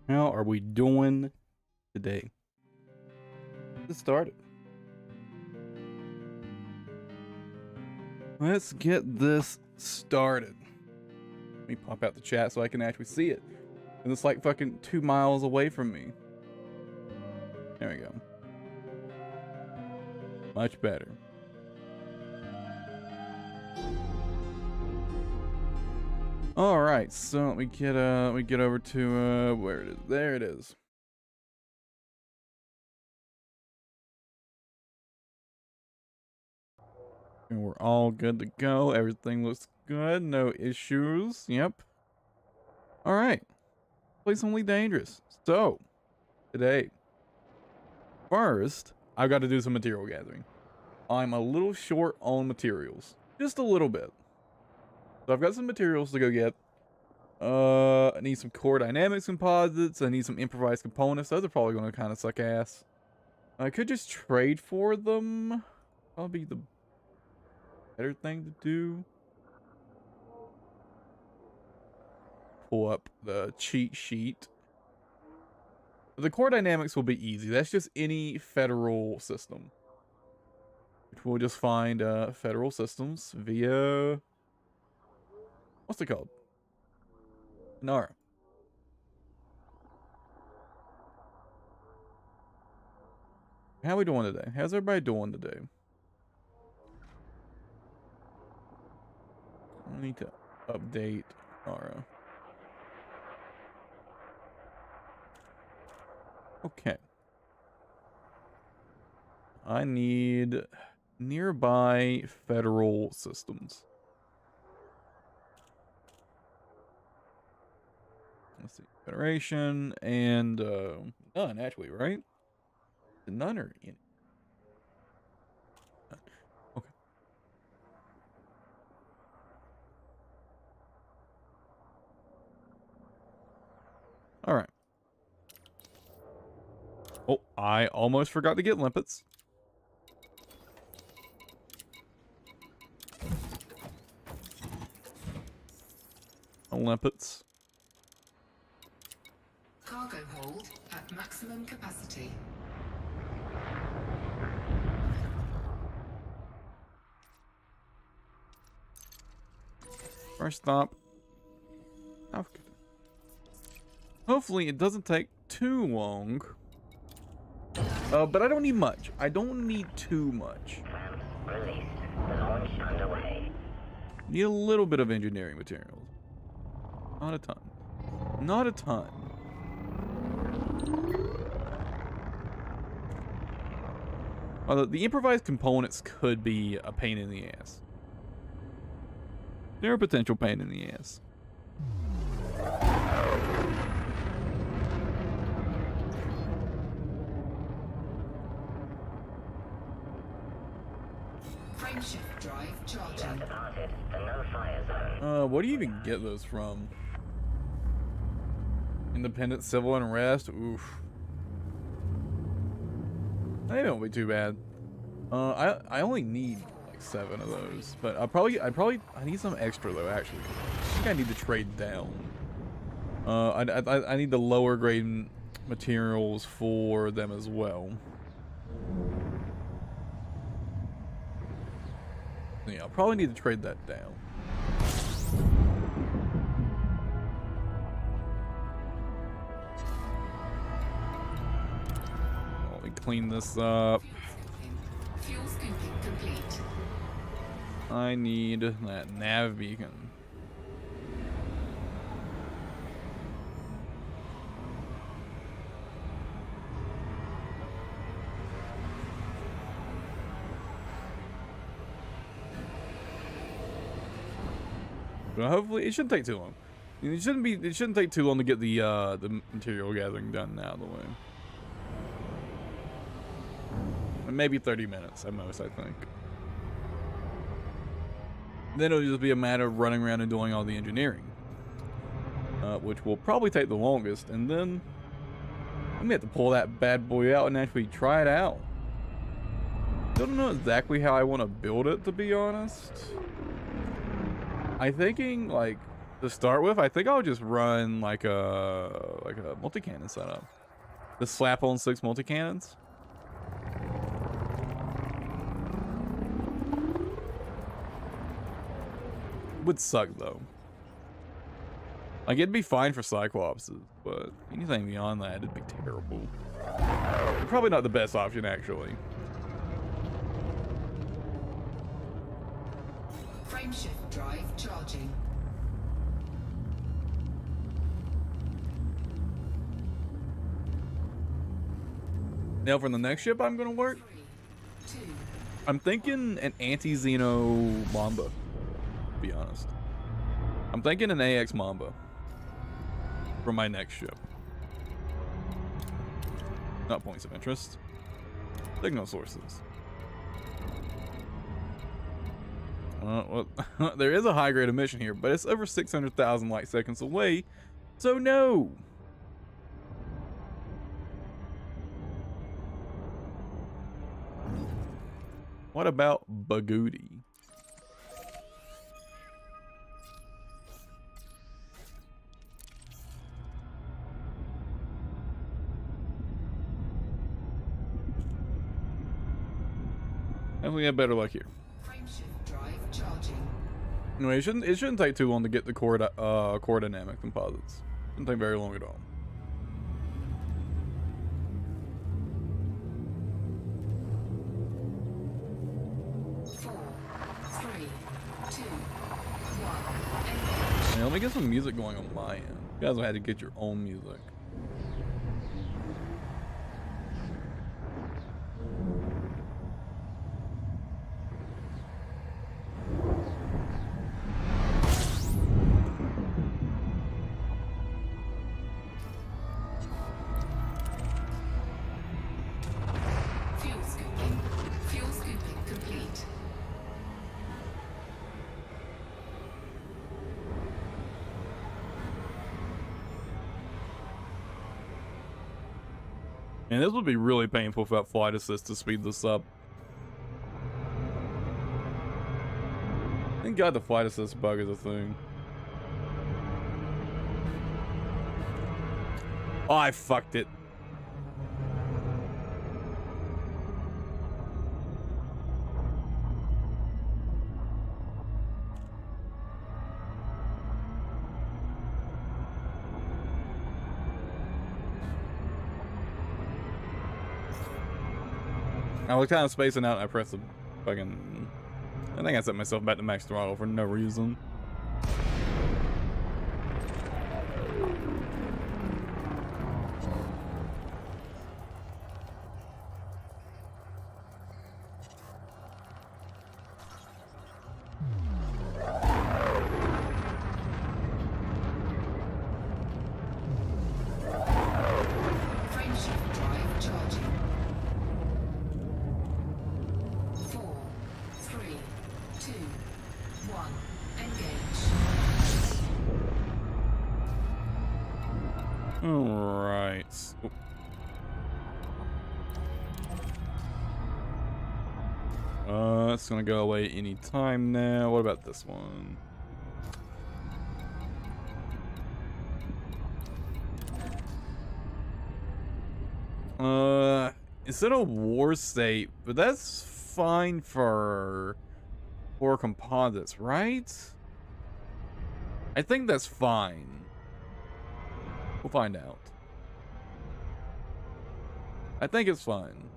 How are we doing today? Let's start it. Let's get this started. Let me pop out the chat so I can actually see it. And it's like fucking 2 miles away from me. There we go. Much better. All right, so let me get over to where it is. There it is. And we're all good to go. Everything looks good. No issues. Yep. All right. Play something dangerous. So, today, first, I've got to do some material gathering. I'm a little short on materials. Just a little bit. So I've got some materials to go get. I need some core dynamics composites. I need some improvised components. Those are probably going to kind of suck ass. I could just trade for them. Probably the better thing to do. Pull up the cheat sheet. The core dynamics will be easy. That's just any federal system. Which we'll just find federal systems via... What's it called? Nara. How are we doing today? How's everybody doing today? I need to update Nara. Okay. I need nearby federal systems. Let's see. Federation and none actually, right? None are in. Okay. All right. Oh, I almost forgot to get limpets. Limpets. Cargo hold at maximum capacity. First stop. Hopefully it doesn't take too long. But I don't need much. I don't need too much. Released. Launch underway. Need a little bit of engineering materials. Not a ton. Not a ton. Although the improvised components could be a pain in the ass. They're a potential pain in the ass. Frameshift drive charging. Departed the no-fire zone. What do you even get those from? Independent civil unrest? Oof. They don't be too bad. I only need like 7 of those, but I need some extra though. Actually, I think I need to trade down. I need the lower grade materials for them as well. Yeah, I'll probably need to trade that down. Let me clean this up. Fuel scooping complete. I need that nav beacon. But hopefully it shouldn't take too long. It shouldn't take too long to get the material gathering done out of the way. Maybe 30 minutes at most, I think. Then it'll just be a matter of running around and doing all the engineering. Which will probably take the longest, and then I'm gonna have to pull that bad boy out and actually try it out. Don't know exactly how I want to build it, to be honest. I'm thinking like To start with, I think I'll just run like a multi-cannon setup. Just slap on 6 multi-cannons. Would suck though. Like it'd be fine for Cyclopses, but anything beyond that, it'd be terrible. Probably not the best option actually. Frameshift drive charging. Now for the next ship I'm gonna work, 3, 2, I'm thinking an anti-Xeno Mamba, to be honest. I'm thinking an AX Mamba for my next ship. Not points of interest. Signal sources. Well, there is a high grade emission here, but it's over 600,000 light seconds away, so no. What about Bagooty? And we have better luck here. frameshift drive charging. Anyway, it shouldn't take too long to get the core dynamic composites. Shouldn't take very long at all. Four, three, two, one. Now, let me get some music going on my end. You guys will have to get your own music. Fuel scooping complete. And this would be really painful without flight assist to speed this up. Thank God the flight assist bug is a thing. Oh, I fucked it. I was kind of spacing out and I pressed the fucking... I think I set myself back to max throttle for no reason. Frameshift drive charging. 4, 3, 2, 1. Engage. Alright. It's gonna go away any time now. What about this one? It's in a war state, but that's fine for composites, right? I think that's fine. We'll find out. I think it's fine.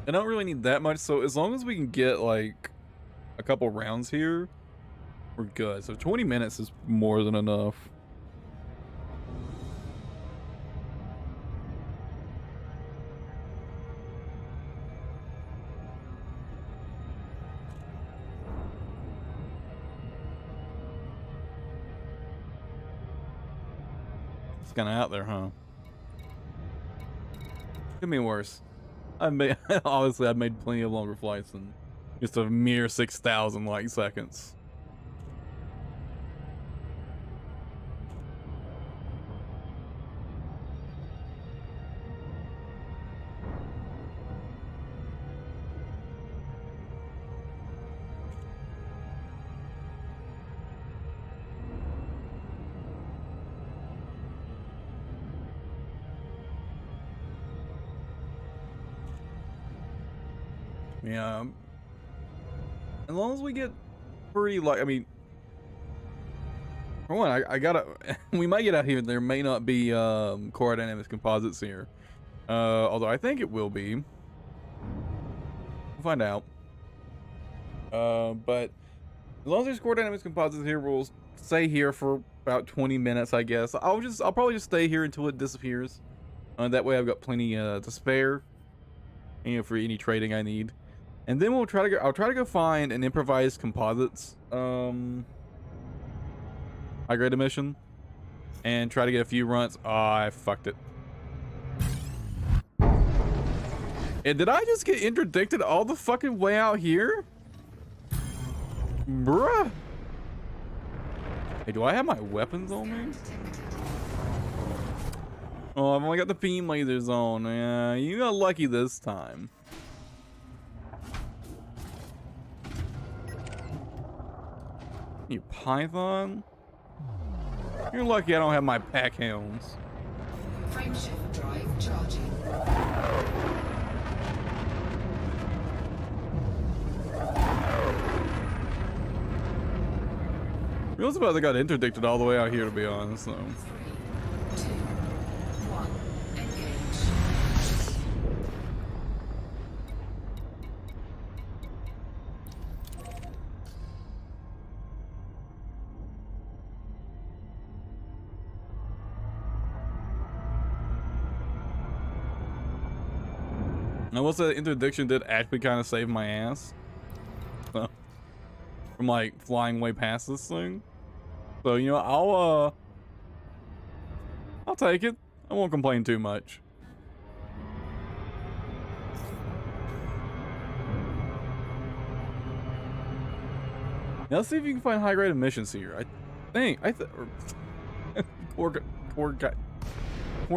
I don't really need that much, so as long as we can get like a couple rounds here, we're good. So 20 minutes is more than enough. It's kind of out there, huh? Could be worse. I've made honestly, I've made plenty of longer flights, and Just a mere 6,000 like seconds. Yeah. As long as we get pretty like, I mean, for one, I gotta, we might get out here. There may not be core dynamics composites here. Although I think it will be. We'll find out. But as long as there's core dynamics composites here, we'll stay here for about 20 minutes, I guess. I'll probably just stay here until it disappears. That way I've got plenty to spare, you know, for any trading I need. And then I'll try to go find an improvised composites high grade mission and try to get a few runs. Oh, I fucked it. And did I just get interdicted all the fucking way out here? Bruh. Hey, do I have my weapons on me? Oh, I've only got the beam lasers on. Yeah, you got lucky this time. You python? You're lucky I don't have my pack hounds. Frameshift drive charging. I was about to got interdicted all the way out here, to be honest. So. 3, 2, 1. Engage. I will say the interdiction did actually kind of save my ass. So, from like flying way past this thing. So, you know, I'll take it. I won't complain too much. Now let's see if you can find high grade emissions here. I think core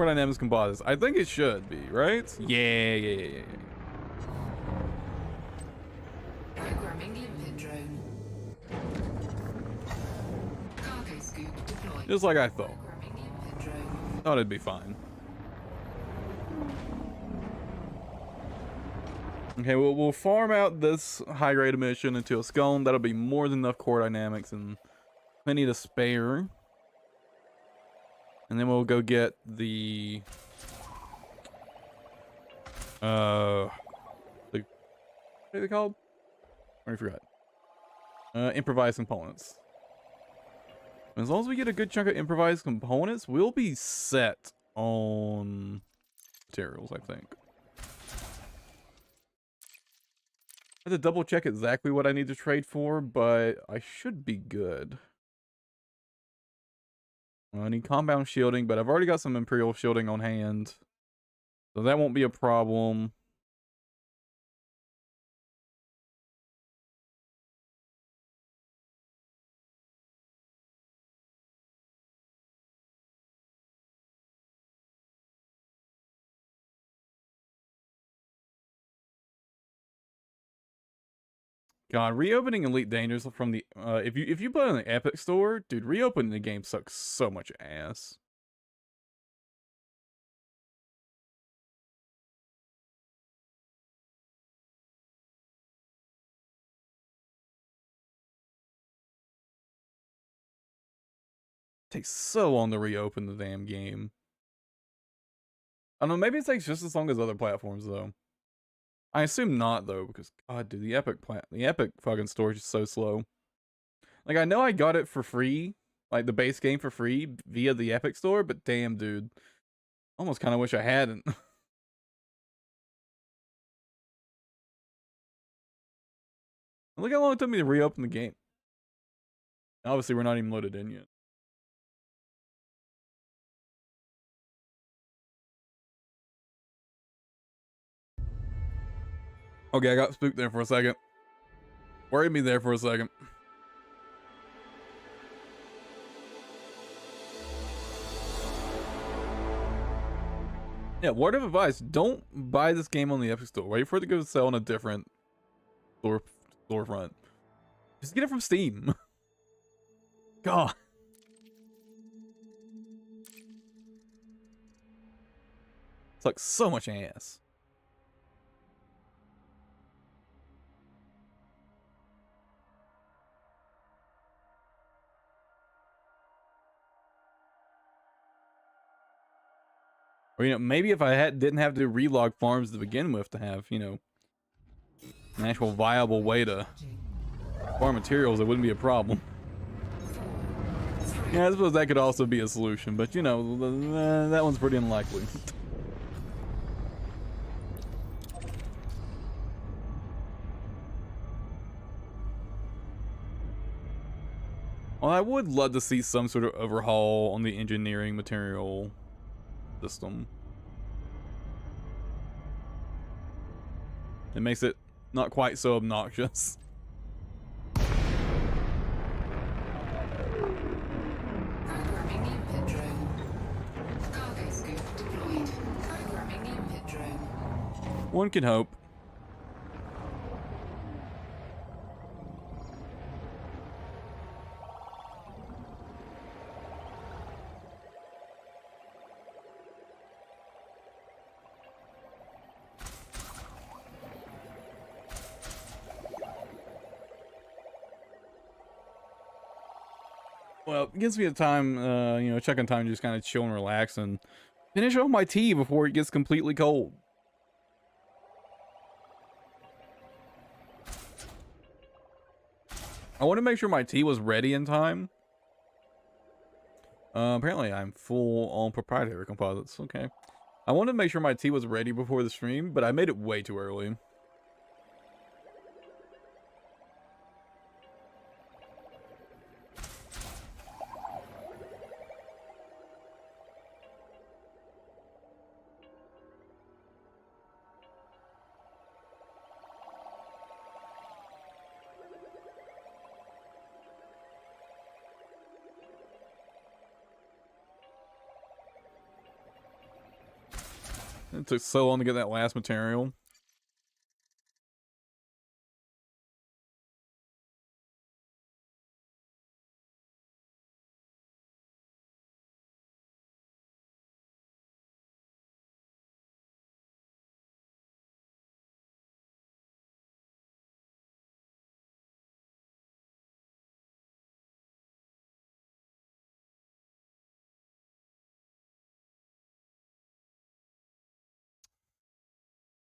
dynamics composites. I think it should be, right? Yeah. Programming limpet drone. Cargo scoop deployed. Just like I thought. Programming limpet drone. Thought it'd be fine. Okay, we'll farm out this high grade emission into a scone. That'll be more than enough core dynamics and plenty to spare. And then we'll go get the what are they called? I already forgot. Improvised components. As long as we get a good chunk of improvised components, we'll be set on materials, I think. I have to double check exactly what I need to trade for, but I should be good. I need compound shielding, but I've already got some Imperial shielding on hand, so that won't be a problem. God, reopening Elite Dangerous from the if you put it in the Epic Store, dude, reopening the game sucks so much ass. Takes so long to reopen the damn game. I don't know, maybe it takes just as long as other platforms though. I assume not though, because God, dude, the Epic fucking storage is so slow. Like, I know I got it for free, like the base game for free via the Epic Store, but damn, dude, almost kind of wish I hadn't. Look how long it took me to reopen the game. Obviously, we're not even loaded in yet. Okay, I got spooked there for a second. Worried me there for a second. Yeah, word of advice, don't buy this game on the Epic Store. Wait for it to go sell on a different storefront. Just get it from Steam. God. It's like so much ass. Or, you know, maybe if I didn't have to relog farms to begin with to have, you know, an actual viable way to farm materials, it wouldn't be a problem. Yeah, I suppose that could also be a solution, but, you know, that one's pretty unlikely. Well, I would love to see some sort of overhaul on the engineering material system. It makes it not quite so obnoxious. Programming limpet drone. Cargo scoop deployed. Programming limpet drone. One can hope. Well, it gives me a time, you know, checking time to just kind of chill and relax and finish off my tea before it gets completely cold. I want to make sure my tea was ready in time. Apparently I'm full on proprietary composites. Okay. I wanted to make sure my tea was ready before the stream, but I made it way too early. It took so long to get that last material.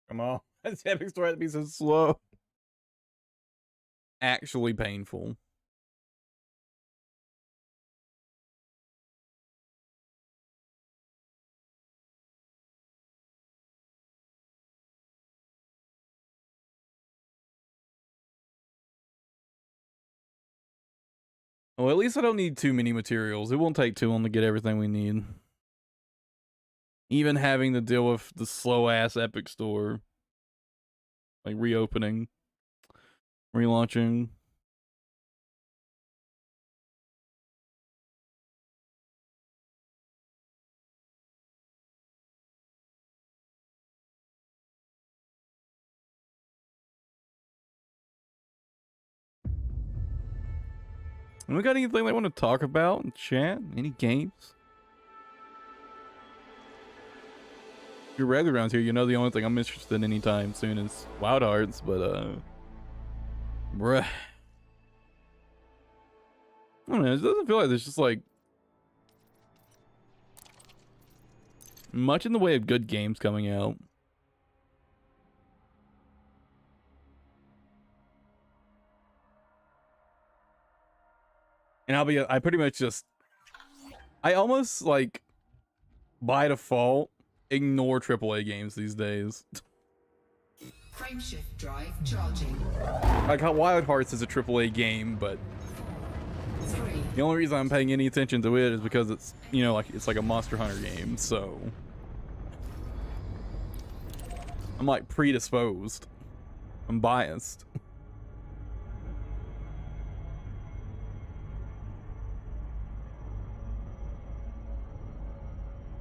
Come on. This Epic Store had to be so slow. Actually painful. Well, at least I don't need too many materials. It won't take too long to get everything we need. Even having to deal with the slow-ass Epic Store. Like, reopening. Relaunching. And we got anything they want to talk about in chat? Any games? If you're regular around here, you know the only thing I'm interested in anytime soon is Wild Hearts, but bruh. I don't know, it doesn't feel like there's just like much in the way of good games coming out. And I pretty much just, I almost like by default ignore AAA games these days. Frameshift drive charging. Like how Wild Hearts is a AAA game, but 3. the only reason I'm paying any attention to it is because it's, you know, like it's like a Monster Hunter game, so I'm like predisposed. I'm biased.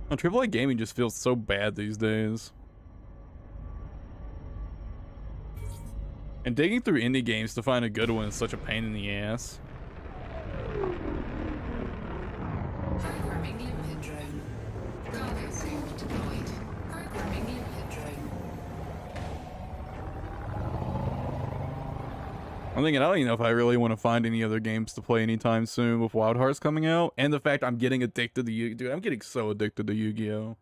AAA gaming just feels so bad these days. And digging through indie games to find a good one is such a pain in the ass. Programming limpet drone. Cargo scoop deployed. Programming limpet drone. I'm thinking, I don't even know if I really want to find any other games to play anytime soon with Wild Hearts coming out. And the fact I'm getting addicted to Yu-Gi-Oh! Dude, I'm getting so addicted to Yu-Gi-Oh!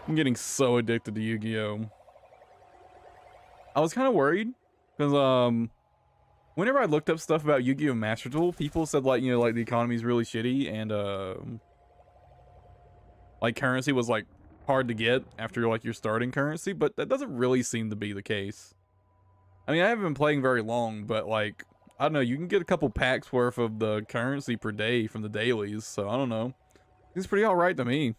I'm getting so addicted to Yu-Gi-Oh! I was kind of worried because whenever I looked up stuff about Yu-Gi-Oh! Master Duel, people said like, you know, like the economy's really shitty and like currency was like hard to get after like your starting currency, but that doesn't really seem to be the case. I mean, I haven't been playing very long, but like, I don't know, you can get a couple packs worth of the currency per day from the dailies, so I don't know. It's pretty alright to me.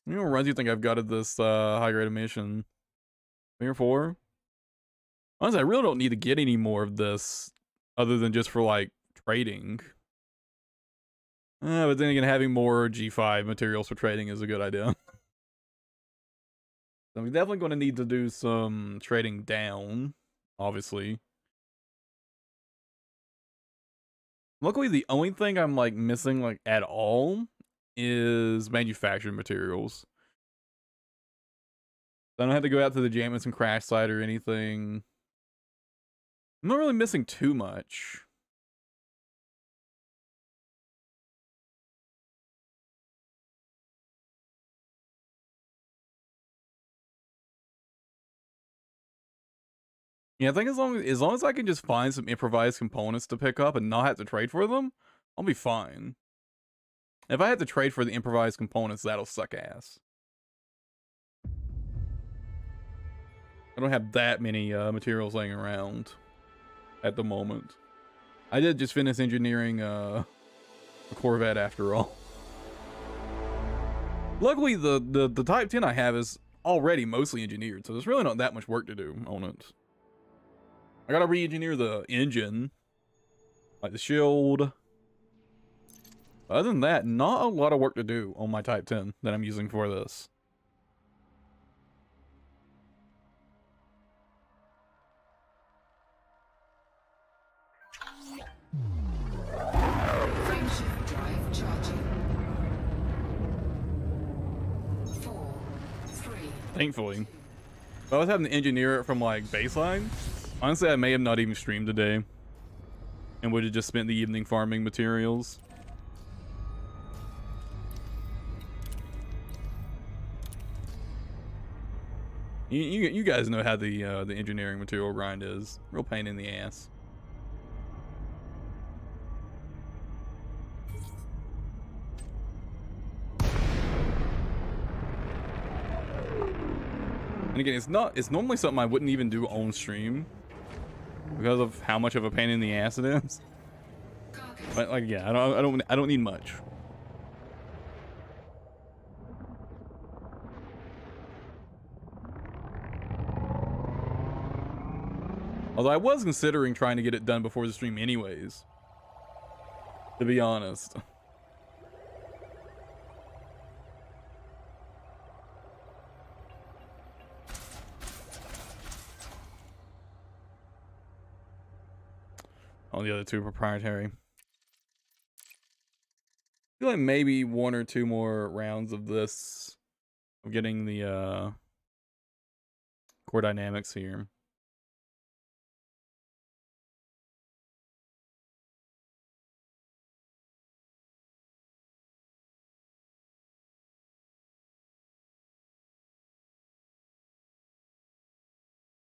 You know what runs you think I've got at this high grade mission? 3 or 4? Honestly, I really don't need to get any more of this other than just for like trading. But then again, having more G5 materials for trading is a good idea. So I'm definitely going to need to do some trading down, obviously. Luckily, the only thing I'm like missing like at all is manufactured materials. I don't have to go out to the Jamison crash site or anything. I'm not really missing too much. Yeah, I think as long as I can just find some improvised components to pick up and not have to trade for them, I'll be fine. If I have to trade for the improvised components, that'll suck ass. I don't have that many materials laying around at the moment. I did just finish engineering a Corvette after all. Luckily, the Type 10 I have is already mostly engineered, so there's really not that much work to do on it. I gotta re-engineer the engine, like the shield. Other than that, not a lot of work to do on my Type 10 that I'm using for this. Frameshift drive charging. 4, 3. Thankfully. If I was having to engineer it from like baseline, honestly, I may have not even streamed today and would have just spent the evening farming materials. You guys know how the engineering material grind is. Real pain in the ass. And again, it's normally something I wouldn't even do on stream because of how much of a pain in the ass it is. But like, yeah, I don't need much. Although I was considering trying to get it done before the stream anyways, to be honest. All the other two are proprietary. I feel like maybe 1 or 2 more rounds of this, of getting the core dynamics here.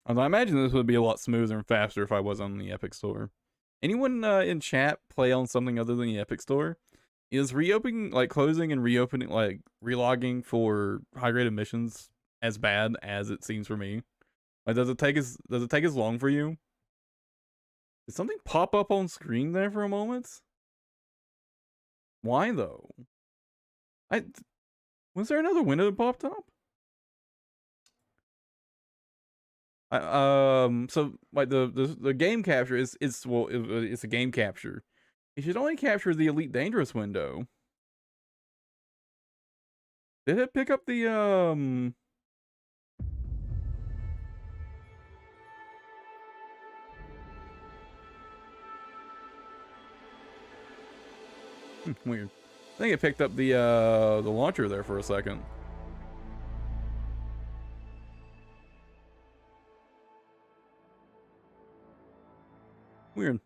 Although I imagine this would be a lot smoother and faster if I was on the Epic Store. Anyone in chat play on something other than the Epic Store? Is reopening, like closing and reopening, like relogging for high-rated missions as bad as it seems for me? Like, does it take as long for you? Did something pop up on screen there for a moment? Why though? Was there another window that popped up? So like the game capture it's a game capture. It should only capture the Elite Dangerous window. Did it pick up the weird. I think it picked up the launcher there for a second. Weird.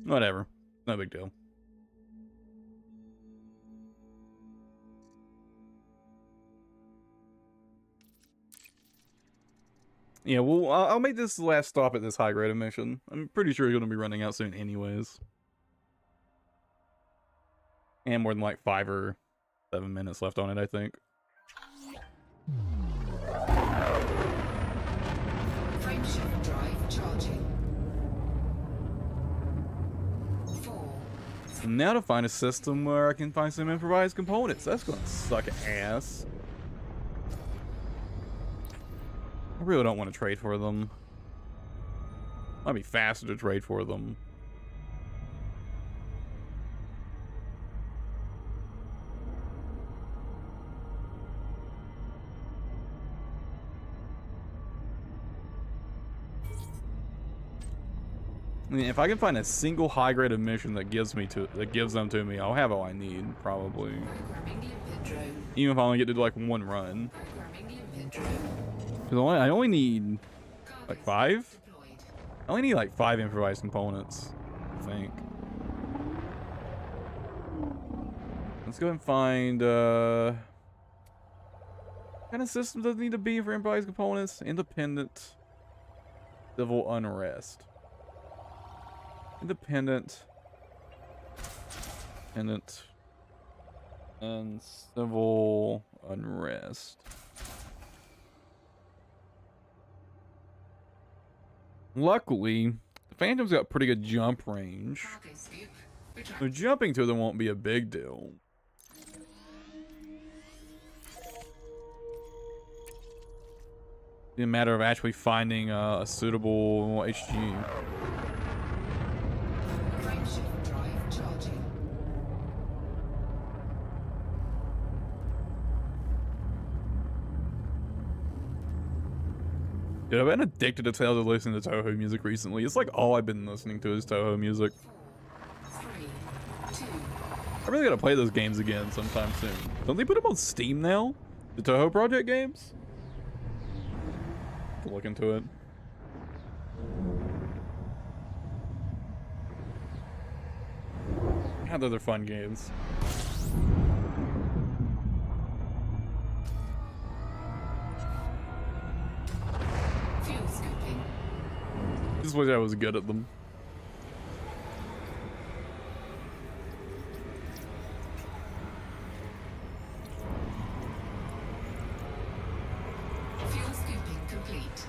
Whatever. No big deal. Yeah, well, I'll make this the last stop at this high grade mission. I'm pretty sure it's going to be running out soon anyways. And more than like 5 or 7 minutes left on it, I think. Frameshift drive charging. 4. And now to find a system where I can find some improvised components. That's going to suck ass. I really don't want to trade for them. Might be faster to trade for them. I mean, if I can find a single high-grade mission that gives them to me, I'll have all I need, probably. Programming limpet drone. Even if I only get to do like one run. Programming limpet drone. Because I only need like 5? Deployed. I only need like 5 improvised components, I think. Let's go and find what kind of system does it need to be for improvised components? Independent civil unrest. Independent and civil unrest. Luckily, the Phantom's got pretty good jump range. Cargo scoop. So jumping to them won't be a big deal. It's a matter of actually finding a suitable HG. Frameshift drive charging. Dude, I've been addicted to listening to Toho music recently. It's like all I've been listening to is Toho music. 4, 3, 2. I really gotta play those games again sometime soon. Don't they put them on Steam now? The Toho Project games? Have to look into it. God, those are fun games. Fuel scooping. Just wish I was good at them. Fuel scooping complete.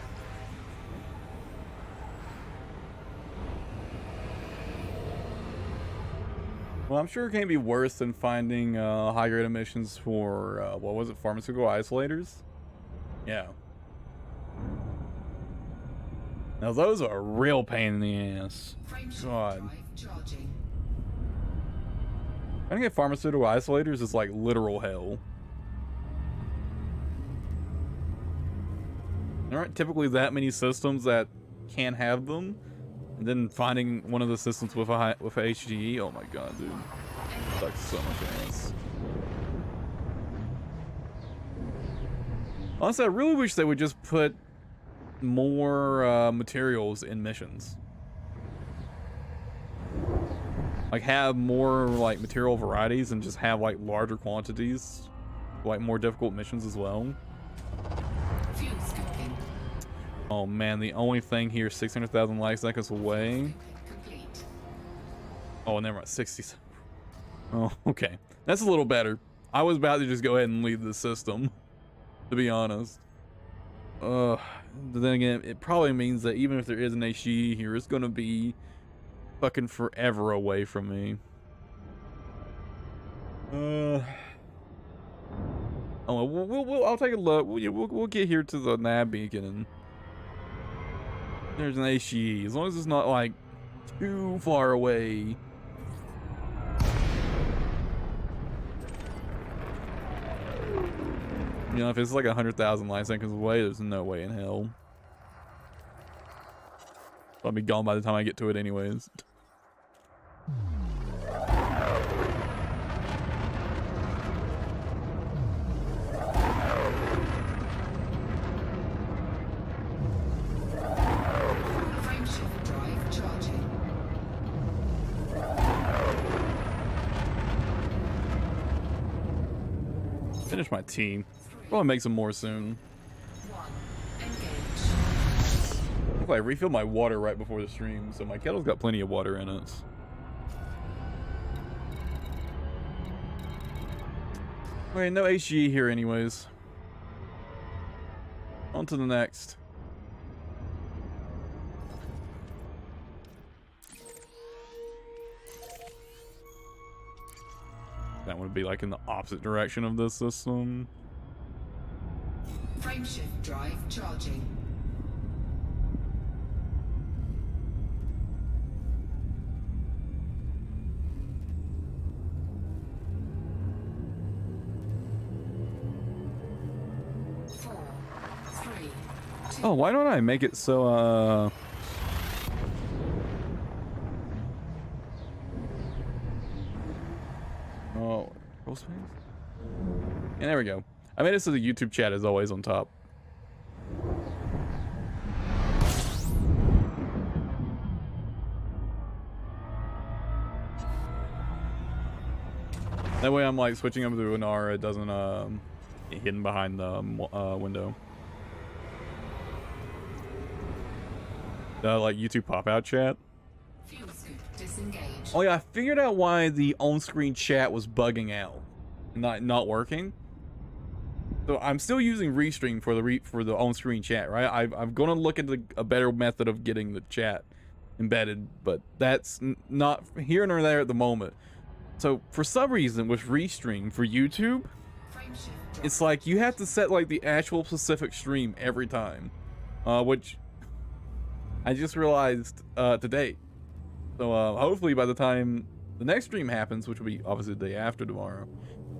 Well, I'm sure it can't be worse than finding high-grade emissions for, what was it, pharmaceutical isolators? Yeah. Now those are a real pain in the ass. Frameshift God. drive charging. Trying to get pharmaceutical isolators is like literal hell. There aren't typically that many systems that can have them. And then finding one of the systems with a HGE, oh my god, dude. Sucks so much ass. Honestly, I really wish they would just put more materials in missions. Like have more like material varieties and just have like larger quantities, like more difficult missions as well. Fuel scooping. Oh man, the only thing here is 600,000 light seconds away. Complete. Oh, never mind, 60. Oh, okay. That's a little better. I was about to just go ahead and leave the system, to be honest. But then again, it probably means that even if there is an HG here, it's gonna be fucking forever away from me. Oh, I'll take a look. We'll get here to the nav beacon and there's an HE. As long as it's not like too far away. You know, if it's like 100,000 light seconds away, there's no way in hell. I'll be gone by the time I get to it anyways. Frameshift drive charging. Finish my tea. Probably make some more soon. 1. Engage. Hopefully I refilled my water right before the stream, so my kettle's got plenty of water in it. Wait, no HG here anyways. On to the next. That would be like in the opposite direction of this system. Frameshift drive charging. Oh, why don't I make it so, oh, roll space? And there we go. I made it so the YouTube chat is always on top. That way I'm like switching over to an R, it doesn't get hidden behind the window. Like YouTube pop-out chat. Fuel scoop disengaged. Oh yeah, I figured out why the on-screen chat was bugging out, not working. So I'm still using Restream for the on-screen chat, right? I'm gonna look into a better method of getting the chat embedded, but that's not here nor there at the moment. So for some reason with Restream for YouTube, it's like you have to set like the actual specific stream every time, which I just realized today. So hopefully by the time the next stream happens, which will be obviously the day after tomorrow,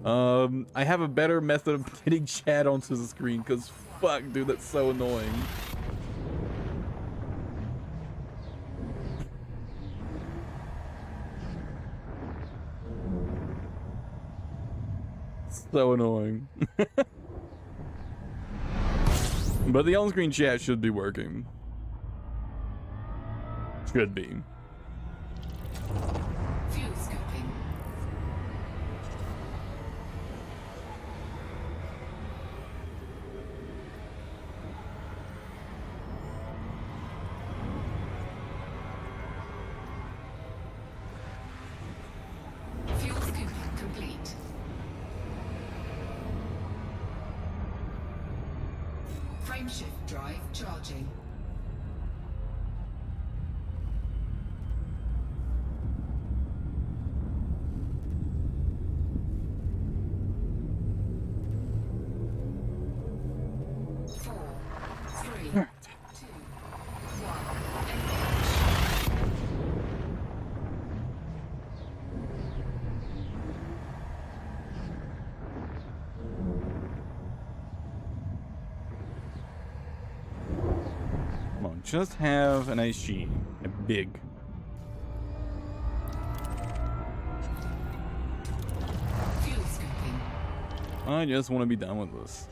I have a better method of getting chat onto the screen, because fuck, dude, that's so annoying. So annoying. But the on-screen chat should be working. Should be. Fuel scooping. Fuel scooping complete. Frameshift drive charging. Just have an HG, a big. Fuel scooping. I just want to be done with this.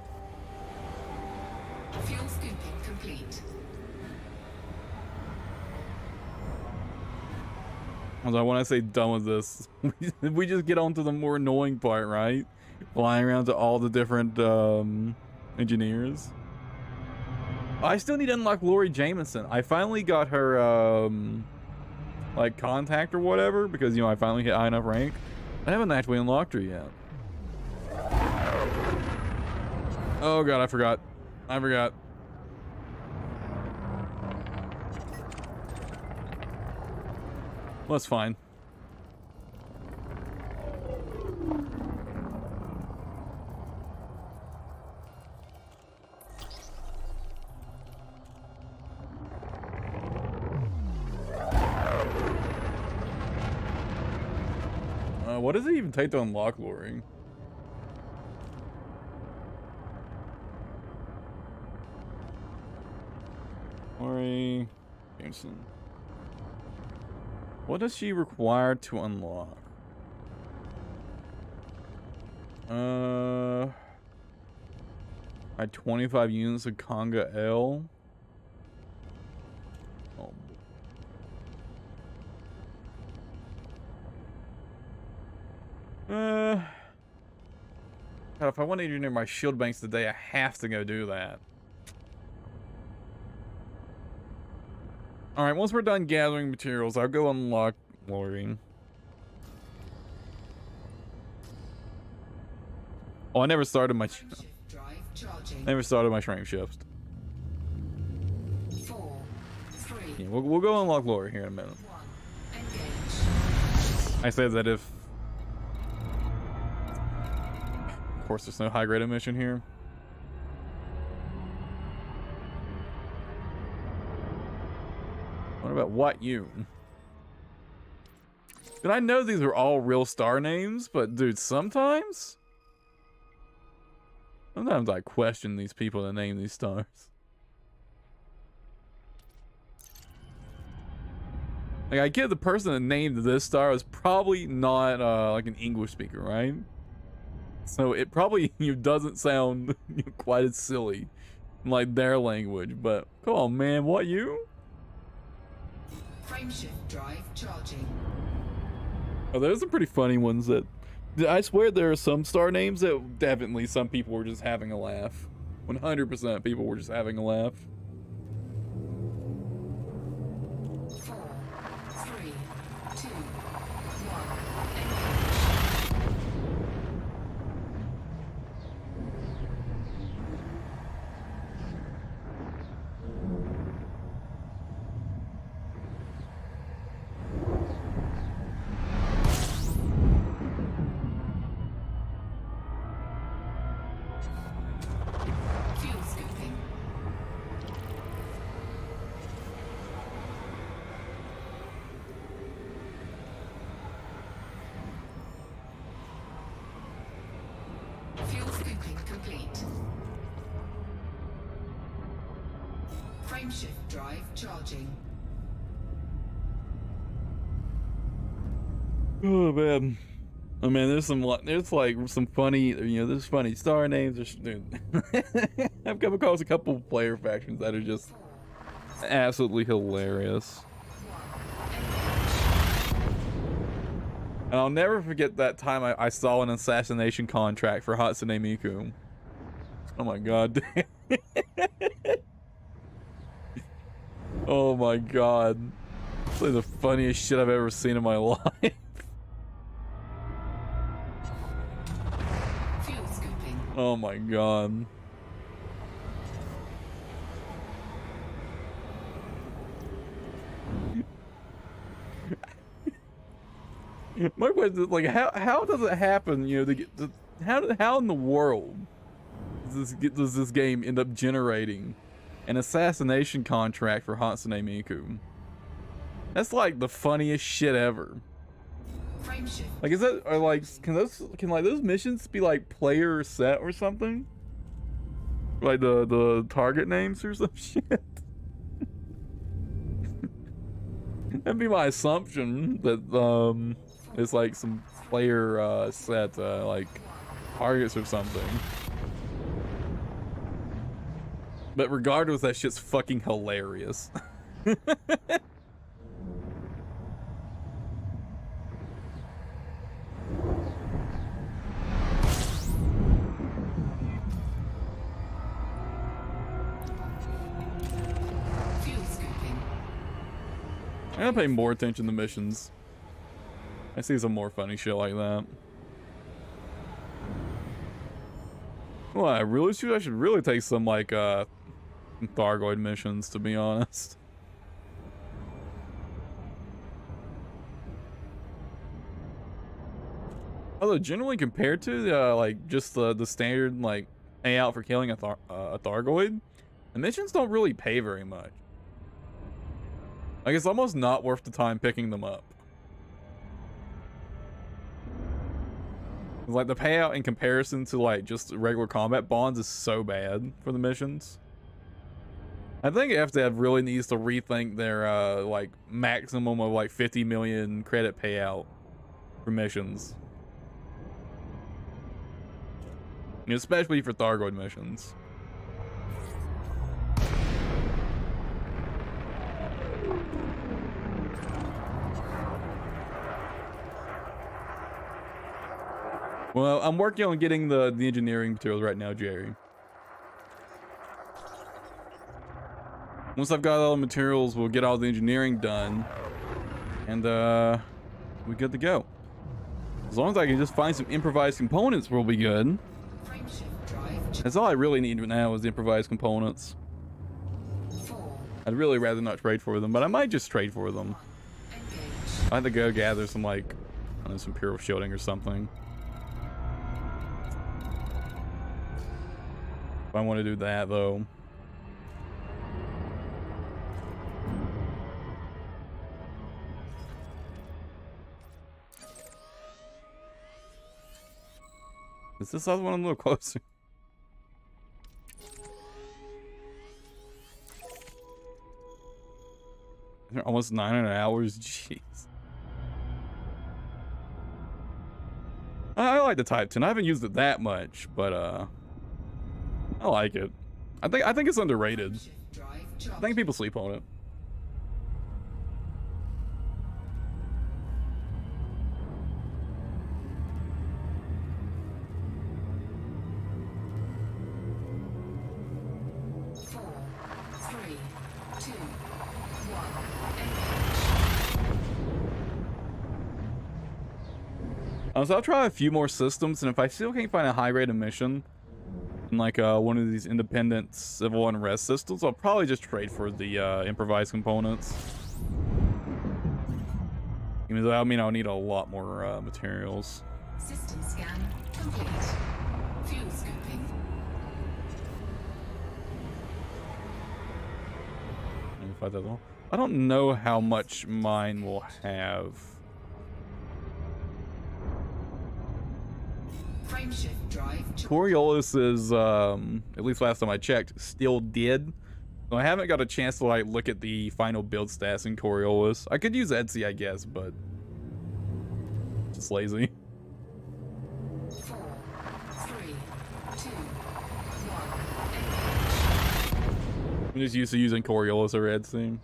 Fuel scooping complete. Although when I say done with this, we just get on to the more annoying part, right? Flying around to all the different engineers. I still need to unlock Lori Jameson. I finally got her like contact or whatever, because you know I finally hit high enough rank. I haven't actually unlocked her yet. Oh god, I forgot. Well, that's fine. What does it even take to unlock Lori? Lori Jameson. What does she require to unlock? I had 25 units of Conga L. Oh. God, if I want to engineer my shield banks today, I have to go do that. Alright, once we're done gathering materials, I'll go unlock Lori. Oh, I never started my frame shift. 4, 3, Yeah, we'll go unlock Lori here in a minute. 1. Engage. I said that if... Of course, there's no high grade emission here. What about what you? Did I know these are all real star names? But dude, sometimes I question these people that name these stars. Like, I get the person that named this star is probably not like an English speaker, right? So it probably doesn't sound quite as silly in like their language. But come on, man, what you? Frameshift drive charging. Oh, there's some pretty funny ones that I swear there are some star names that definitely some people were just having a laugh. 100% people were just having a laugh. 4, 3, 2, 1. Fuel scooping. Fuel scooping complete. Frameshift drive charging. Oh man. Oh man, there's like some funny, there's funny star names. Dude, I've come across a couple of player factions that are just absolutely hilarious. And I'll never forget that time I saw an assassination contract for Hatsune Miku. Oh my god. Oh my god. It's like the funniest shit I've ever seen in my life. Fuel scooping. Oh my god. My question is, like, how does it happen, to get how in the world does this game end up generating an assassination contract for Hatsune Miku? That's like the funniest shit ever. Frameshift. Like, is that, or like, can those missions be like player set or something? Like the target names or some shit? That'd be my assumption, that it's like some player set like targets or something. But regardless, that shit's fucking hilarious. Fuel scooping. I'm gonna pay more attention to missions. I see some more funny shit like that. Well, I should really take some like Thargoid missions, to be honest. Although generally compared to like just the standard like payout for killing a Thargoid, the missions don't really pay very much. Like, it's almost not worth the time picking them up. Like the payout in comparison to like just regular combat bonds is so bad for the missions. I think FDev really needs to rethink their like maximum of like 50 million credit payout for missions. Especially for Thargoid missions. Well, I'm working on getting the engineering materials right now, Jerry. Once I've got all the materials, we'll get all the engineering done. And, we're good to go. As long as I can just find some improvised components, we'll be good. That's all I really need now is improvised components. I'd really rather not trade for them, but I might just trade for them. I have to go gather some, like, I don't know, some Imperial shielding or something. If I want to do that, though. Is this other one a little closer? Almost 900 hours? Jeez. I like the type-10. I haven't used it that much, but I like it. I think it's underrated. I think people sleep on it. So I'll try a few more systems, and if I still can't find a high-rated mission in like one of these independent civil unrest systems, I'll probably just trade for the improvised components. Even though I mean I'll need a lot more materials. System scan complete. Fuel scooping. I don't know how much mine will have. Frameshift drive. Coriolis is, at least last time I checked, still dead. So I haven't got a chance to like look at the final build stats in Coriolis. I could use Etsy, I guess, but just lazy. 4, 3, 2, 1. I'm just used to using Coriolis or Etsy.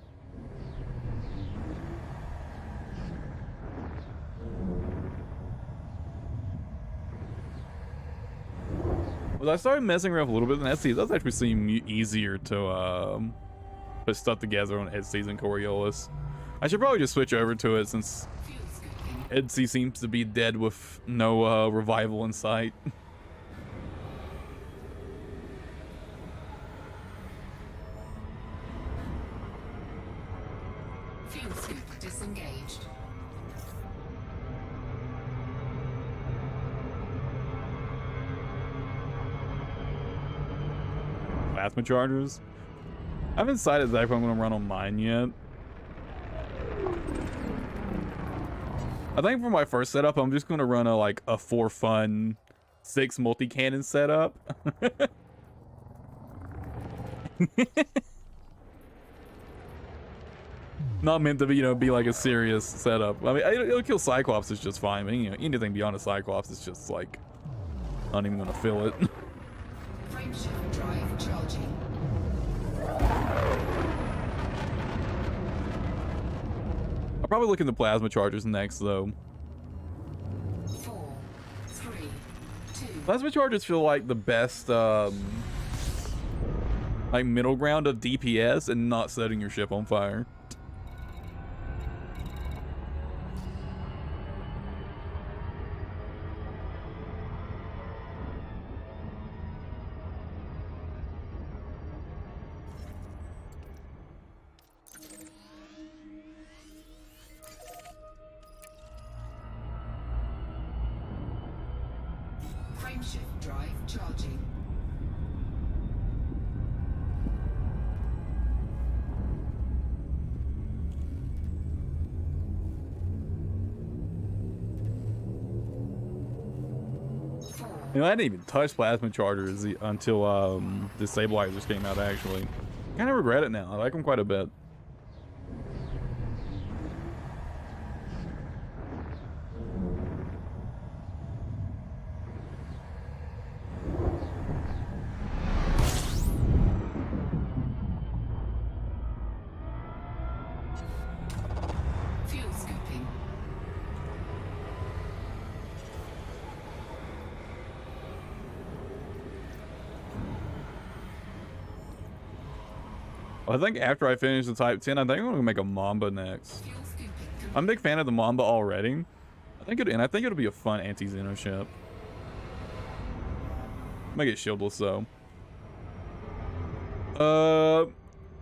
Well, I started messing around a little bit in Etsy. It does actually seem easier to put stuff together on Etsy than Coriolis. I should probably just switch over to it since Etsy seems to be dead with no revival in sight. Fuel scoop disengaged. Plasma chargers. I haven't decided exactly what I'm going to run on mine yet. I think for my first setup, I'm just going to run a for fun 6 multi-cannon setup. Not meant to be, be like a serious setup. I mean, it'll kill Cyclops is just fine, but anything beyond a Cyclops is just like, not even going to fill it. Frameshift drive charging. I'll probably look into plasma chargers next, though. 4, 3, 2. Plasma chargers feel like the best, like middle ground of DPS and not setting your ship on fire. Frameshift drive charging. You know, I didn't even touch plasma chargers until the stabilizers came out, actually. Kind of regret it now. I like them quite a bit. Fuel scooping. I think after I finish the Type 10, I think I'm gonna make a Mamba next. Fuel scooping. I'm a big fan of the Mamba already. I think it'll be a fun anti-Xeno ship. Make it shieldless though.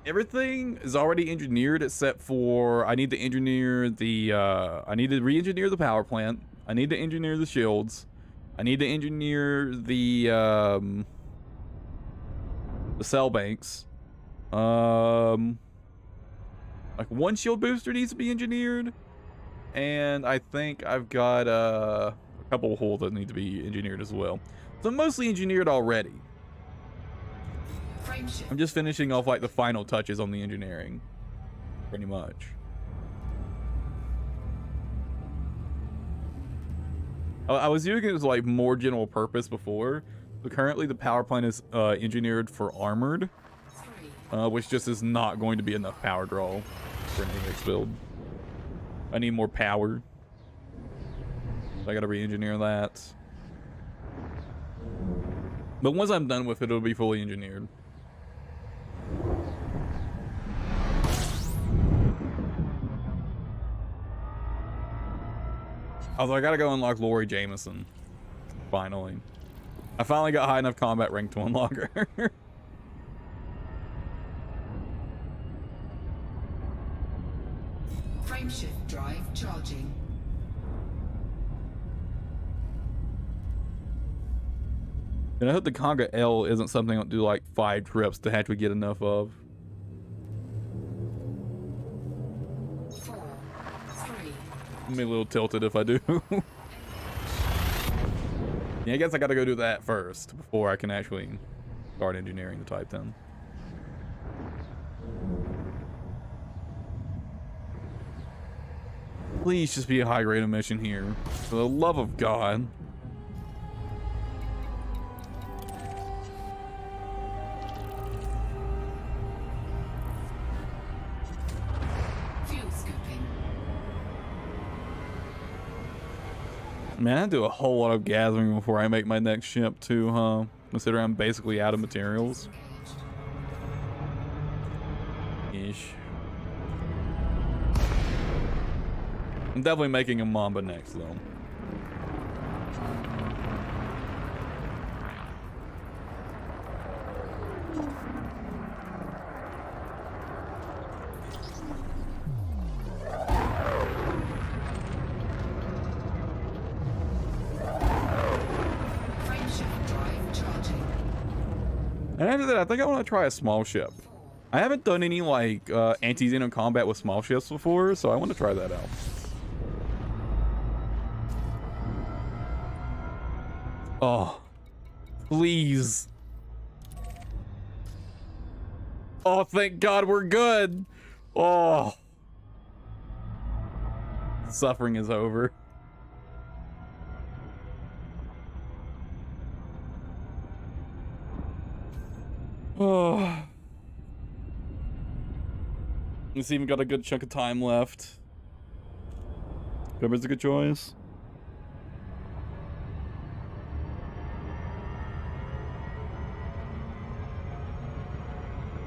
Everything is already engineered except for I need to engineer the I need to re-engineer the power plant. I need to engineer the shields. I need to engineer the cell banks. Like one shield booster needs to be engineered, and I think I've got a couple of holes that need to be engineered as well. So I'm mostly engineered already. Frameshift. I'm just finishing off like the final touches on the engineering, pretty much. I was using it as like more general purpose before, but currently the power plant is engineered for armored, 3, which just is not going to be enough power draw for an AX build. I need more power. So I gotta re-engineer that. But once I'm done with it, it'll be fully engineered. Although I gotta go unlock Lori Jameson. Finally. I finally got high enough combat rank to unlock her. frameshift drive charging. And I hope the Conga L isn't something I'll do like 5 trips to have to get enough of. 4, 3, I'm a little tilted if I do. Yeah, I guess I gotta go do that first before I can actually start engineering the Type 10. Please just be a high grade mission here. For the love of God. fuel scooping. Man, I do a whole lot of gathering before I make my next ship too, huh? Considering I'm basically out of materials. Engaged. Ish. I'm definitely making a Mamba next though. Frameshift drive charging. And after that, I think I want to try a small ship. I haven't done any like anti-Xeno combat with small ships before, so I want to try that out. Oh, please. Oh, thank God we're good. Oh, suffering is over. Oh. It's even got a good chunk of time left. Cover's a good choice.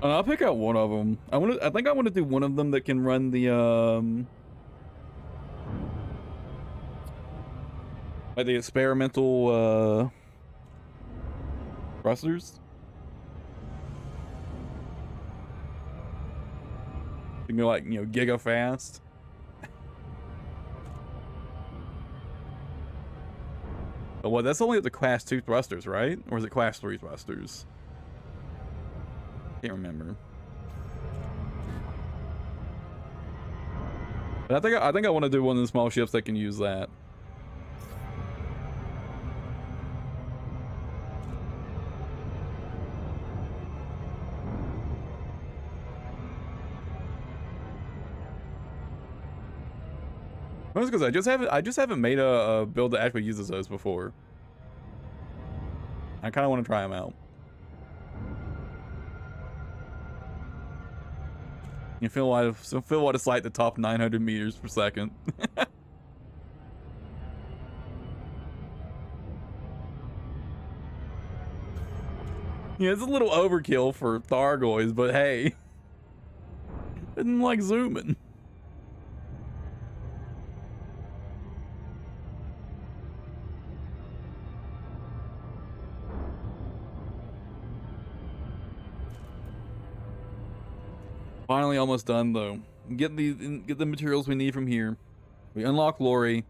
I'll pick out one of them. I think I want to do one of them that can run the like the experimental thrusters. You can go like, you know, giga fast. But well, that's only at the class 2 thrusters, right? Or is it class 3 thrusters? Can't remember. But I think I want to do one of the small ships that can use that. That's because I just haven't made a build that actually uses those before. I kind of want to try them out. You feel what it's like to top 900 meters per second. Yeah, it's a little overkill for Thargoids, but hey, didn't like zooming. Finally, almost done though. Get the materials we need from here. We unlock Lori,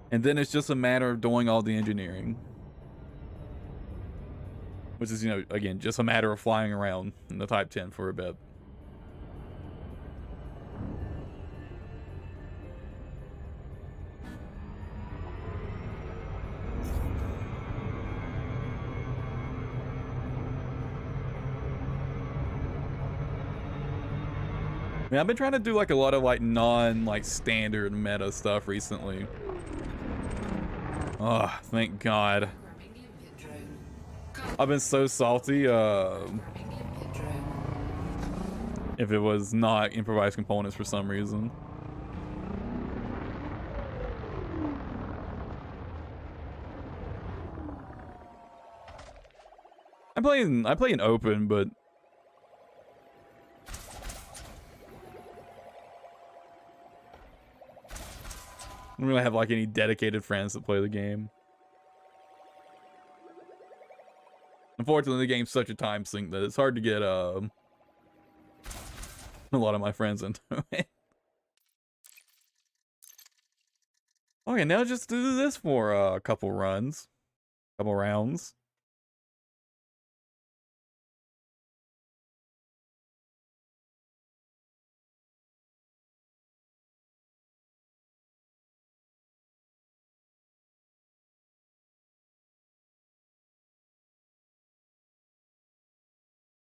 and then it's just a matter of doing all the engineering, which is, you know, again, just a matter of flying around in the Type 10 for a bit. I mean, I've been trying to do like a lot of like standard meta stuff recently. Oh, thank God. I've been so salty. If it was not improvised components for some reason. I play in open, but I don't really have like any dedicated friends that play the game. Unfortunately, the game's such a time sink that it's hard to get a lot of my friends into it. Okay, now just do this for a couple rounds.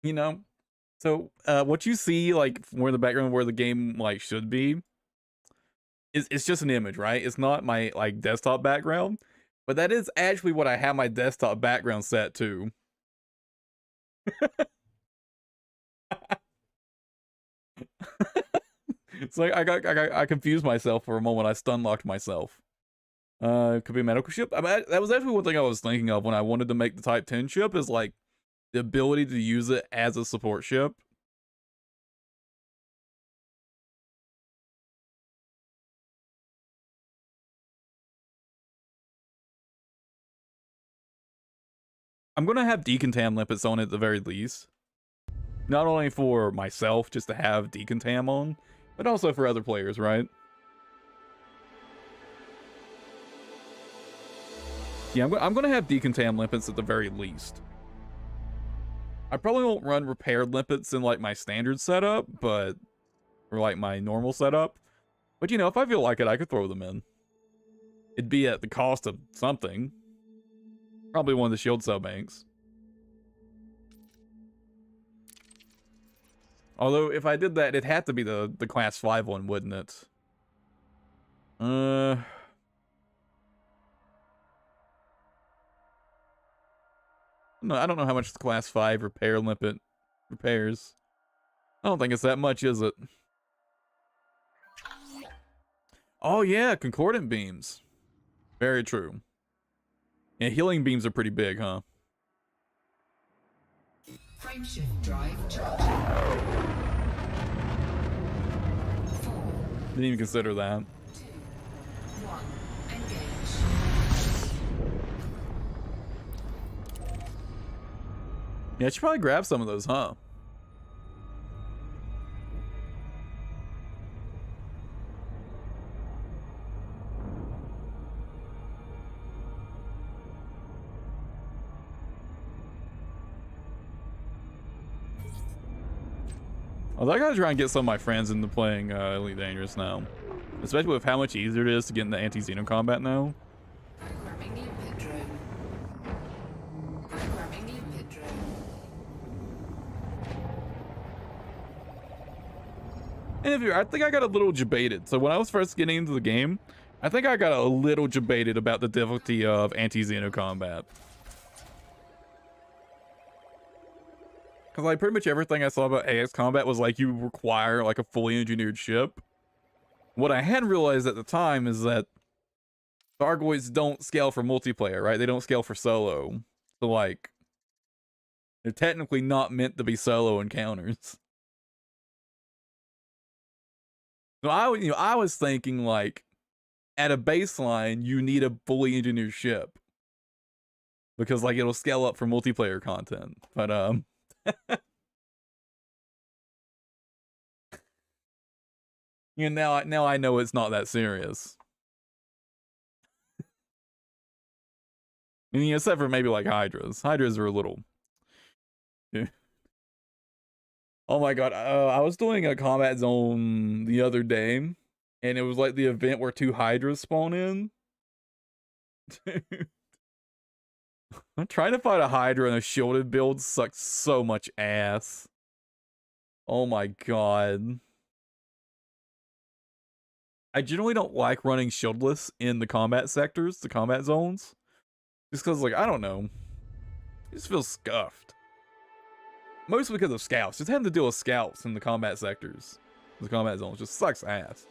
You know, so what you see like where the background where the game like should be is it's just an image, right? It's not my like desktop background, but that is actually what I have my desktop background set to. It's like I confused myself for a moment. I stun locked myself. Could be a medical ship. I mean, that was actually one thing I was thinking of when I wanted to make the Type 10 ship, is like the ability to use it as a support ship. I'm gonna have decontam limpets on it at the very least. Not only for myself, just to have decontam on, but also for other players, right? Yeah, I'm gonna have decontam limpets at the very least. I probably won't run repaired limpets in like my standard setup, or like my normal setup. But you know, if I feel like it, I could throw them in. It'd be at the cost of something. Probably one of the shield cell banks. Although if I did that, it'd have to be the class 5 one, wouldn't it? No, I don't know how much the class 5 repair limpet repairs. I don't think it's that much, is it? Oh yeah, concordant beams. Very true. Yeah, healing beams are pretty big, huh? Frameshift drive charging. 4, Didn't even consider that. 2, 1, engage. Yeah, I should probably grab some of those, huh? Although I gotta try and get some of my friends into playing Elite Dangerous now. Especially with how much easier it is to get into anti-Xeno combat now. Programming limpet drone. Programming limpet drone. And if you're, I think I got a little debated. So when I was first getting into the game, I think I got a little debated about the difficulty of anti-Xeno combat. Because like pretty much everything I saw about AX combat was like you require like a fully engineered ship. What I hadn't realized at the time is that Thargoids don't scale for multiplayer, right? They don't scale for solo. So like, they're technically not meant to be solo encounters. So I was thinking like, at a baseline, you need a fully engineered ship. Because like it'll scale up for multiplayer content. But you know, now I know it's not that serious. I mean, except for maybe like Hydras. Hydras are a little. Yeah. Oh my god, I was doing a combat zone the other day, and it was like the event where 2 Hydras spawn in. Dude. I'm trying to fight a Hydra in a shielded build sucks so much ass. Oh my god. I generally don't like running shieldless in the combat sectors, the combat zones. Just because, like, I don't know. It just feels scuffed. Mostly because of scouts. Just having to deal with scouts in the combat sectors. The combat zones just sucks ass.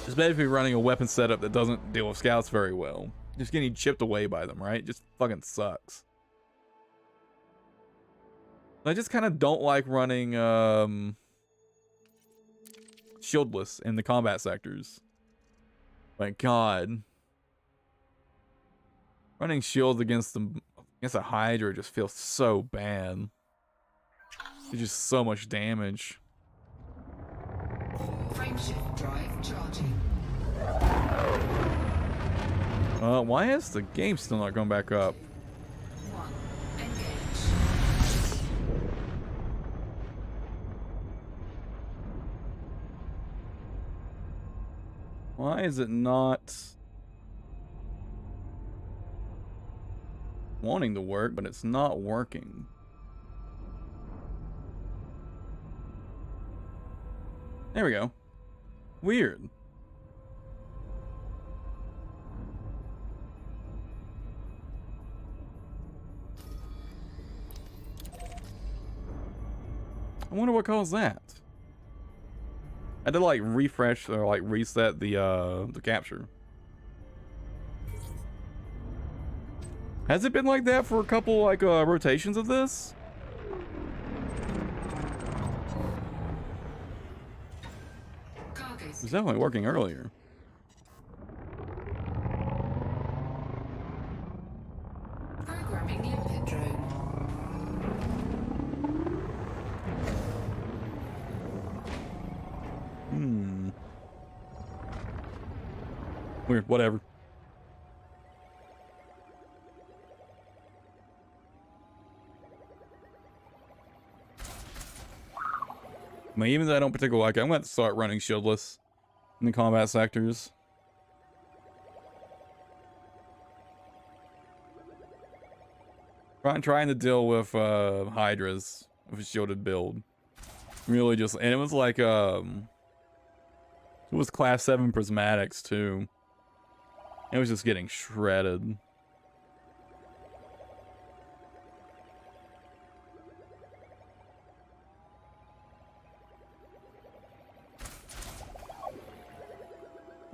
Especially running a weapon setup that doesn't deal with scouts very well. Just getting chipped away by them, right? Just fucking sucks. I just kind of don't like running shieldless in the combat sectors. My god. Running shields against a Hydra just feels so bad. It's just so much damage. Frameshift drive charging. Why is the game still not going back up? 1. Engage. Why is it not wanting to work, but it's not working? There we go. Weird. I wonder what caused that. I had to like refresh or like reset the capture. Has it been like that for a couple like rotations of this? Cargo It was definitely working earlier. Programming limpet drone. Weird, whatever. I mean, even though I don't particularly like it, I'm going to start running shieldless in the combat sectors. Trying to deal with Hydras with a shielded build. Really just, and it was like, it was class 7 prismatics too. It was just getting shredded.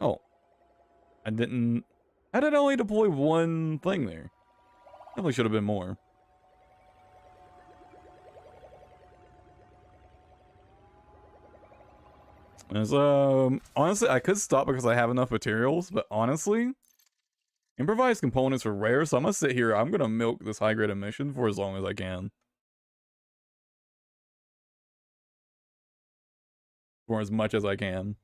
Oh. I didn't... How did I only deploy one thing there? Definitely should have been more. As, honestly, I could stop because I have enough materials, but honestly, improvised components are rare, so I'm gonna sit here. I'm gonna milk this high-grade emission for as long as I can. For as much as I can.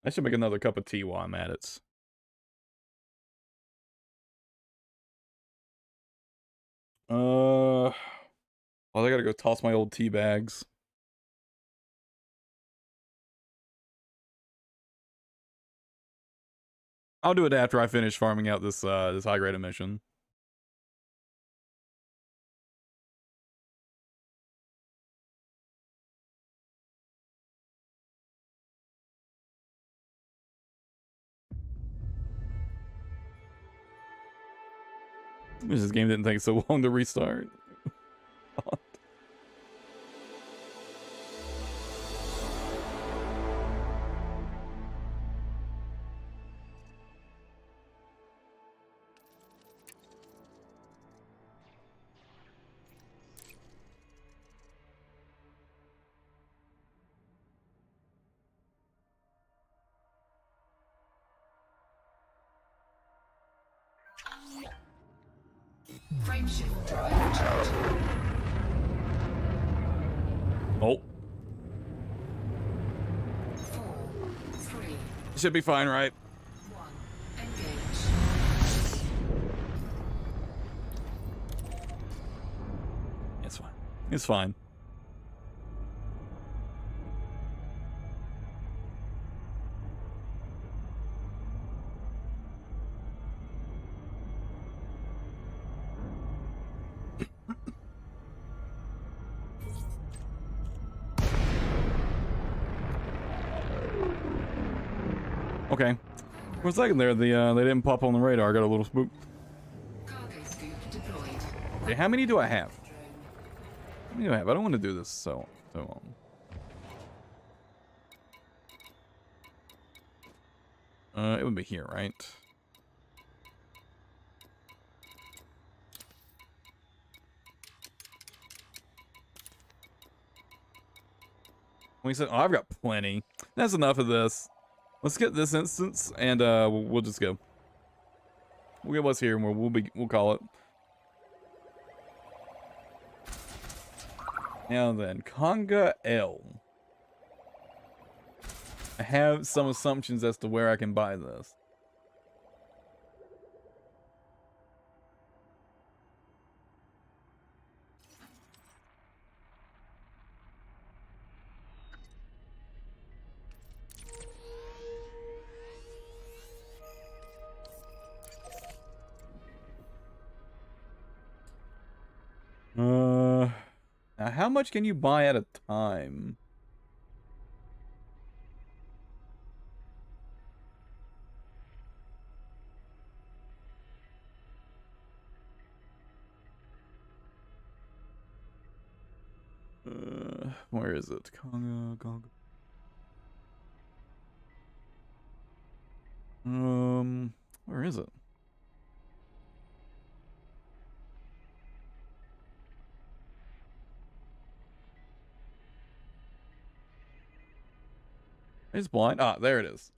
I should make another cup of tea while I'm at it. Well, I gotta go toss my old tea bags. I'll do it after I finish farming out this this high grade mission. This game didn't take so long to restart. Frameshift drive charging. Oh, 4, 3, should be fine, right? 1. Engage. It's fine. It's fine. Okay. For a second there, they didn't pop on the radar. I got a little spook. Cargo scoop deployed. Okay, how many do I have? Drone. How many do I have? I don't want to do this so it would be here, right? We said, oh, I've got plenty. That's enough of this. Let's get this instance, and we'll just go. We'll get what's here, and we'll call it. Now then, Conga L. I have some assumptions as to where I can buy this. Now how much can you buy at a time? Where is it? Conga. Where is it? It's blind. Ah, there it is.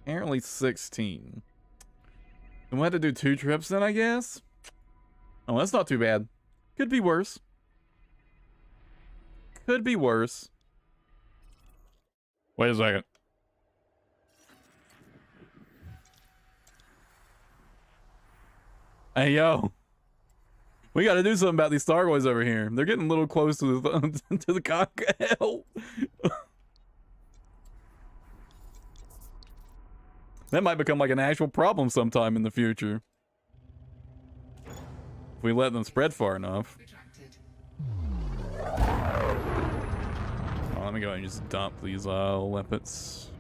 Apparently 16. And we'll have to do 2 trips then, I guess? Oh, that's not too bad. Could be worse. Could be worse. Wait a second. Hey, yo. We gotta do something about these Starboys over here. They're getting a little close to the to the cocktail. That might become like an actual problem sometime in the future. If we let them spread far enough. Retracted. Oh, let me go ahead and just dump these limpets.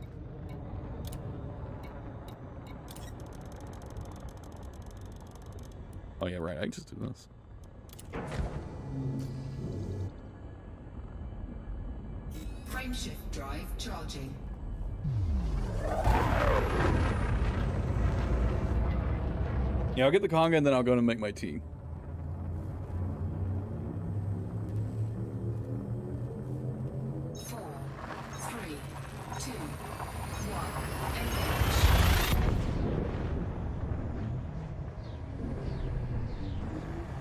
Oh yeah, right. I can just do this. Frameshift drive charging. Yeah, I'll get the conga and then I'll go and make my tea.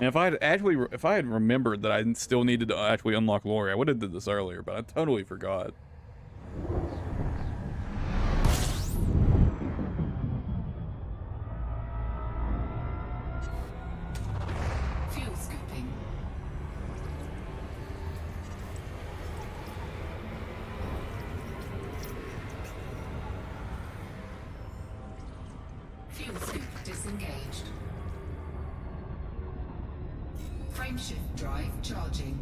And if I had remembered that I still needed to actually unlock Lori, I would have did this earlier, but I totally forgot. Fuel scooping. Fuel scoop disengaged. Frameshift drive charging.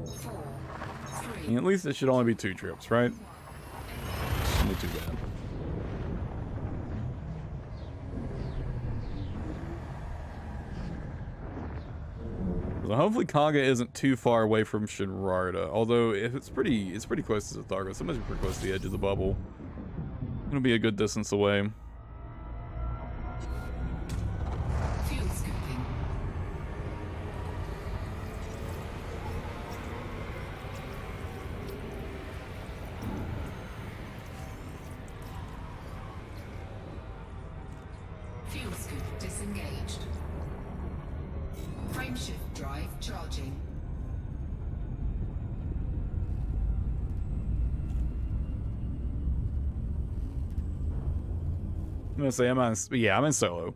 Four, three, At least it should only be 2 trips, right? Shouldn't be too bad. So hopefully Kaga isn't too far away from Shinrarta. Although if it's pretty close to Zathargo. So it must be pretty close to the edge of the bubble. It'll be a good distance away. fuel scooping. Fuel scoop disengaged. Frameshift drive charging. I'm gonna say I'm in solo.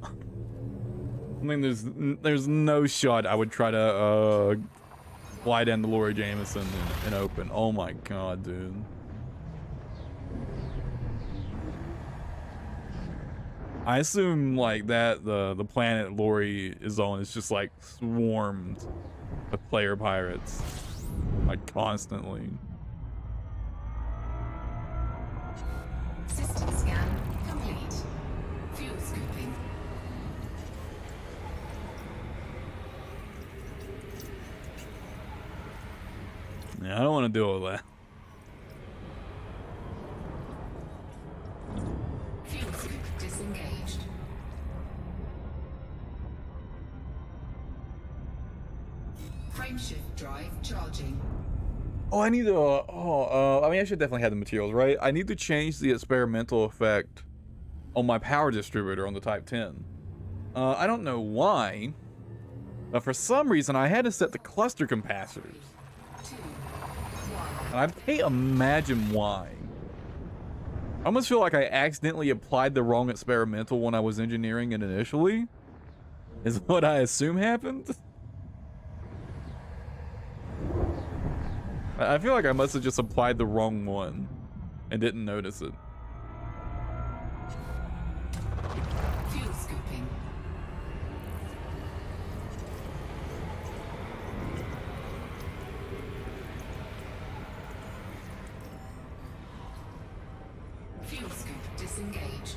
I mean, there's no shot I would try to fly down to Lori Jameson in open. Oh my god, dude. I assume like that the planet Lori is on is just like swarmed with player pirates, like constantly. System scan complete. Fuel scooping. Yeah, I don't want to deal with that. Fuel scoop disengaged. Frameshift drive charging. Oh, I need to. I mean, I should definitely have the materials, right? I need to change the experimental effect on my power distributor on the Type-10. I don't know why, but for some reason I had to set the cluster capacitors, 2, 1. and I can't imagine why. I almost feel like I accidentally applied the wrong experimental when I was engineering it initially, is what I assume happened. I feel like I must have just applied the wrong one and didn't notice it. Fuel scooping. Fuel scoop disengaged.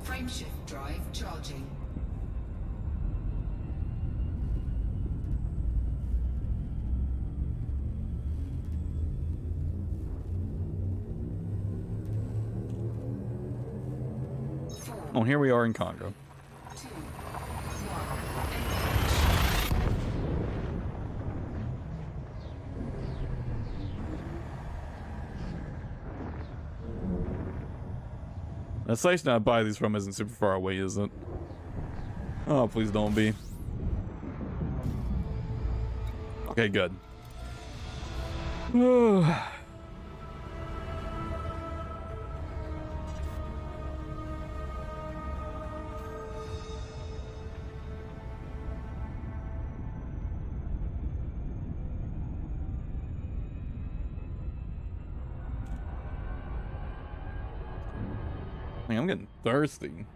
Frameshift drive charging. Oh, here we are in Congo. 2, 1. Engage. The station I buy these from isn't super far away, is it? Oh, please don't be. Okay, good. Man, I'm getting thirsty.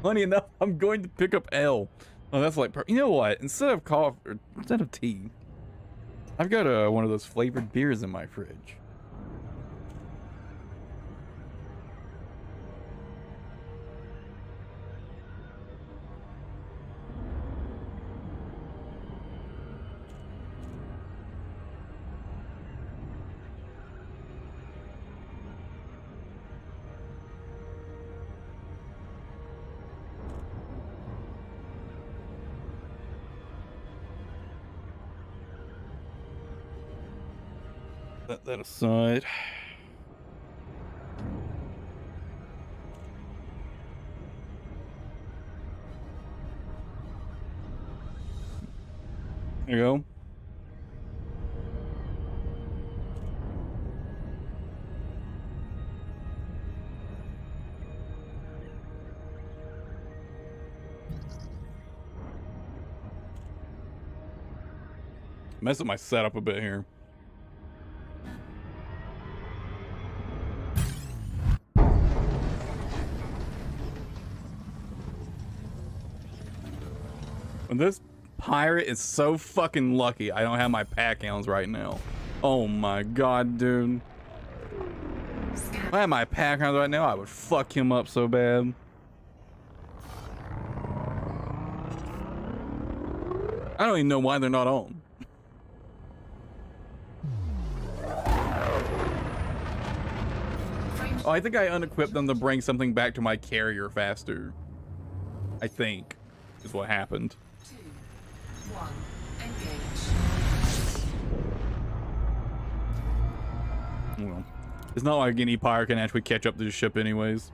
Funny enough, I'm going to pick up L. Oh, that's like, you know what? Instead of coffee, or instead of tea, I've got one of those flavored beers in my fridge. Set that aside. There you go. Mess up my setup a bit here. And this pirate is so fucking lucky I don't have my pack hounds right now. Oh my god, dude. If I had my pack hounds right now, I would fuck him up so bad. I don't even know why they're not on. Oh, I think I unequipped them to bring something back to my carrier faster. I think is what happened. 2, 1, engage. Well, it's not like any pirate can actually catch up to the ship anyways.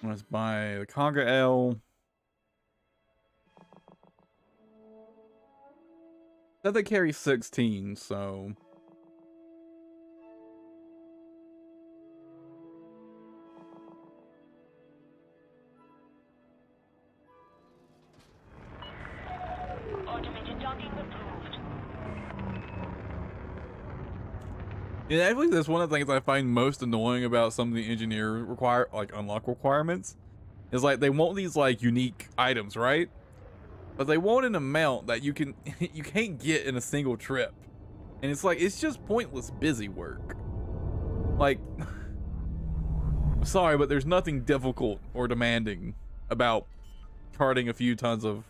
Let's buy the Conga L. Said they carry 16, so. Automated docking approved. Yeah, actually, that's one of the things I find most annoying about some of the engineer unlock requirements. Is like they want these like unique items, right? But they want an amount that you can't get in a single trip. And it's like it's just pointless busy work. Like sorry, but there's nothing difficult or demanding about carting a few tons of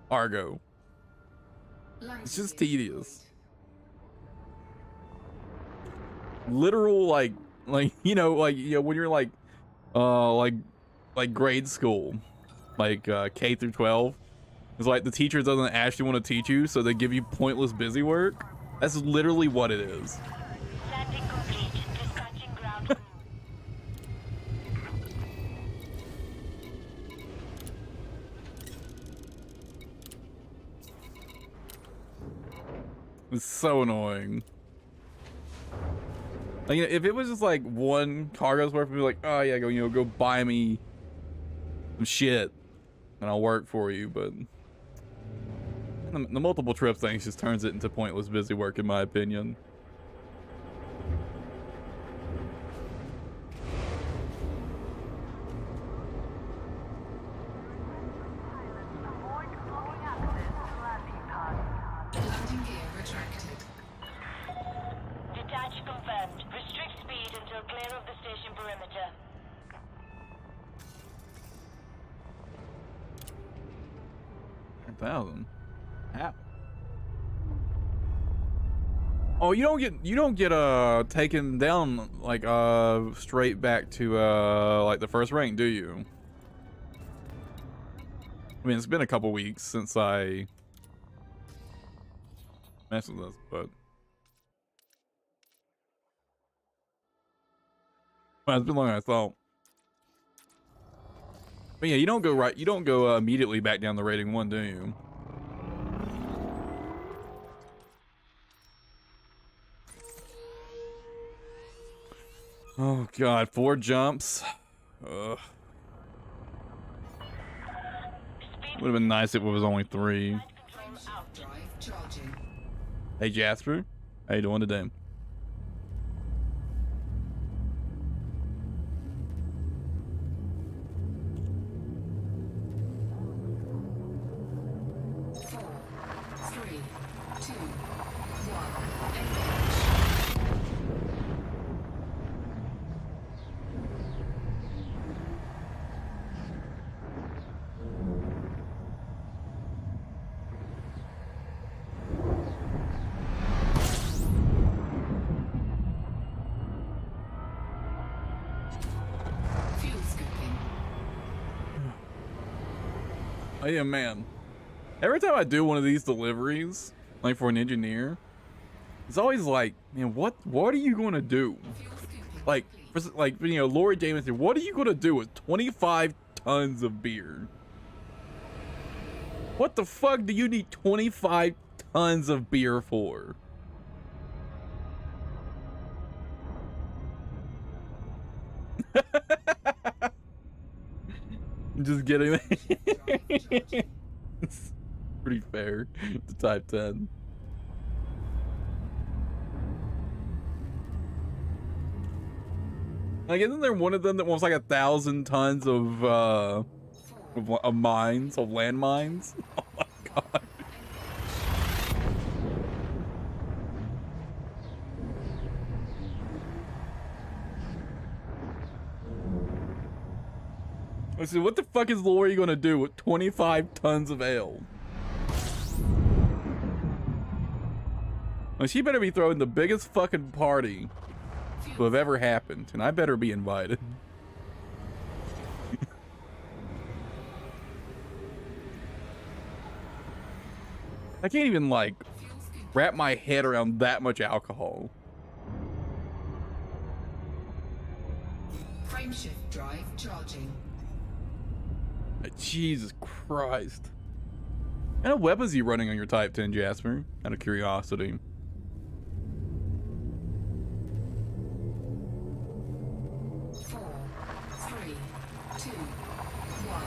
cargo. It's just tedious. Literal like when you're like grade school, like K through 12, it's like the teacher doesn't actually want to teach you, so they give you pointless busy work. That's literally what it is. Landing complete. Dispatching ground crew. It's so annoying. Like, if it was just like one cargo's worth, I'd be like, oh yeah, go buy me some shit and I'll work for you. But the multiple trip things just turns it into pointless busy work, in my opinion. Landing gear retracted. Detach confirmed. Restrict speed until clear of the station perimeter. $1,000. How? Oh, you don't get taken down like straight back to like the first rank, do you? I mean, it's been a couple weeks since I messed with this, but well, it's been longer than I thought. But yeah, you don't go immediately back down the rating 1, do you? Oh god, 4 jumps. Ugh. Would have been nice if it was only 3. Drive charging. Hey Jasper, how you doing today? Four, three, two, one, engage. Fuel scooping. I am man. Every time I do one of these deliveries, like for an engineer, it's always like, man, what are you gonna do? Fuel scooping Like, complete. like you know, Lori Jamison, what are you gonna do with 25 tons of beer? What the fuck do you need 25 tons of beer for? Just getting Drive charging. It's pretty fair to type 10. Like, isn't there one of them that wants like 1,000 tons of 4. mines, of landmines? Oh my god. I said, what the fuck is Lori gonna do with 25 tons of ale? Well, she better be throwing the biggest fucking party to have ever happened, and I better be invited. I can't even, like, Fuel scooping. wrap my head around that much alcohol. Frameshift drive charging. Jesus Christ. What kind of weapons are you running on your Type 10, Jasper? Out of curiosity. Four, three, two, one.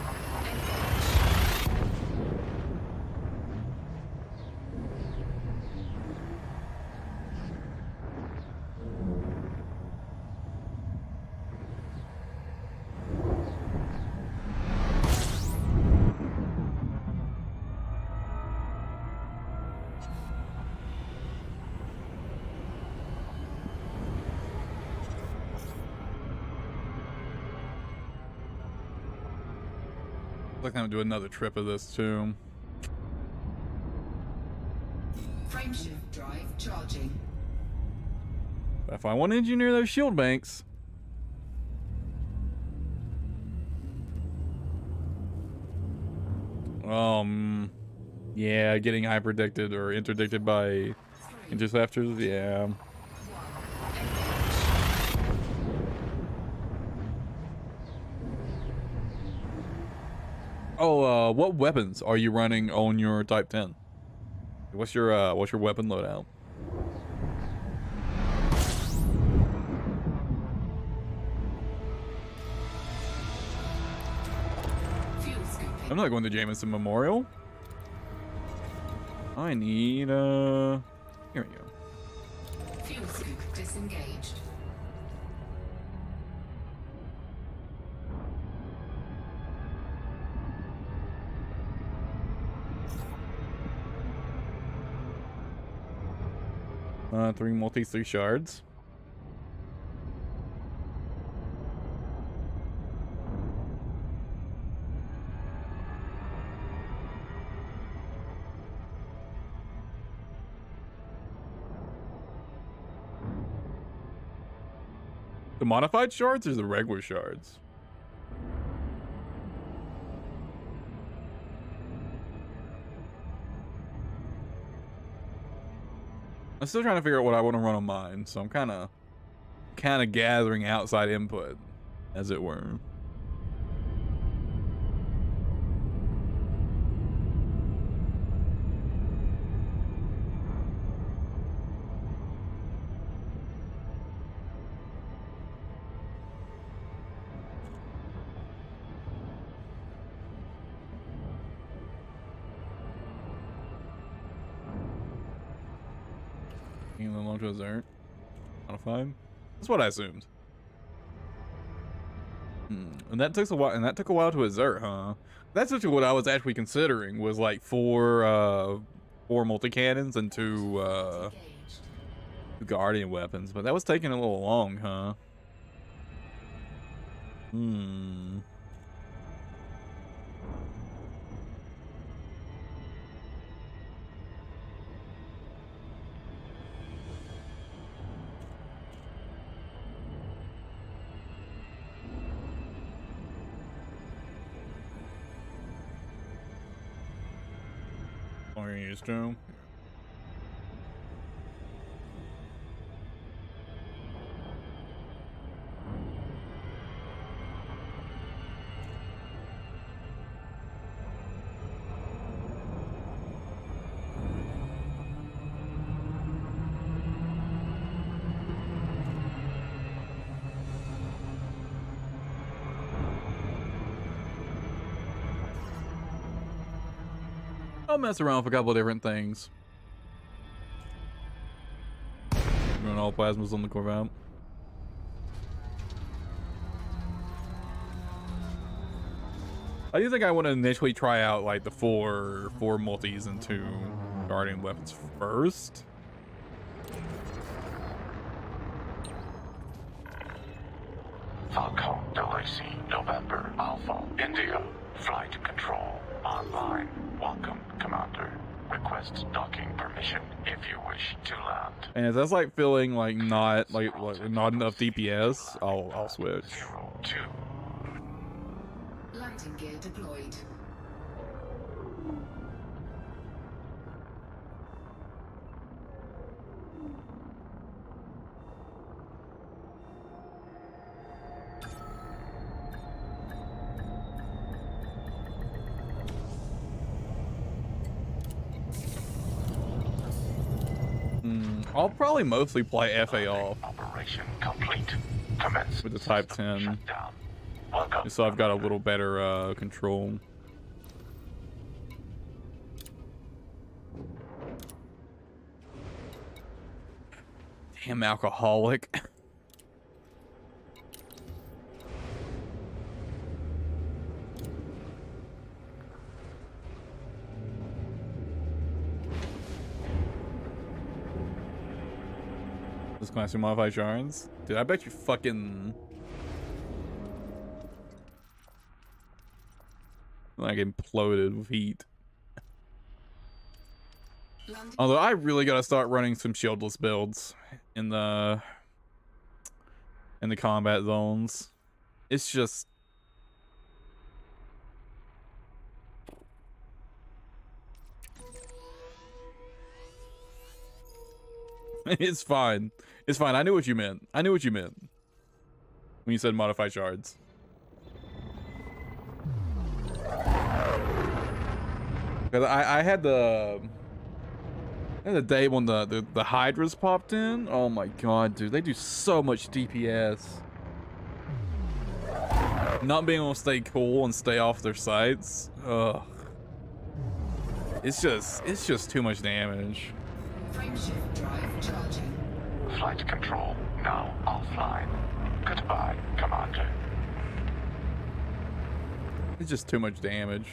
Like I'm gonna do another trip of this too. Frameshift drive charging. But if I want to engineer those shield banks, yeah, getting hyperdicted or interdicted by 3, interceptors, yeah. 1. Oh, what weapons are you running on your Type 10? What's your weapon loadout? Fuel scooping. I'm not going to Jameson Memorial. I need here we go. Fuel scoop disengaged. Three shards. The modified shards or the regular shards? I'm still trying to figure out what I want to run on mine, so I'm kind of gathering outside input, as it were. Launch was there. Modified. That's what I assumed. And that took a while. And that took a while to exert, huh? That's actually what I was actually considering. Was like four multi cannons and two Engaged. guardian weapons, but that was taking a little long, huh? I'm used to. I'll mess around with a couple of different things. Run all plasmas on the Corvette. I do think I want to initially try out like the four multis and 2 guardian weapons first. Falcon Delacey, November, Alpha, India. Flight control online. Welcome, Commander. Request docking permission if you wish to land. And if that's like feeling like not enough DPS, I'll switch. 02. Landing gear deployed. I'll probably mostly play FA off Operation complete. Commence. with the type-10, Shutdown. Welcome. so I've got a little better control. Damn alcoholic. This class 2 modified shards? Dude, I bet you fucking like imploded with heat. Landing Although I really gotta start running some shieldless builds in the combat zones. It's just it's fine. It's fine. I knew what you meant. I knew what you meant when you said modify shards. Cause I had the day when the Hydras popped in. Oh my god, dude, they do so much DPS. Not being able to stay cool and stay off their sights. Ugh. It's just too much damage. frame shift drive charging. Flight control now offline. Goodbye, Commander. It's just too much damage.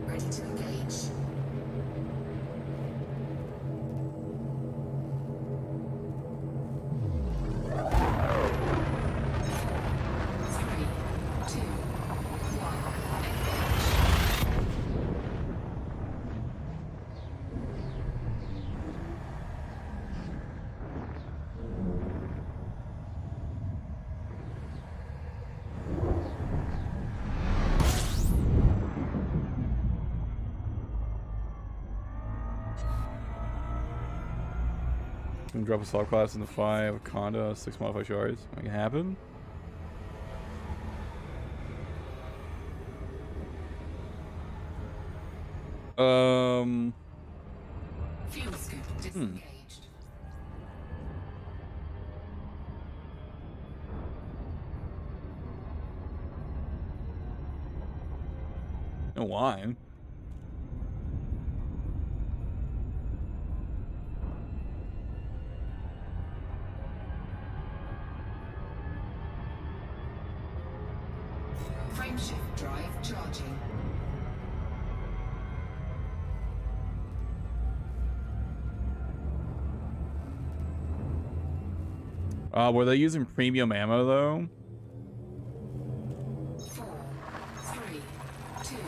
Ready to engage. Three, two, one, Can drop a assault class in the 5 Conda 6 modified shards. Make it happen. fuel scoop disengaged. No, why? Frame shift drive charging. Were they using premium ammo though? 4, 3, 2, 1,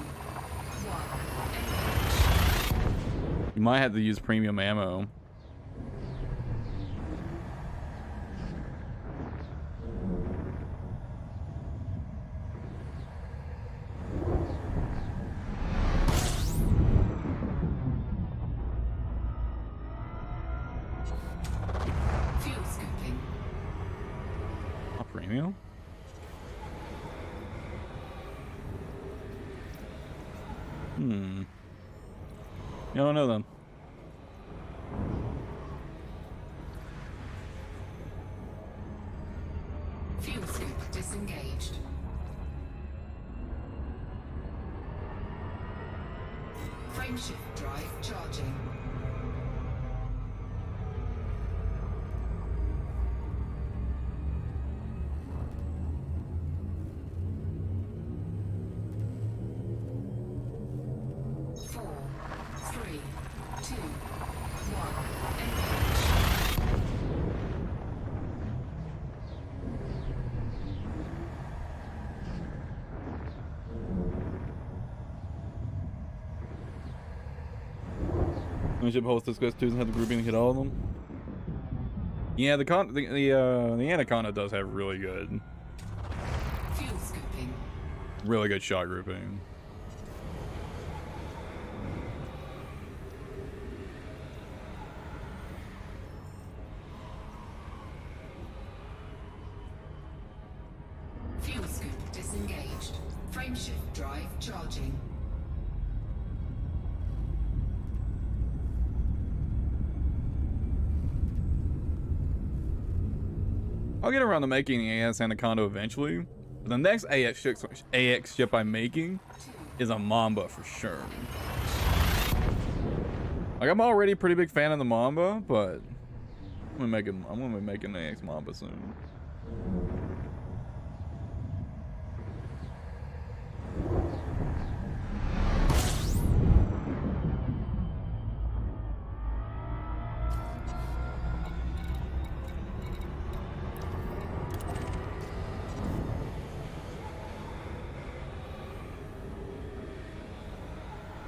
engage. You might have to use premium ammo. You don't know them. Fuel scoop disengaged. Frameshift drive charging. Four, three, two, one. Engage. Ship host discuss twos and have the grouping to hit all of them. Yeah, the Anaconda does have really good Fuel scooping. shot grouping. Fuel scoop disengaged. Frameshift drive charging. I'll get around to making the AS Anaconda eventually. But the next AX ship I'm making is a Mamba for sure. Like, I'm already a pretty big fan of the Mamba, but I'm gonna be making an AX Mamba soon.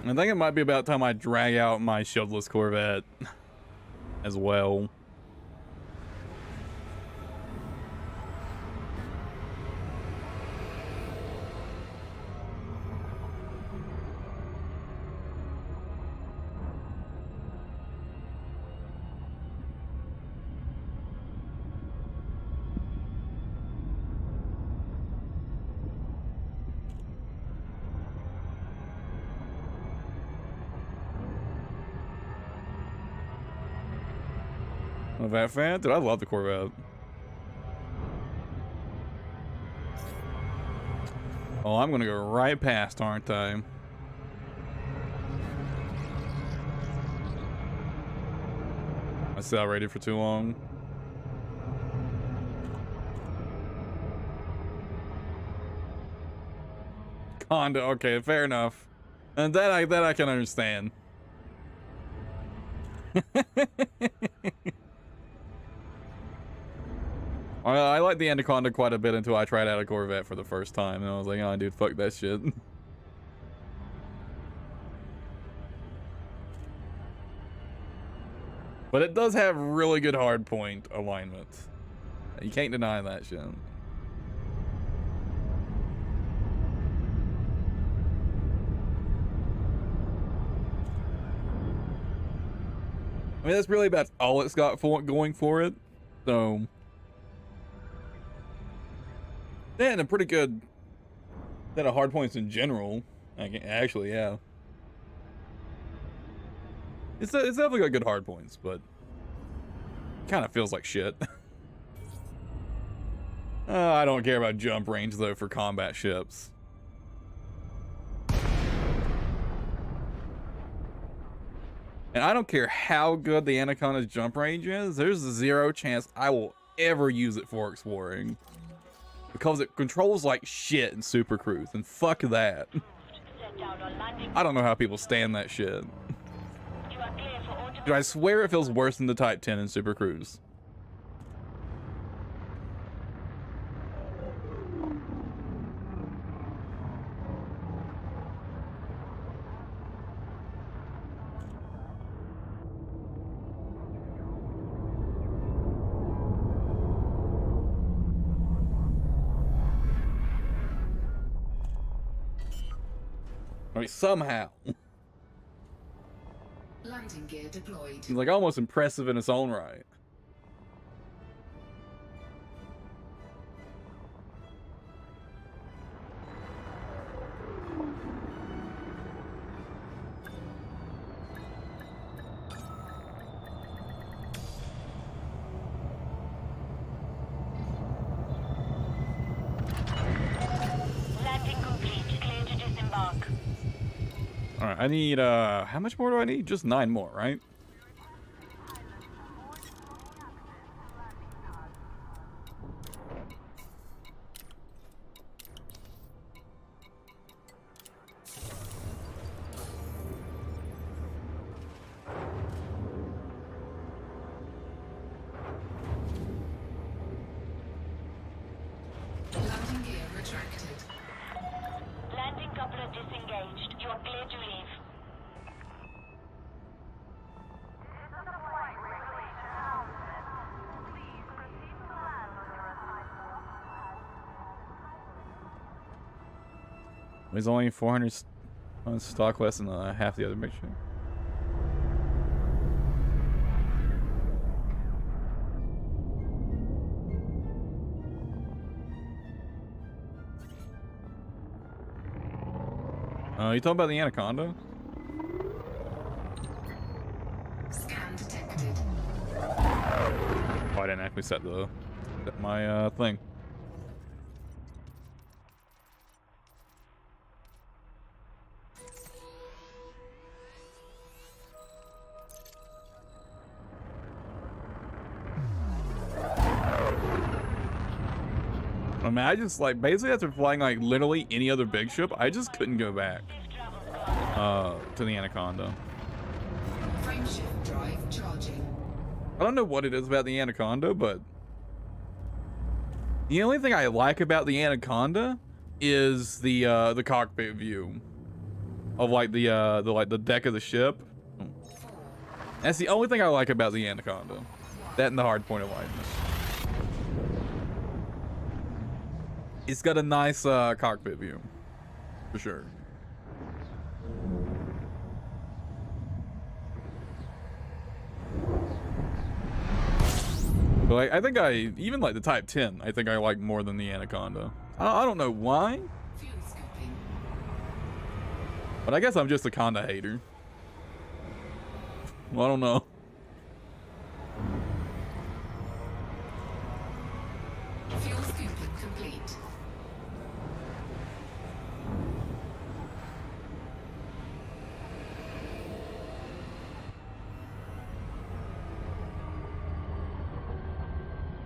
I think it might be about time I drag out my shieldless Corvette as well. A Vat fan? Dude, I love the Corvette. Oh, I'm gonna go right past, aren't I? I accelerated for too long. Conda, okay, fair enough. And that I can understand. I like the Anaconda quite a bit until I tried out a Corvette for the first time, and I was like, oh, dude, fuck that shit. But it does have really good hardpoint alignment. You can't deny that shit. I mean, that's really about all it's got going for it. So... yeah, and a pretty good set of hard points in general. Actually, yeah. It's definitely got good hard points, but kind of feels like shit. I don't care about jump range though for combat ships. And I don't care how good the Anaconda's jump range is. There's zero chance I will ever use it for exploring. Because it controls like shit in Super Cruise, and fuck that. I don't know how people stand that shit. Dude, I swear it feels worse than the Type 10 in Super Cruise. I mean, somehow. Landing gear deployed. It's like almost impressive in its own right. All right, I need how much more do I need? Just 9 more, right? Landing gear retracted. Landing coupler disengaged. You are clear to leave. There's only 400 on stock, less than half the other mission. You talking about the Anaconda? Scan detected. Oh, I didn't actually set my thing. I mean, I just like basically after flying like literally any other big ship, I just couldn't go back to the Anaconda. Frameshift drive charging. I don't know what it is about the Anaconda, but the only thing I like about the Anaconda is the cockpit view of like the deck of the ship. That's the only thing I like about the Anaconda. That and the hard point of lightness. It's got a nice cockpit view, for sure. But like, I think even like the Type-10, I think I like more than the Anaconda. I don't know why, Fuel scooping. but I guess I'm just a Conda hater. Well, I don't know. Fuel scooping complete.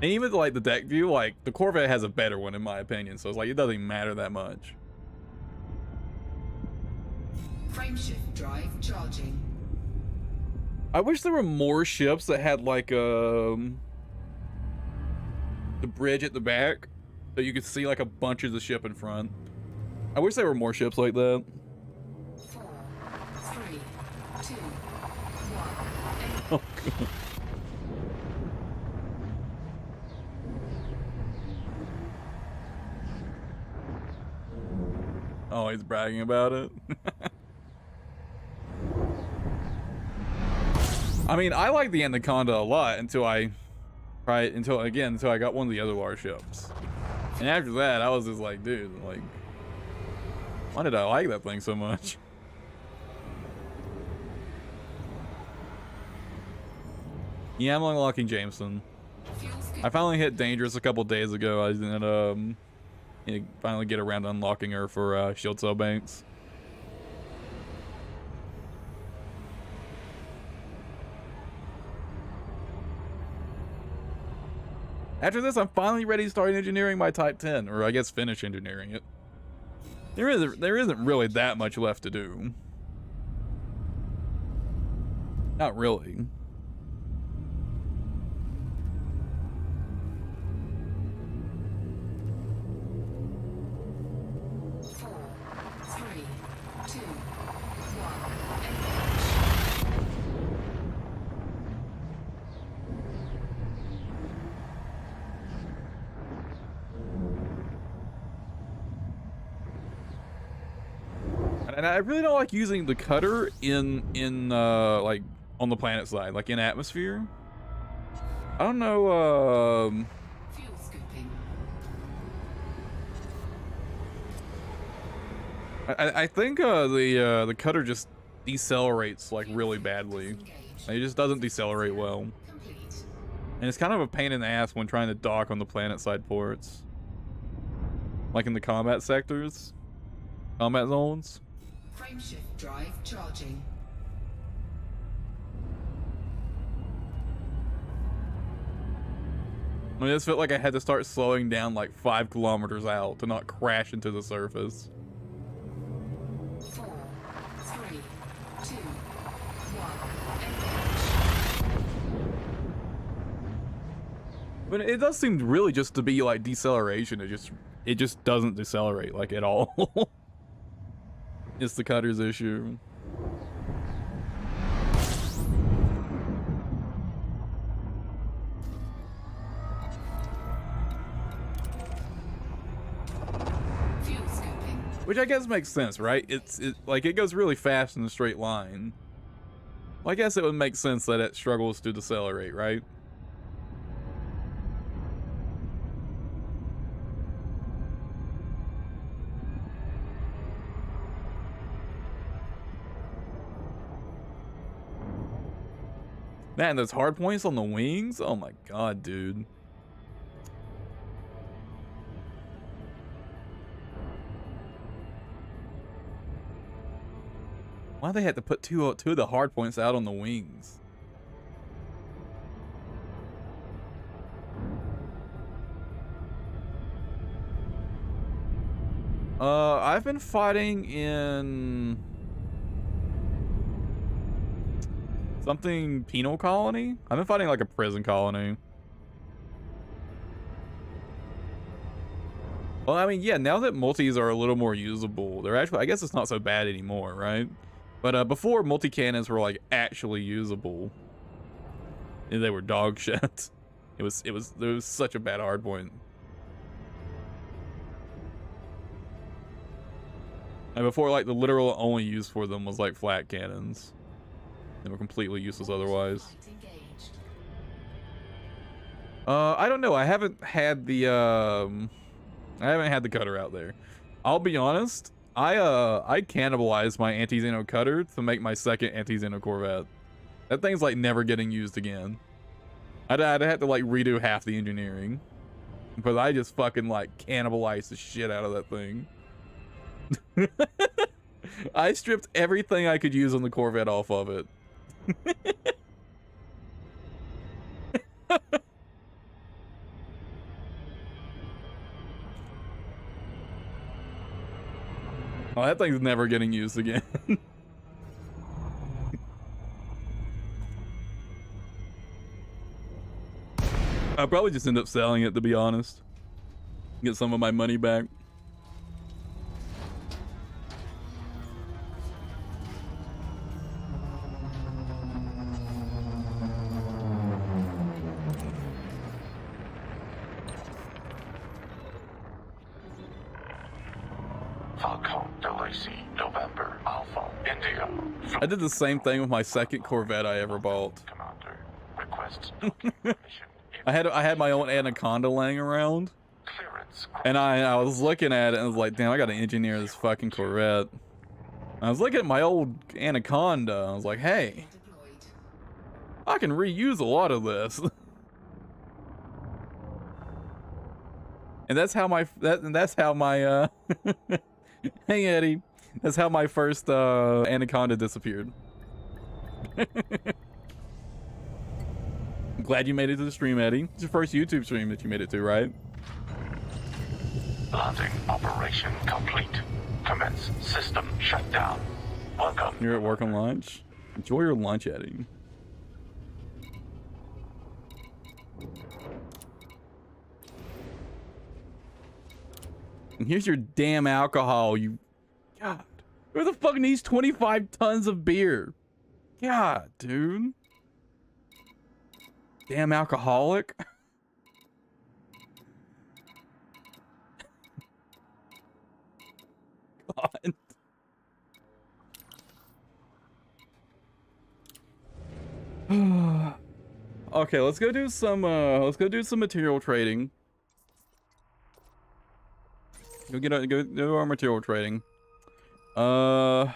And even like the deck view, like the Corvette has a better one in my opinion, so it's like it doesn't even matter that much. Frameshift drive charging. I wish there were more ships that had like the bridge at the back, so you could see like a bunch of the ship in front. I wish there were more ships like that. 4, 3, 2, 1. Oh, God. Oh, he's bragging about it. I mean, I like the Anaconda a lot until I got one of the other large ships. And after that, I was just like, dude, like, why did I like that thing so much? Yeah, I'm unlocking Jameson. Fuel scooping. I finally hit Dangerous a couple days ago. I didn't finally get around to unlocking her for shield cell banks. After this, I'm finally ready to start engineering my Type-10, or I guess finish engineering it. There isn't really that much left to do. Not really. And I really don't like using the cutter in like on the planet side, like in atmosphere. I don't know. Fuel scooping. I think the cutter just decelerates like really badly. Engaged. It just doesn't decelerate well, Complete. and it's kind of a pain in the ass when trying to dock on the planet side ports, like in the combat sectors, combat zones. Frameshift drive charging. I just felt like I had to start slowing down like 5 kilometers out to not crash into the surface. 4, 3, 2, 1. But it does seem really just to be like deceleration. It just doesn't decelerate like at all. It's the cutter's issue. Fuel scooping. Which I guess makes sense, right? Like it goes really fast in a straight line. Well, I guess it would make sense that it struggles to decelerate, right? Man, those hard points on the wings? Oh my god, dude. Why they had to put two of the hard points out on the wings? I've been fighting in something penal colony. I've been fighting like a prison colony. Well, I mean, yeah, now that multis are a little more usable, they're actually, I guess it's not so bad anymore, right? But before multi-cannons were like actually usable, they were dog shit. There was such a bad hardpoint. And before, like, the literal only use for them was like flat cannons. They were completely useless otherwise. I don't know. I haven't had the cutter out there. I'll be honest. I cannibalized my anti-Xeno cutter to make my second anti-Xeno Corvette. That thing's like never getting used again. I'd have to like redo half the engineering, but I just fucking like cannibalized the shit out of that thing. I stripped everything I could use on the Corvette off of it. Oh, that thing's never getting used again. I'll probably just end up selling it, to be honest. Get some of my money back. I did the same thing with my second Corvette I ever bought. Commander, request docking permission. I had my own Anaconda laying around, and I was looking at it and I was like, damn, I gotta engineer this fucking Corvette. I was looking at my old Anaconda. I was like, hey, I can reuse a lot of this. And that's how my hey Eddie, that's how my first Anaconda disappeared. I'm glad you made it to the stream, Eddie. It's your first YouTube stream that you made it to, right? Landing operation complete. Commence system shutdown. Welcome. You're at work on lunch? Enjoy your lunch, Eddie. And here's your damn alcohol, you... God. Who the fuck needs 25 tons of beer? God, dude. Damn alcoholic. God. Okay, let's go do some material trading. Go do our material trading. I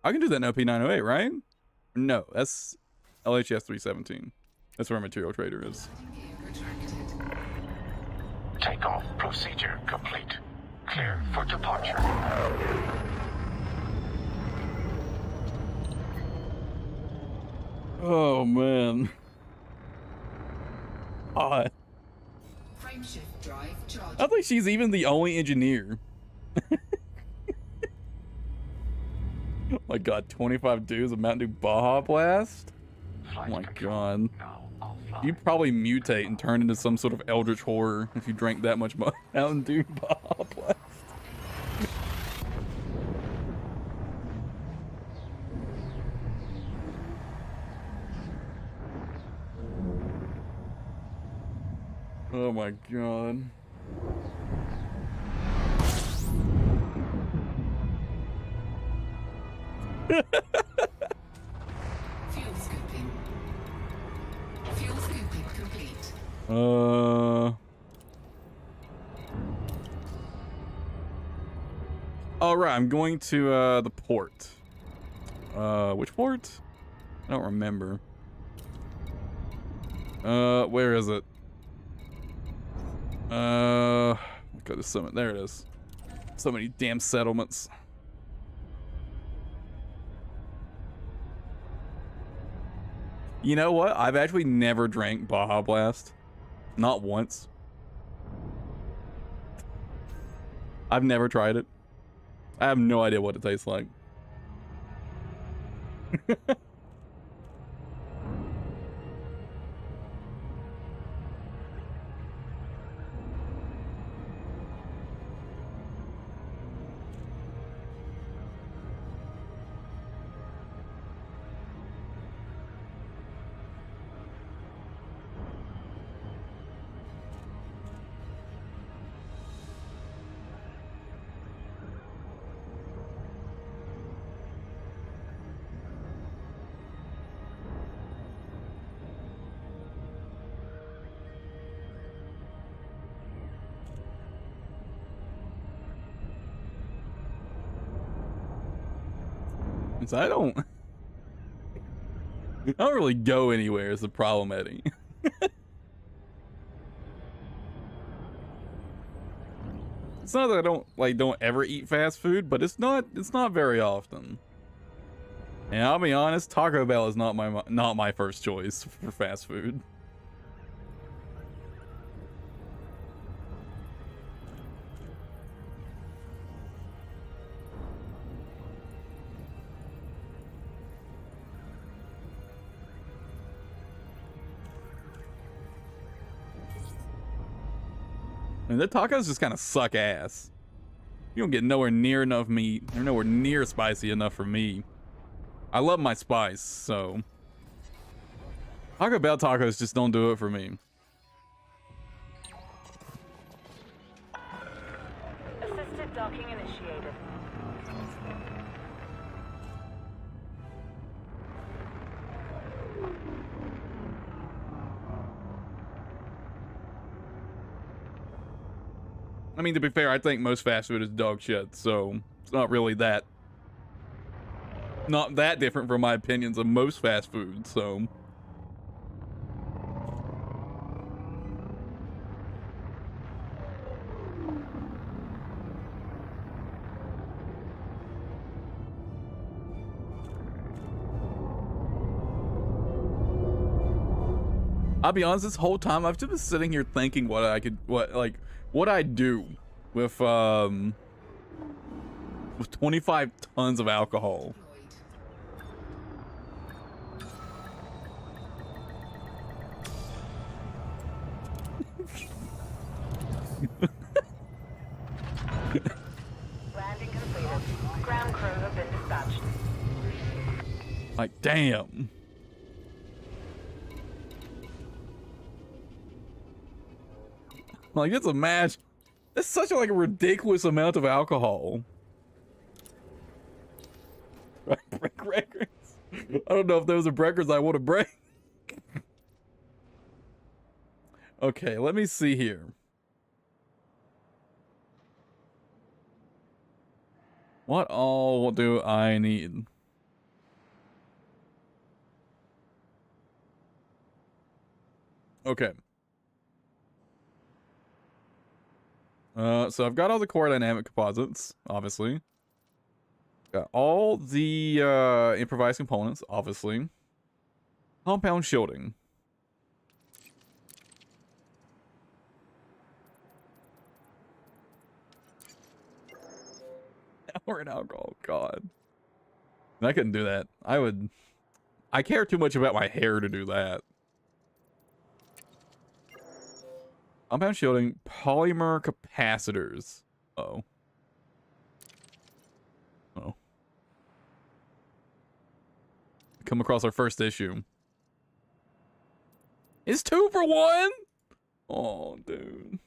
can do that in OP908, right? No, that's LHS 317. That's where our material trader is. Takeoff procedure complete. Clear for departure. Oh man. God. Frameshift drive charged. I think she's even the only engineer. Oh my god, 25 dudes of Mountain Dew Baja Blast? Oh Flight my control. god. Now I'll fly. You'd probably mutate and turn into some sort of eldritch horror if you drank that much Mountain Dew Baja Blast. Oh my god. Fuel scooping. Fuel scooping complete. All right, I'm going to the port. Which port? I don't remember. Where is it? Go to summit. There it is. So many damn settlements. You know what? I've actually never drank Baja Blast. Not once. I've never tried it. I have no idea what it tastes like. So I don't really go anywhere is the problem, Eddie. It's not that I don't ever eat fast food, but it's not very often. And I'll be honest, Taco Bell is not my first choice for fast food. And the tacos just kind of suck ass. You don't get nowhere near enough meat. They're nowhere near spicy enough for me. I love my spice, so Taco Bell tacos just don't do it for me. Assisted docking initiated. I mean, to be fair, I think most fast food is dog shit, so it's not really not that different from my opinions of most fast food, so. I'll be honest, this whole time I've just been sitting here thinking what I'd do with 25 tons of alcohol. Landing completed. Ground crew have been dispatched. Like, damn. Like, it's a match. It's such a ridiculous amount of alcohol. Break records. I don't know if those are records I want to break. Okay, let me see here. What all do I need? Okay. So I've got all the core dynamic composites, obviously. Got all the improvised components, obviously. Compound shielding. Power and alcohol, God. I couldn't do that. I care too much about my hair to do that. Compound shielding, polymer capacitors. Oh. Oh. Come across our first issue. It's 2 for 1? Oh, dude.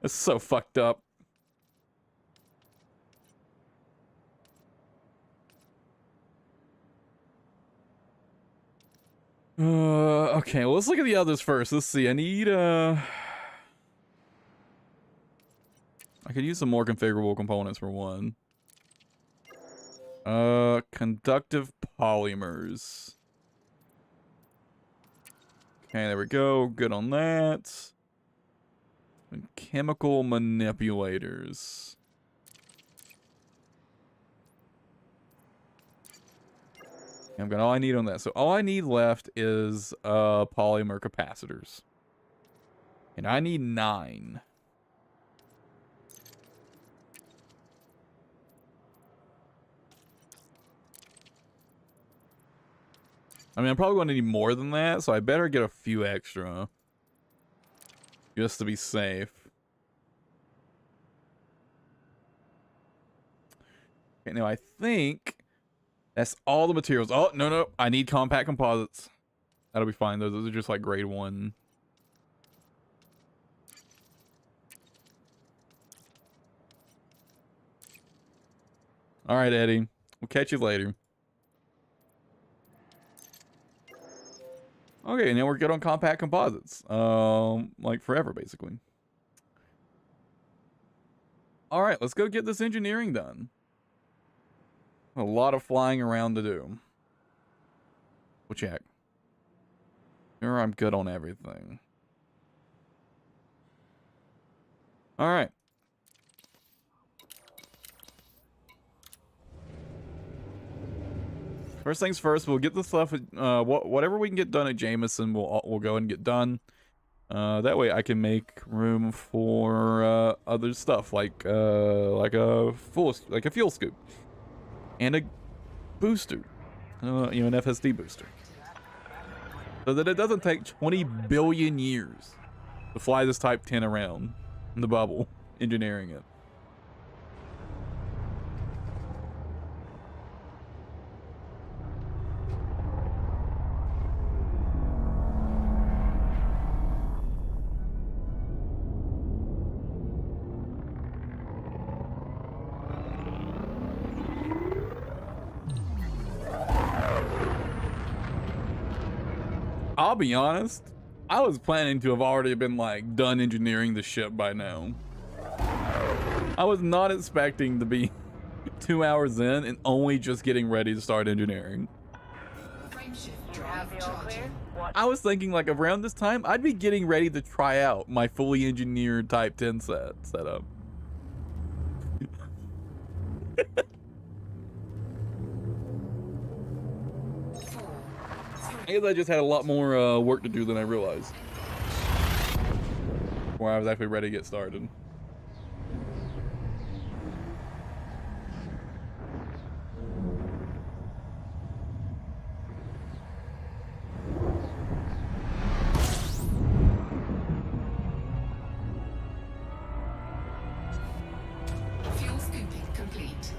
That's so fucked up. Okay, well, let's look at the others first. Let's see. I need, I could use some more configurable components for one. Conductive polymers. Okay, there we go. Good on that. And chemical manipulators. I've got all I need on that. So all I need left is polymer capacitors. And I need 9. I mean, I'm probably going to need more than that, so I better get a few extra. Just to be safe. Okay, now I think that's all the materials. Oh, no. I need compact composites. That'll be fine. Those are just like grade 1. All right, Eddie. We'll catch you later. Okay, now we're good on compact composites. Like forever, basically. All right, let's go get this engineering done. A lot of flying around to do. We'll check. Sure, I'm good on everything. All right. First things first, we'll get the stuff. Whatever we can get done at Jameson, we'll go and get done. That way, I can make room for other stuff like a fuel scoop and a booster, an FSD booster, so that it doesn't take 20 billion years to fly this Type 10 around in the bubble, engineering it. I'll be honest, I was planning to have already been like done engineering the ship by now. I was not expecting to be 2 hours in and only just getting ready to start engineering. I was thinking like around this time, I'd be getting ready to try out my fully engineered Type 10 setup. I guess I just had a lot more work to do than I realized. Before I was actually ready to get started. Fuel scooping complete.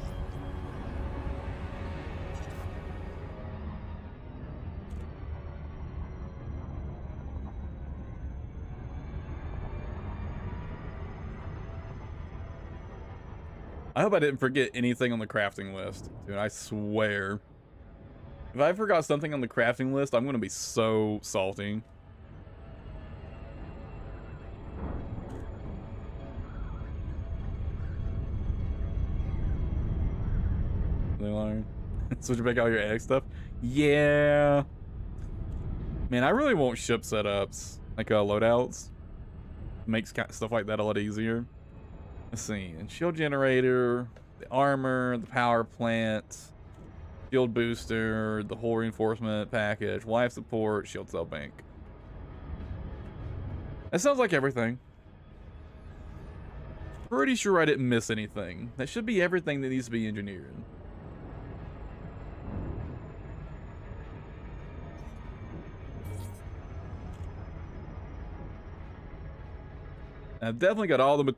I hope I didn't forget anything on the crafting list. Dude, I swear. If I forgot something on the crafting list, I'm gonna be so salty. Switch back all your egg stuff. Yeah. Man, I really want ship setups, like loadouts. Makes stuff like that a lot easier. Let's see, and shield generator. the armor, the power plant, shield booster, the hull reinforcement package, life support, shield cell bank. That sounds like everything. Pretty sure I didn't miss anything. That should be everything that needs to be engineered. I've definitely got all the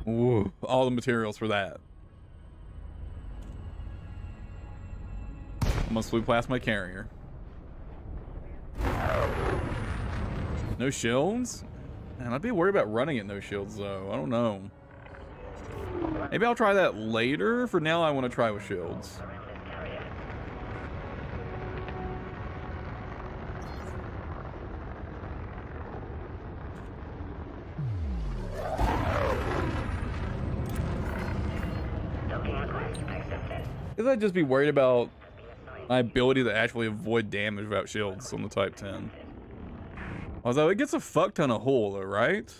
Ooh, all the materials for that. I'm gonna swoop past my carrier. No shields? Man, I'd be worried about running it no shields though. I don't know. Maybe I'll try that later. For now, I want to try with shields. Guess I'd just be worried about my ability to actually avoid damage without shields on the Type 10. Although it gets a fuck ton of hull though, right?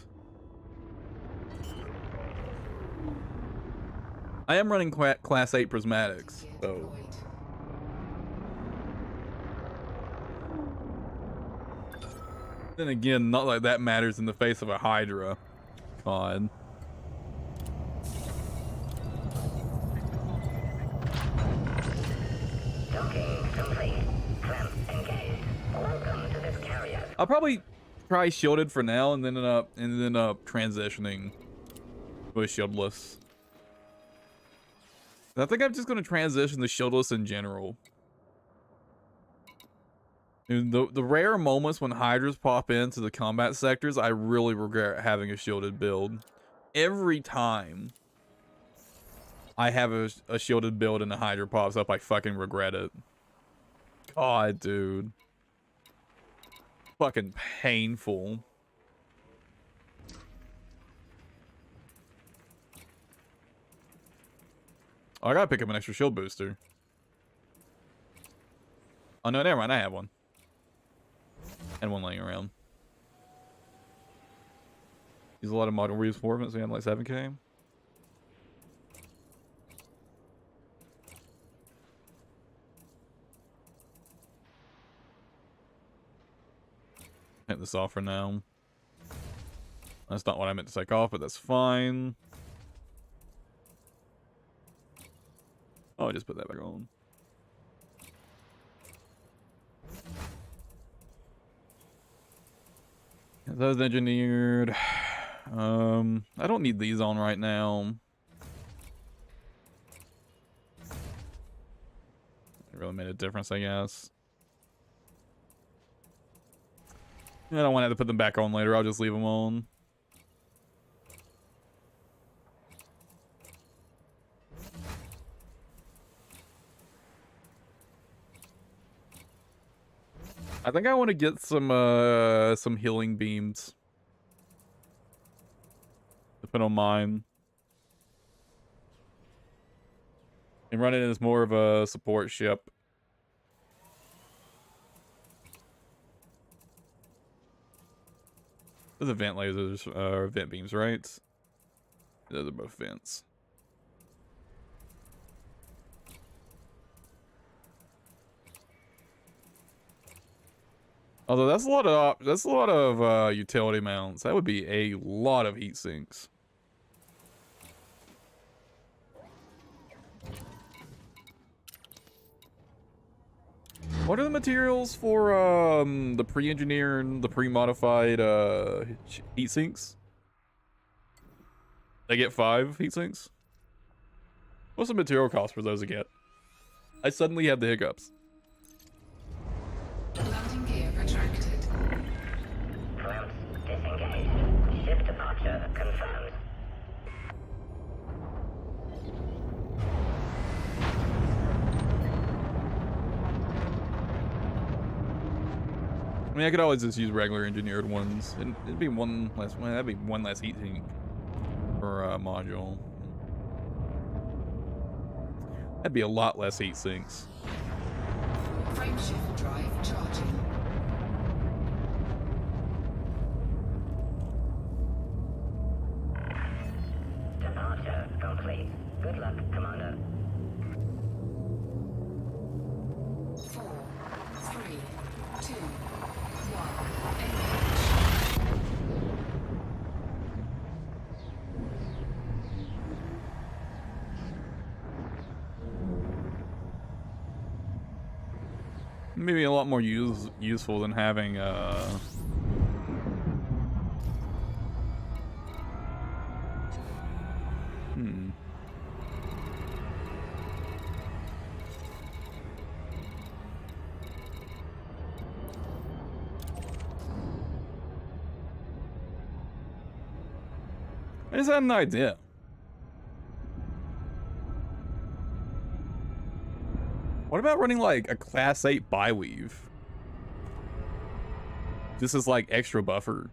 I am running class 8 prismatics, though. Then again, not like that matters in the face of a Hydra. God. I'll probably try shielded for now and then end up transitioning to a shieldless. I think I'm just gonna transition to shieldless in general. Dude, the rare moments when Hydras pop into the combat sectors, I really regret having a shielded build. Every time I have a shielded build and a Hydra pops up, I fucking regret it. God, dude. Fucking painful. Oh, I gotta pick up an extra shield booster. Oh no, never mind, I have one. And one laying around. Use a lot of modern reinforcements, so you have like 7k. Take this off for now. That's not what I meant to take off, but that's fine. Oh, I just put that back on. Those engineered. I don't need these on right now. It really made a difference, I guess. I don't want to have to put them back on later. I'll just leave them on. I think I want to get some healing beams to put on mine. And run it as more of a support ship. Those are vent lasers, or vent beams, right? Those are both vents. Although that's a lot of utility mounts. That would be a lot of heat sinks. What are the materials for the pre-engineered, the pre-modified heat sinks? They get 5 heat sinks? What's the material cost for those to get? I suddenly had the hiccups. Landing gear retracted. Clamps disengaged. Ship departure confirmed. I mean, I could always just use regular engineered ones. It'd be one less. Well, that'd be one less heat sink per module. That'd be a lot less heat sinks. Frameshift drive charging. Departure Good luck, Commander. 4, 3, 2, 1. Maybe a lot more useful than having I just had an idea. What about running like a Class 8 bi-weave? This is like extra buffer.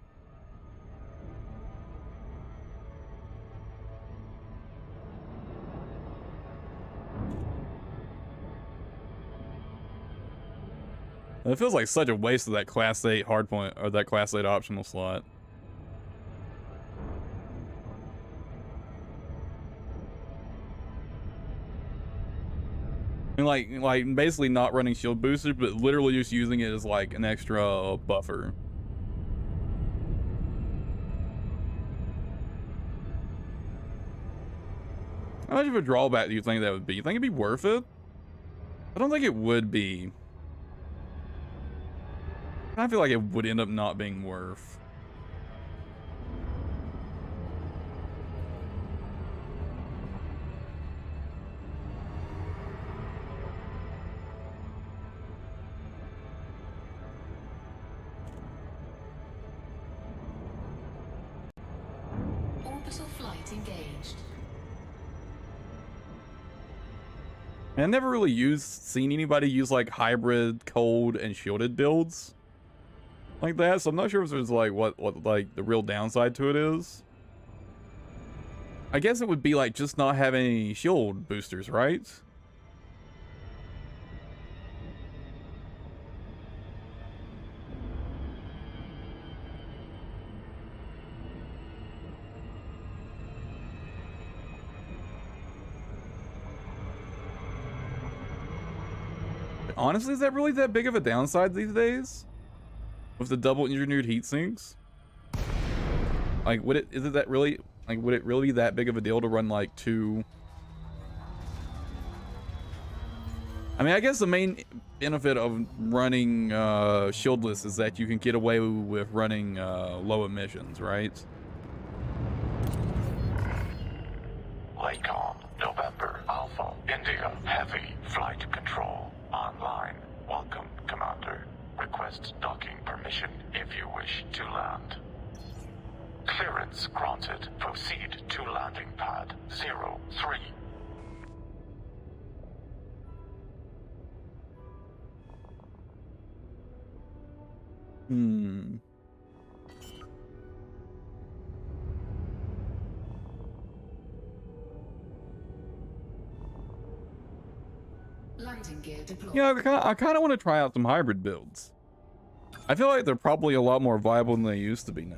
It feels like such a waste of that Class 8 hardpoint or that Class 8 optional slot. I mean, like basically not running shield boosters, but literally just using it as like an extra buffer. How much of a drawback do you think that would be? You think it'd be worth it? I don't think it would be. I feel like it would end up not being worth. Orbital flight engaged. I never really seen anybody use like hybrid, cold, and shielded builds like that, so I'm not sure if there's like what like the real downside to it is. I guess it would be like just not having any shield boosters, right? Honestly, is that really that big of a downside these days? With the double engineered heat sinks? Like, would it really be that big of a deal to run like two? I mean, I guess the main benefit of running shieldless is that you can get away with running low emissions, right? Lakon, November, Alpha, India, Heavy, Flight Control, online. Welcome, Commander. Request docking permission if you wish to land. Clearance granted. Proceed to landing pad 03. Landing gear deployed. Yeah, I kind of want to try out some hybrid builds. I feel like they're probably a lot more viable than they used to be now.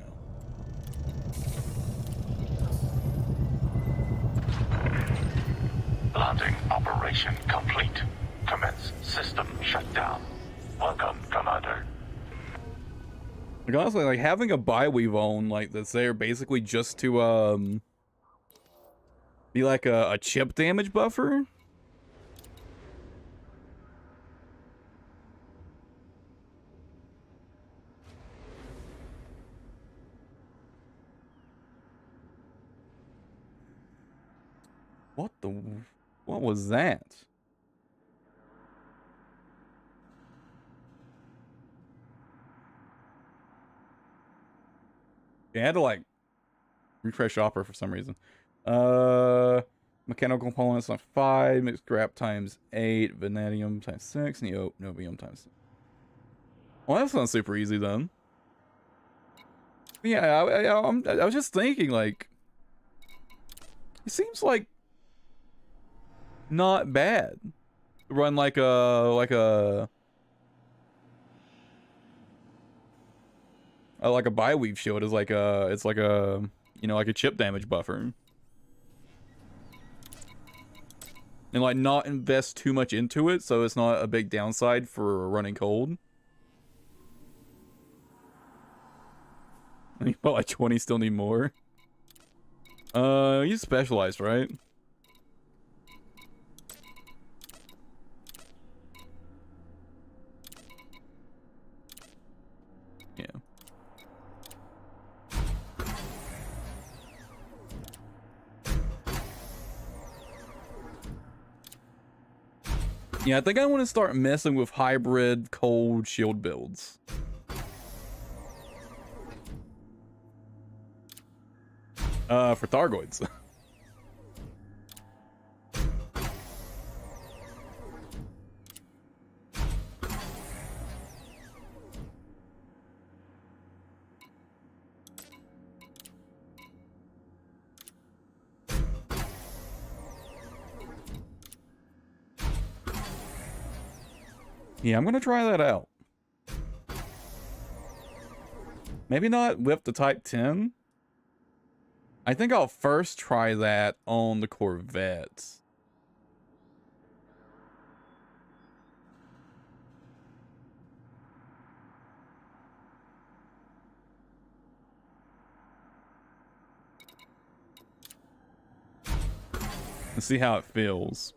Landing operation complete. Commence system shutdown. Welcome, Commander. Like honestly, like having a bi-weave on like that's there basically just to be like a chip damage buffer. What was that? Yeah, I had to like refresh Opera for some reason. Mechanical components on 5, mixed scrap times 8, vanadium times 6, niobium times 6. Well, that sounds super easy then. Yeah, I was just thinking like, it seems like not bad. Run like a bi-weave shield is it's like a, you know, like a chip damage buffer. and like not invest too much into it, so it's not a big downside for running cold. You bought like 20, still need more. You specialized, right? Yeah. Yeah, I think I want to start messing with hybrid cold shield builds. For Thargoids. Yeah, I'm gonna try that out. Maybe not with the Type 10. I think I'll first try that on the Corvettes. And see how it feels.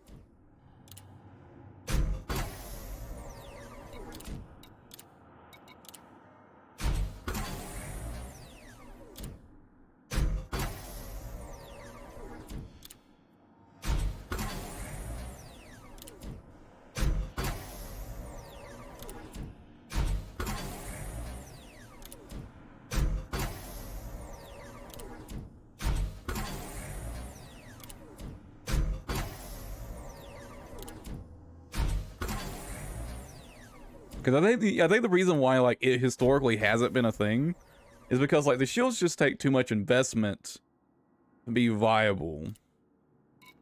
Because I think the reason why like it historically hasn't been a thing is because like the shields just take too much investment to be viable,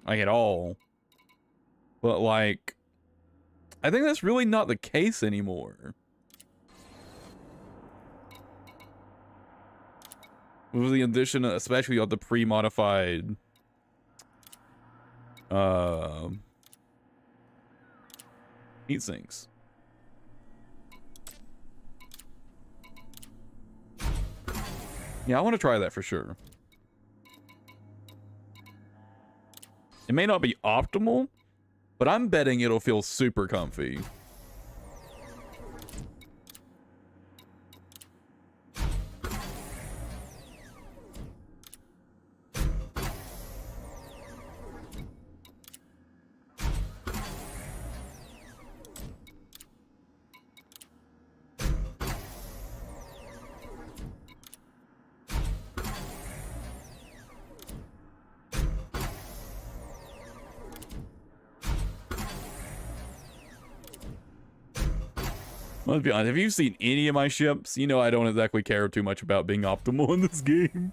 like at all. But like, I think that's really not the case anymore. With the addition, especially of the pre-modified heat sinks. Yeah, I want to try that for sure. It may not be optimal, but I'm betting it'll feel super comfy. Let's be honest, if you've seen any of my ships, you know I don't exactly care too much about being optimal in this game.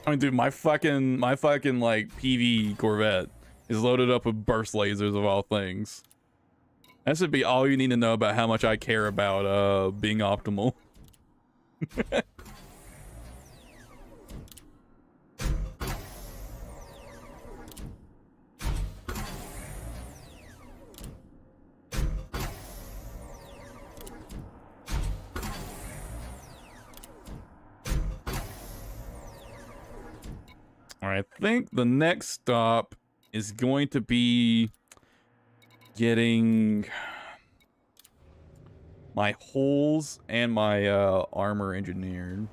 I mean, dude, my fucking like PV Corvette is loaded up with burst lasers of all things. That should be all you need to know about how much I care about being optimal. I think the next stop is going to be getting my holes and my armor engineered.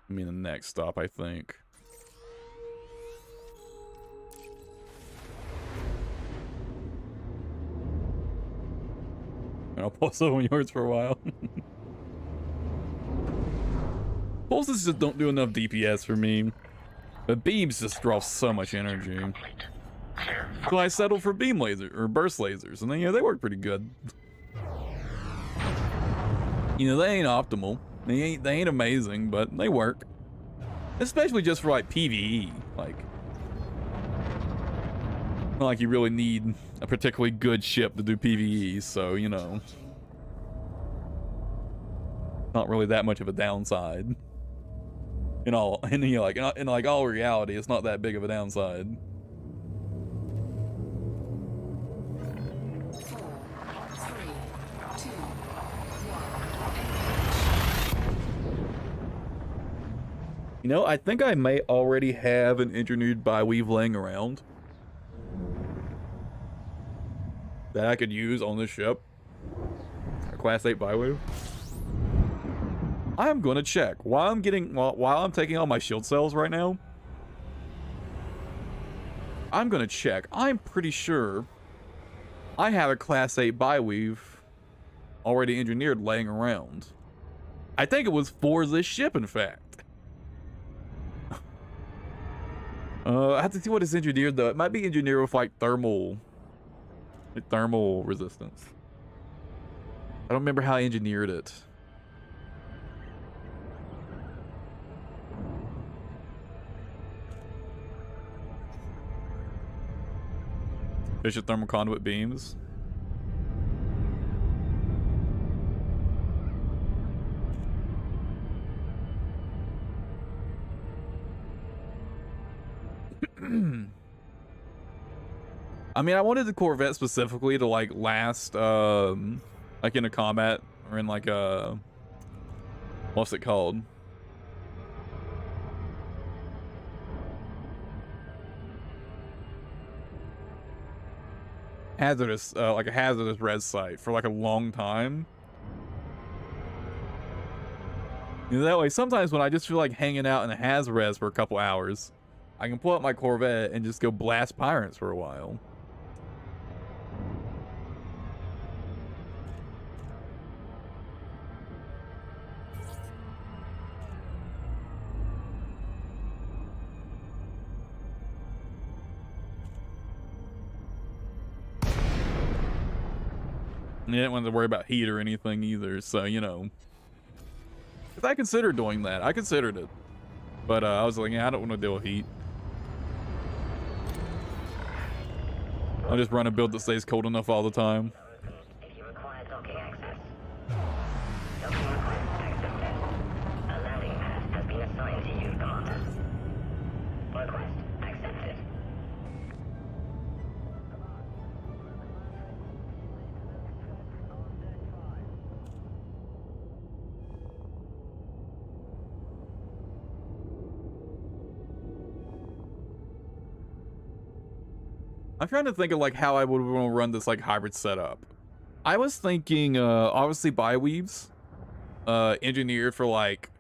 I mean, the next stop, I think. And I'll pulse over yours for a while. Pulses just don't do enough DPS for me. But beams just draw so much energy. Complete. Clear. So I settled for beam laser or burst lasers, and then they work pretty good. They ain't optimal. They ain't amazing, but they work. Especially just for like PvE. Not like you really need a particularly good ship to do PvE, so not really that much of a downside. In all reality, it's not that big of a downside. 4, 3, 2, 1. I think I may already have an engineered bi-weave laying around that I could use on this ship. A Class 8 bi-weave. I'm gonna check while I'm taking all my shield cells right now. I'm gonna check. I'm pretty sure I have a Class 8 bi-weave already engineered laying around. I think it was for this ship, in fact. I have to see what it's engineered though. It might be engineered with like thermal resistance. I don't remember how I engineered it. Efficient thermal conduit beams. I mean, I wanted the Corvette specifically to like last like in a combat or in like a what's it called? Hazardous, like a hazardous res site for like a long time. That way, sometimes when I just feel like hanging out in a haz res for a couple hours, I can pull up my Corvette and just go blast pirates for a while. I didn't want to worry about heat or anything either, so if I considered doing that, I considered it, but I was like, yeah, I don't want to deal with heat. I'll just run a build that stays cold enough all the time. If you require docking access. Docking request accepted. A landing pad has been assigned to you, Commander. Request accepted. I'm trying to think of like how I would want to run this like hybrid setup. I was thinking obviously bi-weaves engineered for like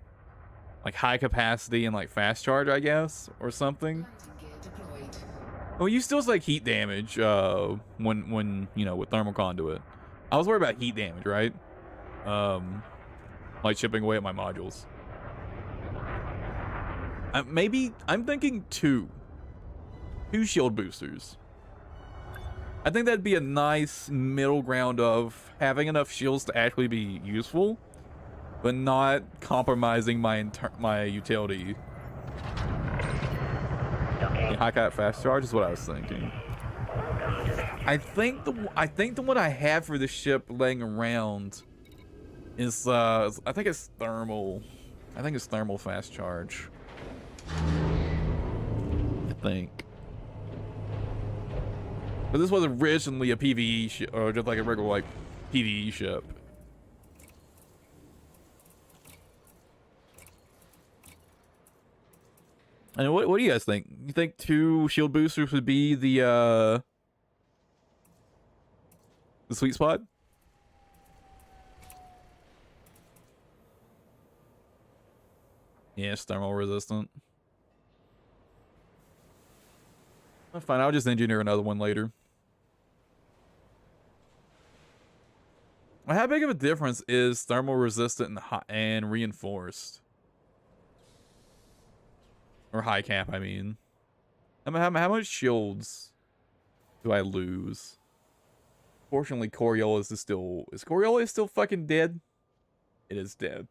high capacity and like fast charge, I guess, or something. Landing gear deployed. Well, you still like heat damage when with thermal conduit. I was worried about heat damage, right? Like chipping away at my modules. Maybe I'm thinking two shield boosters. I think that'd be a nice middle ground of having enough shields to actually be useful, but not compromising my utility. High cap fast charge is what I was thinking. I think the one I have for the ship laying around is I think it's thermal. I think it's thermal fast charge. I think. But this was originally a PvE ship, or just like a regular like PvE ship. And what do you guys think? You think two shield boosters would be the sweet spot? Yeah, it's thermal resistant. That's fine. I'll just engineer another one later. How big of a difference is thermal resistant and reinforced? Or high cap, I mean. How much shields Do I lose? Fortunately, Coriolis is still... Is Coriolis still fucking dead? It is dead.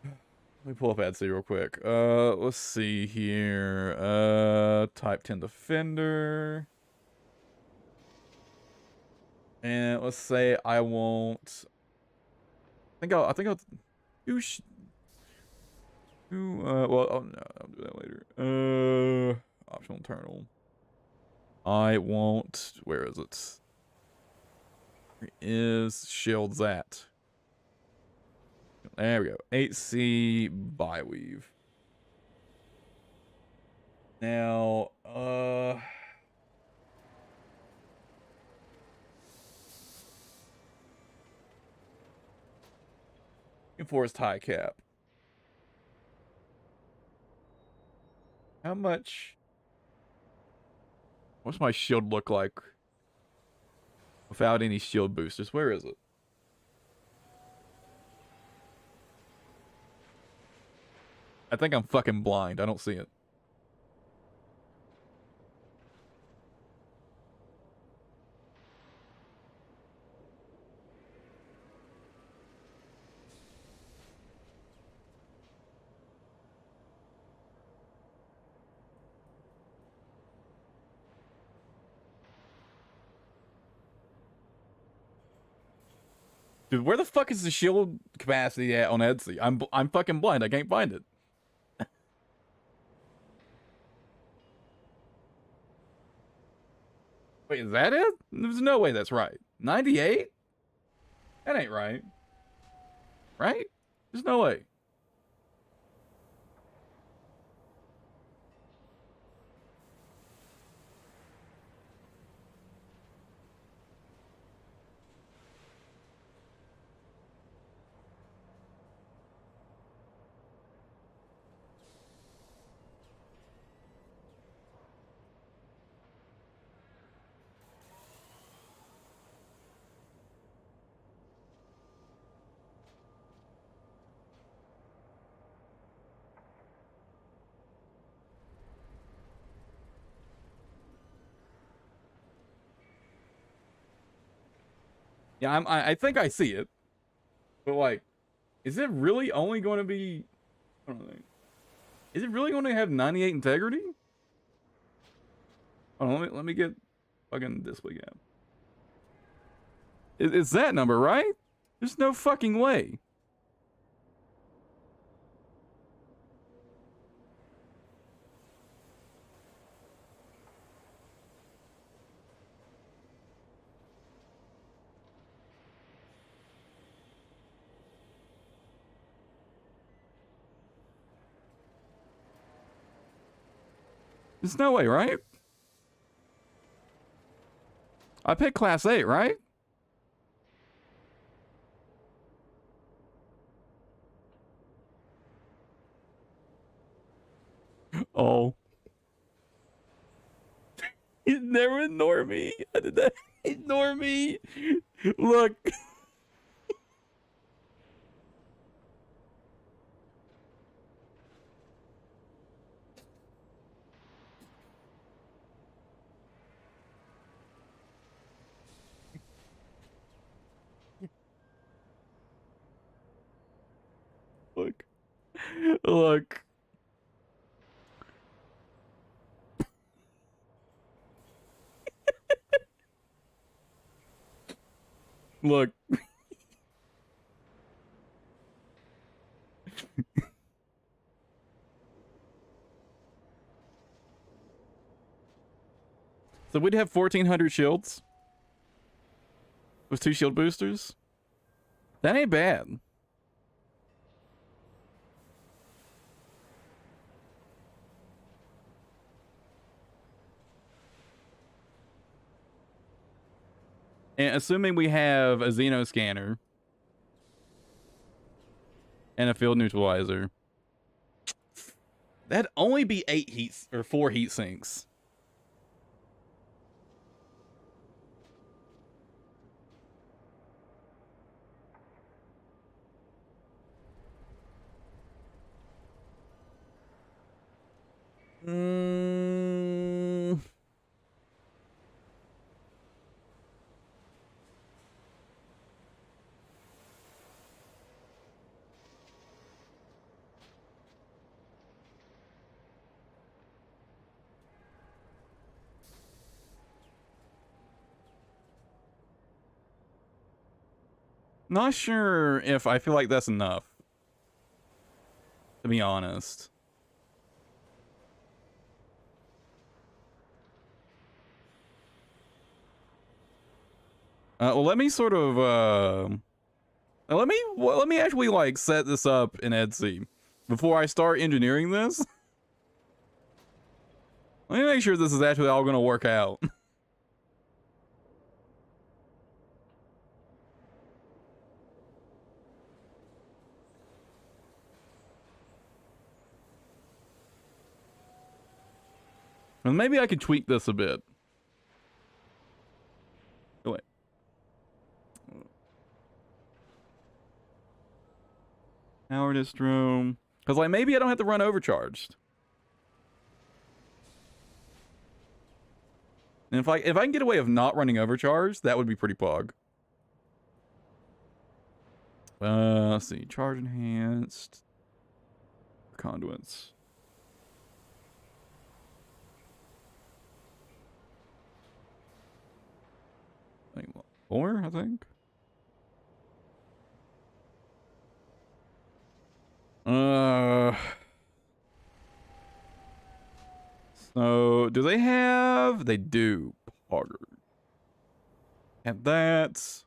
Let me pull up Etsy real quick. Let's see here. Type 10 Defender. And let's say I won't... I think I'll well, oh no, I'll do that later. Optional internal. I won't... Where is it? Where is shields at? There we go. 8C Byweave. Now, enforced high cap. How much? What's my shield look like without any shield boosters? Where is it? I think I'm fucking blind. I don't see it. Dude, where the fuck is the shield capacity at on Etsy? I'm fucking blind. I can't find it. Wait, is that it? There's no way that's right. 98? That ain't right. Right? There's no way. Yeah, I think I see it. But like, is it really only going to be... I don't know. Is it really going to have 98 integrity? Hold on, let me get fucking display gap. It's that number, right? There's no fucking way. There's no way, right? I picked class 8, right? Oh. You never ignore me. I did that. Ignore me. Look. Look. Look. Look. So we'd have 1,400 shields with 2 shield boosters. That ain't bad. And assuming we have a Xeno scanner and a field neutralizer, that'd only be 8 heats or 4 heat sinks. Not sure if I feel like that's enough, to be honest. Well, let me sort of, let me actually, like, set this up in Etsy before I start engineering this. Let me make sure this is actually all going to work out. And maybe I could tweak this a bit. Oh, wait. Power distro. Because, like, maybe I don't have to run overcharged. And if I can get away with not running overcharged, that would be pretty pog. Let's see. Charge enhanced. Conduits. Like 4, I think. So do they have? They do. Harder. And that's.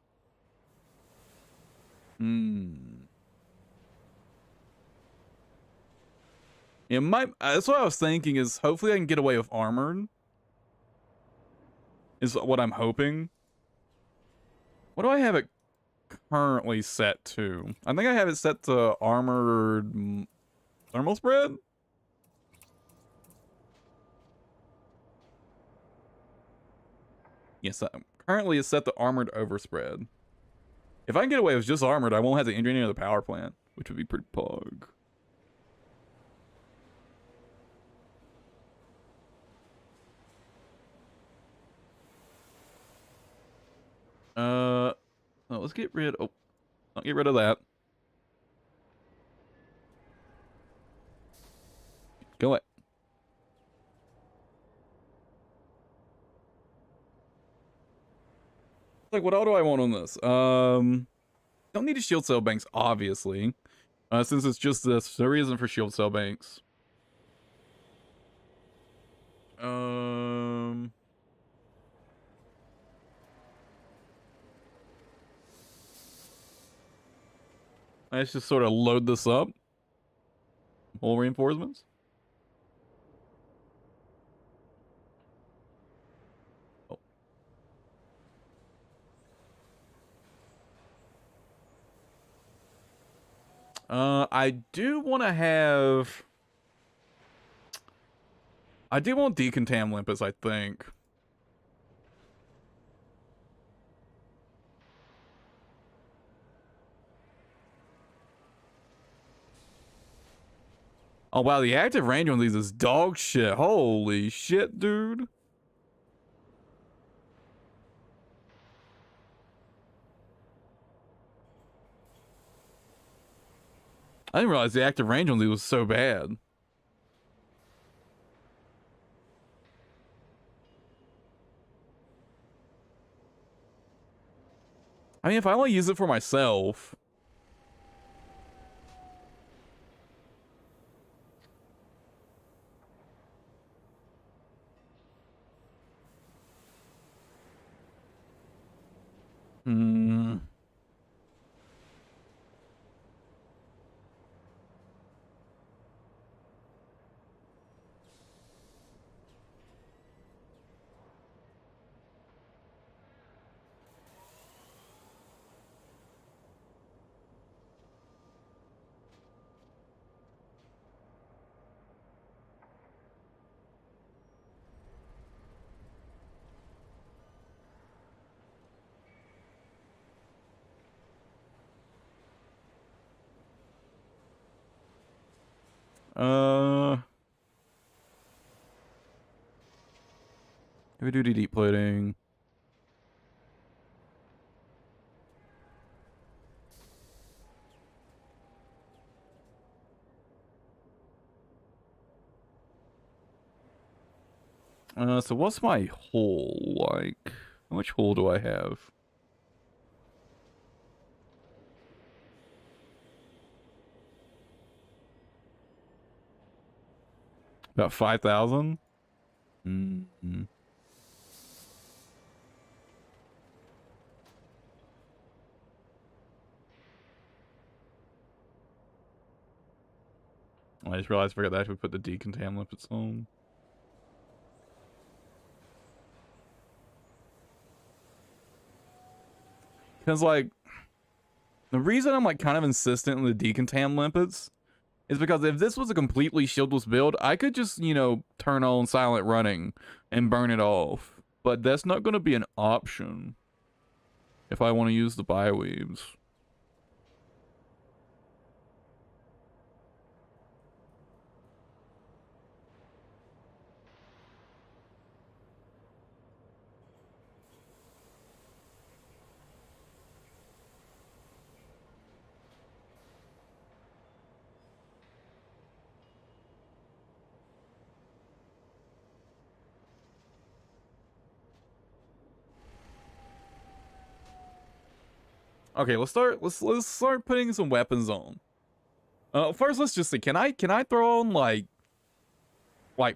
It might. That's what I was thinking. Is hopefully I can get away with armored. Is what I'm hoping. What do I have it currently set to? I think I have it set to armored thermal spread. Yes, currently it's set to armored overspread. If I can get away with just armored, I won't have to engineer the power plant, which would be pretty pog. Oh, let's get rid. Oh, I'll get rid of that. Go away. Like, what all do I want on this? Don't need a shield cell banks, obviously. Since it's just this, there isn't for shield cell banks. Let's just sort of load this up. More reinforcements. I do want to have. I do want decontam limpets, I think. Oh wow, the active range on these is dog shit. Holy shit, dude. I didn't realize the active range on these was so bad. I mean, if I only use it for myself. Heavy duty deep plating. So what's my hull like? How much hull do I have? About 5,000? Mm-hmm. I just realized I forgot to actually put the decontam lipids on. Because, like, the reason I'm, like, kind of insistent on the decontam lipids is because if this was a completely shieldless build, I could just, you know, turn on silent running and burn it off. But that's not going to be an option if I want to use the bioweaves. Okay, let's start putting some weapons on. First let's just see, can I throw on like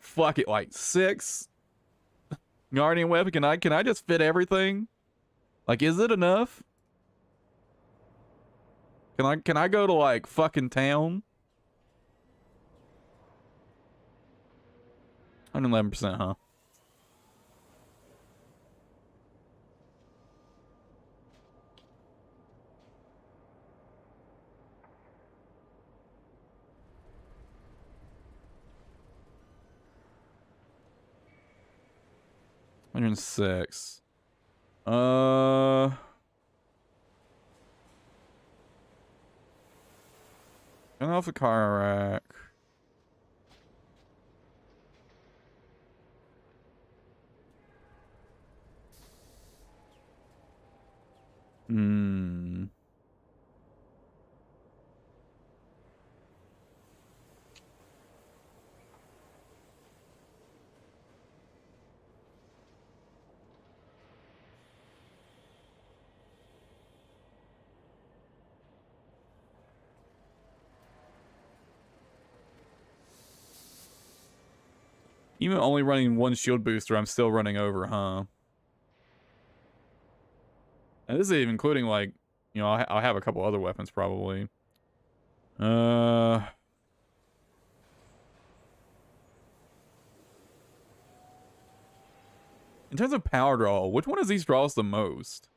fuck it, like 6 Guardian weapon? Can I just fit everything? Like, is it enough? Can I go to like fucking town? 111%, huh? $106. Turn off the car rack. Hmm. Even only running 1 shield booster, I'm still running over, huh? And this is even including, like, you know, I'll have a couple other weapons probably. In terms of power draw, which one of these draws the most?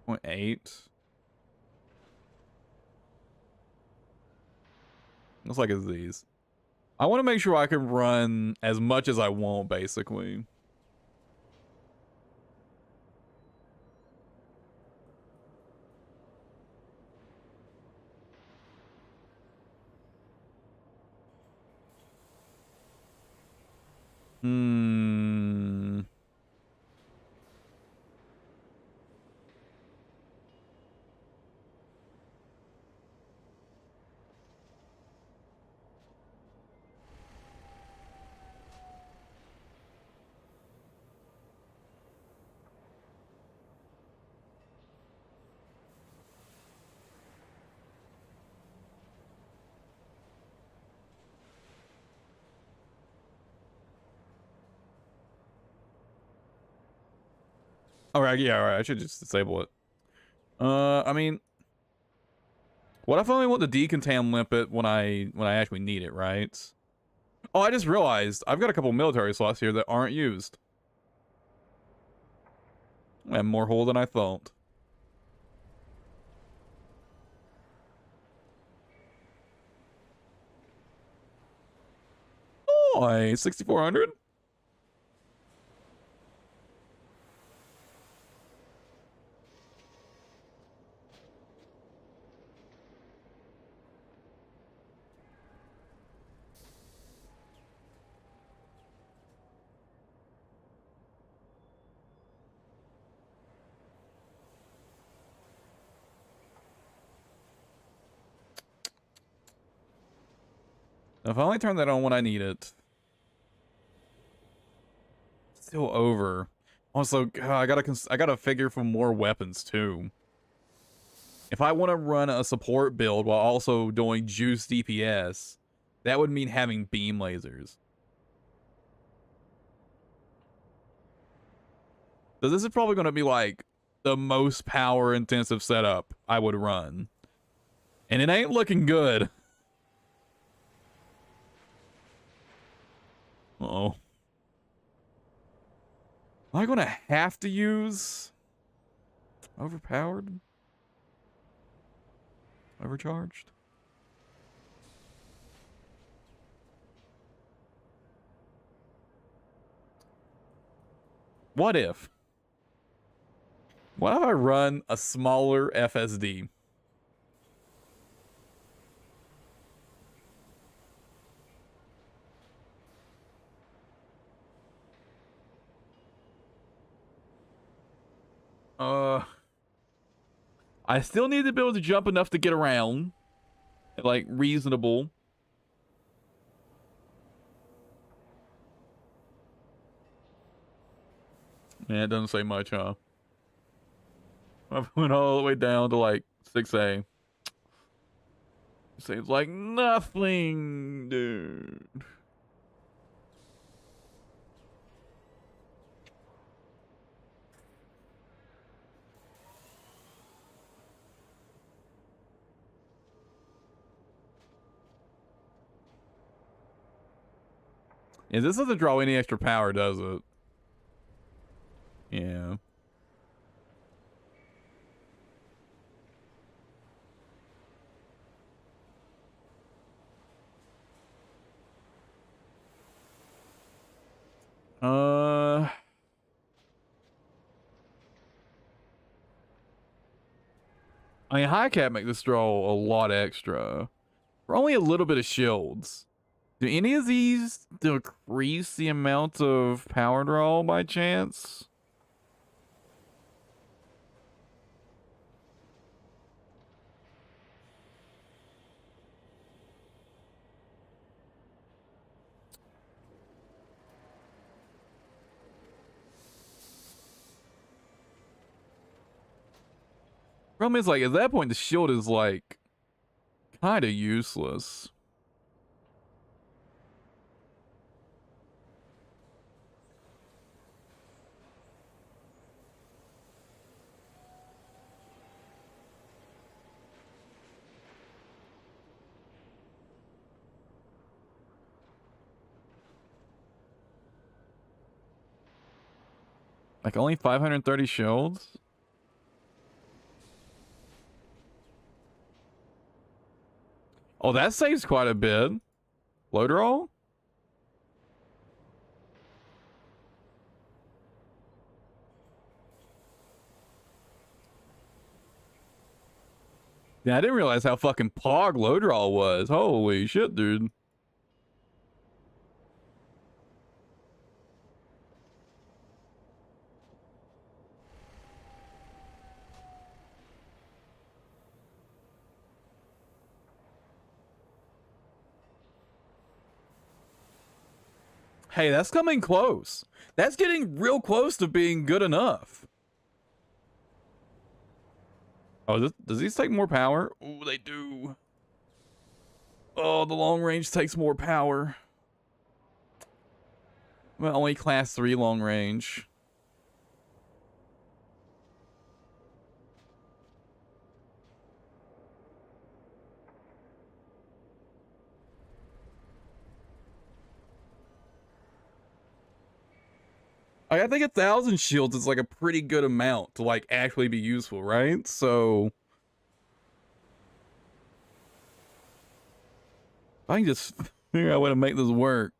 0.8. Looks like it's these. I want to make sure I can run as much as I want, basically. Hmm. All right, yeah, all right. I should just disable it. I mean, what if I only want the decontam limpet when I actually need it, right? Oh, I just realized I've got a couple military slots here that aren't used. I have more hole than I thought. Oh, 6,400? If I only turn that on when I need it. Still over. Also, I gotta figure for more weapons too. If I want to run a support build while also doing juice DPS, That would mean having beam lasers. So this is probably going to be like the most power intensive setup I would run. And it ain't looking good. Uh-oh. Am I going to have to use overpowered? Overcharged? What if? What if I run a smaller FSD? I still need to be able to jump enough to get around. Like, reasonable. Yeah, it doesn't say much, huh? I went all the way down to like 6A. Seems like nothing, dude. Yeah, this doesn't draw any extra power, does it? Yeah. I mean, high cap make this draw a lot extra. For only a little bit of shields. Do any of these decrease the amount of power draw by chance? Problem is, like, at that point, the shield is, like, kind of useless. Like, only 530 shields? Oh, that saves quite a bit. Loader roll? Yeah, I didn't realize how fucking pog loader roll was. Holy shit, dude. Hey, that's coming close. That's getting real close to being good enough. Oh, does these take more power? Oh, they do. Oh, the long range takes more power. Well, only class 3 long range. I think 1,000 shields is like a pretty good amount to like actually be useful, right? So I can just figure out a way to make this work.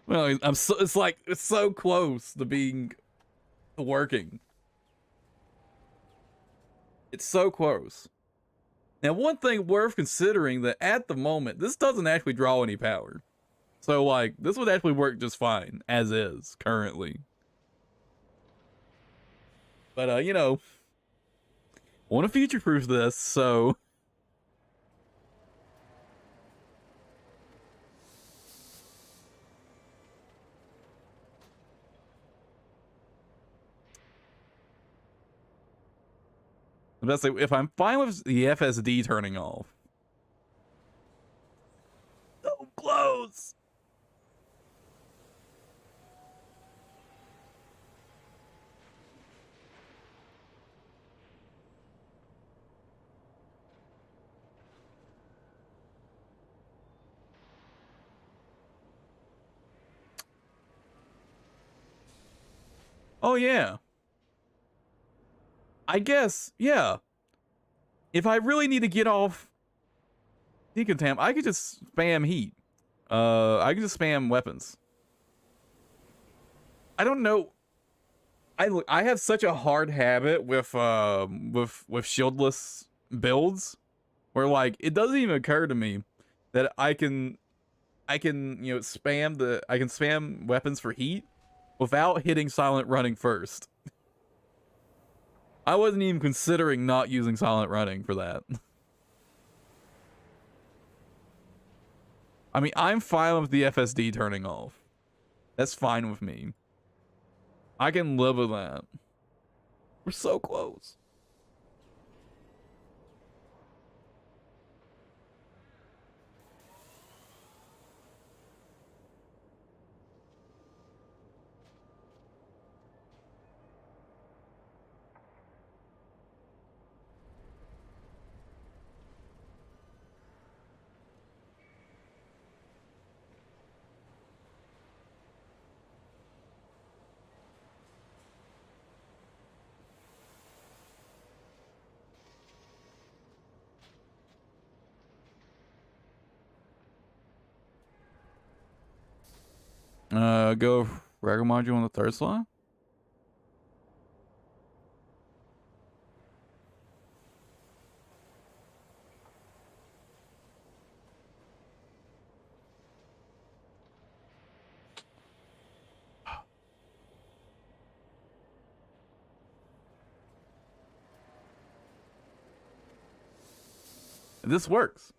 Well, it's so close to being working. It's so close. Now, one thing worth considering that at the moment, this doesn't actually draw any power. So, like, this would actually work just fine, as is, currently. But, you know, want to future-proof this, so... That's like, if I'm fine with the FSD turning off... Oh, yeah. I guess, yeah. If I really need to get off decontam, I could just spam heat. I could just spam weapons. I don't know. I have such a hard habit with shieldless builds, where like it doesn't even occur to me that I can spam weapons for heat without hitting silent running first. I wasn't even considering not using silent running for that. I mean, I'm fine with the FSD turning off. That's fine with me. I can live with that. We're so close. Go regular module on the third slot. This works.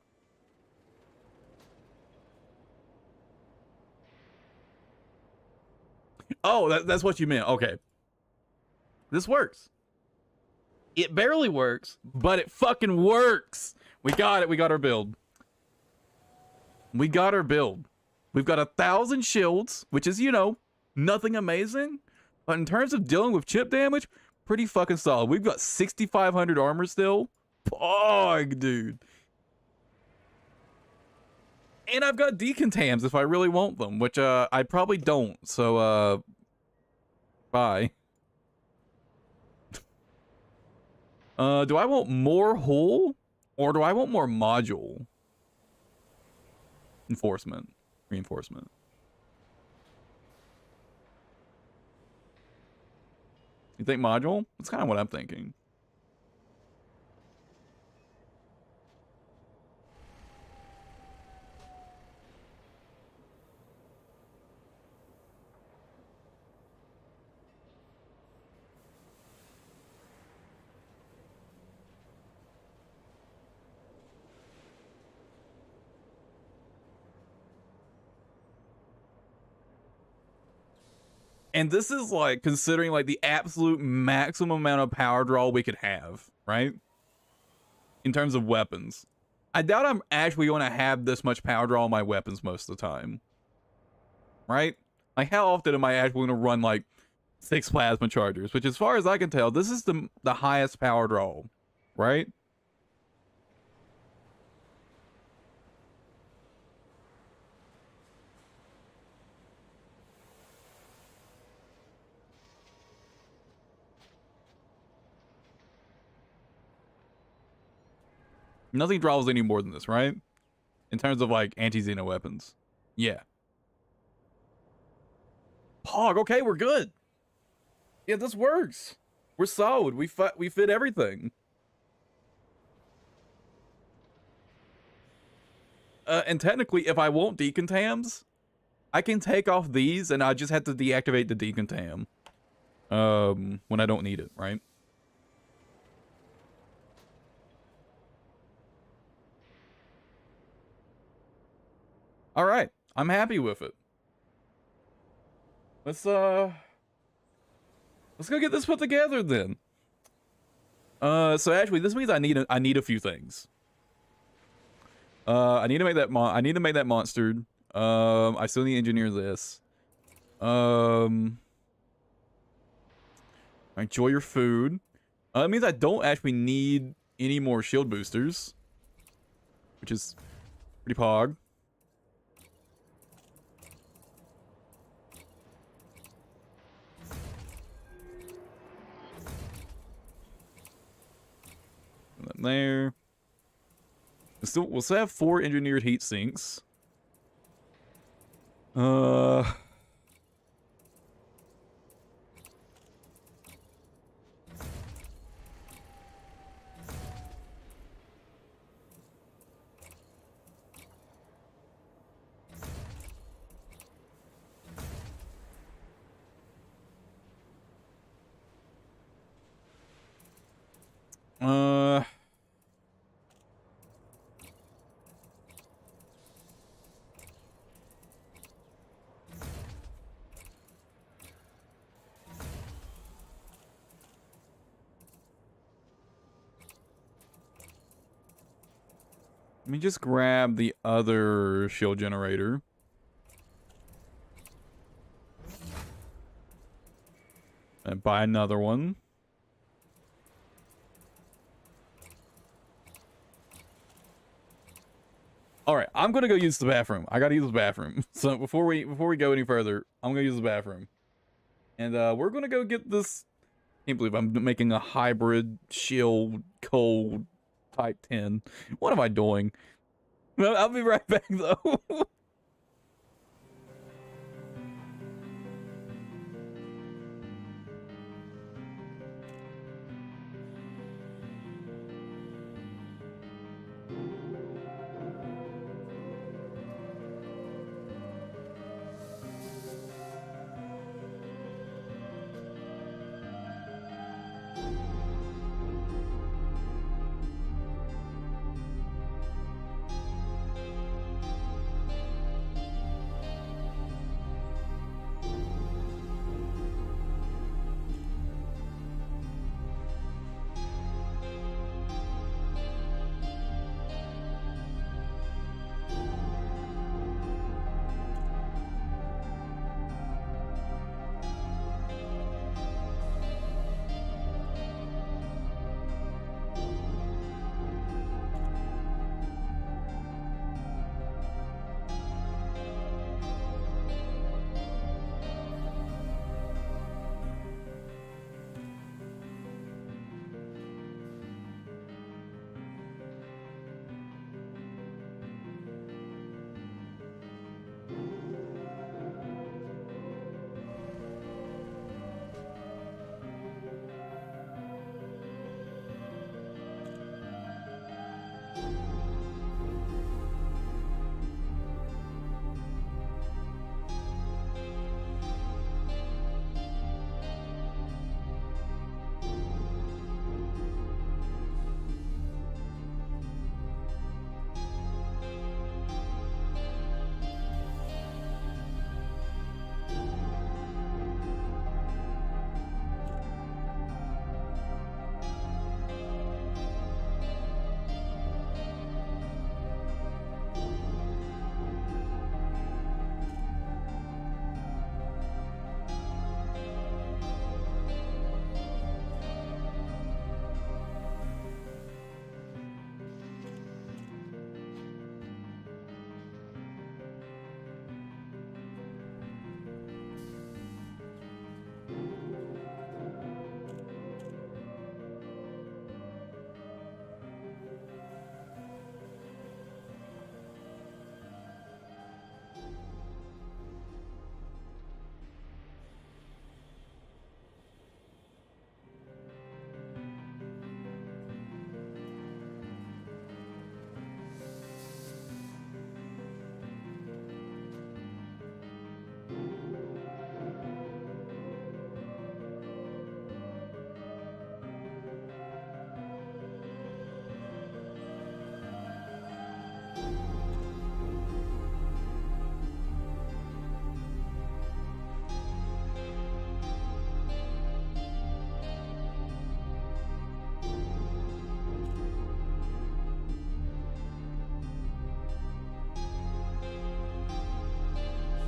Oh, that's what you meant. Okay. This works. It barely works, but it fucking works. We got it. We got our build. We got our build. We've got 1,000 shields, which is, nothing amazing. But in terms of dealing with chip damage, pretty fucking solid. We've got 6,500 armor still. Pog, dude. And I've got decontams if I really want them, which I probably don't. So bye. Do I want more hull or do I want more module? Reinforcement. You think module? That's kind of what I'm thinking. And this is like considering like the absolute maximum amount of power draw we could have, right? In terms of weapons. I doubt I'm actually going to have this much power draw on my weapons most of the time. Right? Like how often am I actually going to run like 6 plasma chargers? Which as far as I can tell, this is the highest power draw, right? Nothing draws any more than this, right? In terms of like anti-Xeno weapons. Yeah. Pog, okay, we're good. Yeah, this works. We're solid. We fit everything. And technically, if I want decontams, I can take off these and I just have to deactivate the decontam. When I don't need it, right? All right, I'm happy with it. Let's go get this put together then. So actually, this means I need a few things. I need to make that monster. I still need to engineer this. Enjoy your food. It means I don't actually need any more shield boosters, which is pretty pog. there. We'll still have 4 engineered heat sinks. Let me just grab the other shield generator. And buy another one. All right, I'm gonna go use the bathroom. I gotta use the bathroom. So before we go any further, I'm gonna use the bathroom, and we're gonna go get this. Can't believe I'm making a hybrid shield cold type 10. What am I doing? I'll be right back though.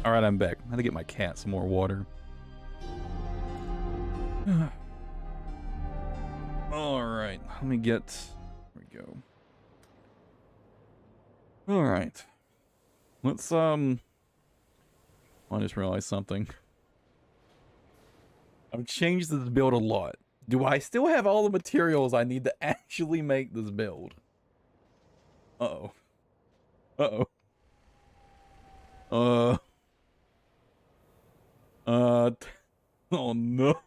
All right, I'm back. I had to get my cat some more water. All right, let me get. There we go. All right, let's I just realized something. I've changed this build a lot. Do I still have all the materials I need to actually make this build? Uh-oh. Uh-oh. Oh no.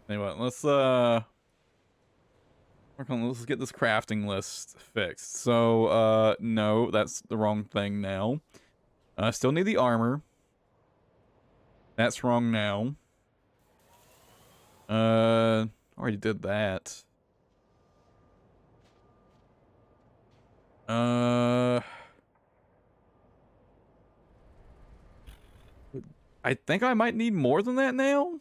Anyway, let's let's get this crafting list fixed. So, no, that's the wrong thing now. I still need the armor. That's wrong now. Already did that. I think I might need more than that now.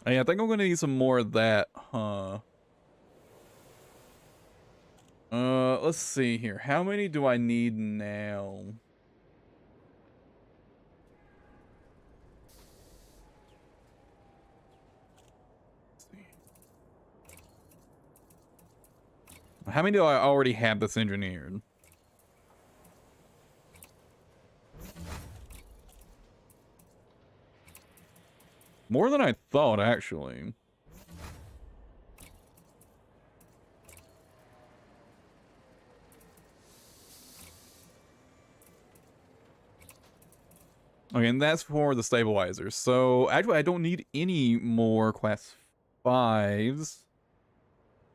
Yeah, I think I'm gonna need some more of that, huh? Let's see here. How many do I need now? Let's see. How many do I already have this engineered? More than I thought, actually. Okay, and that's for the stabilizers. So, actually, I don't need any more class 5s.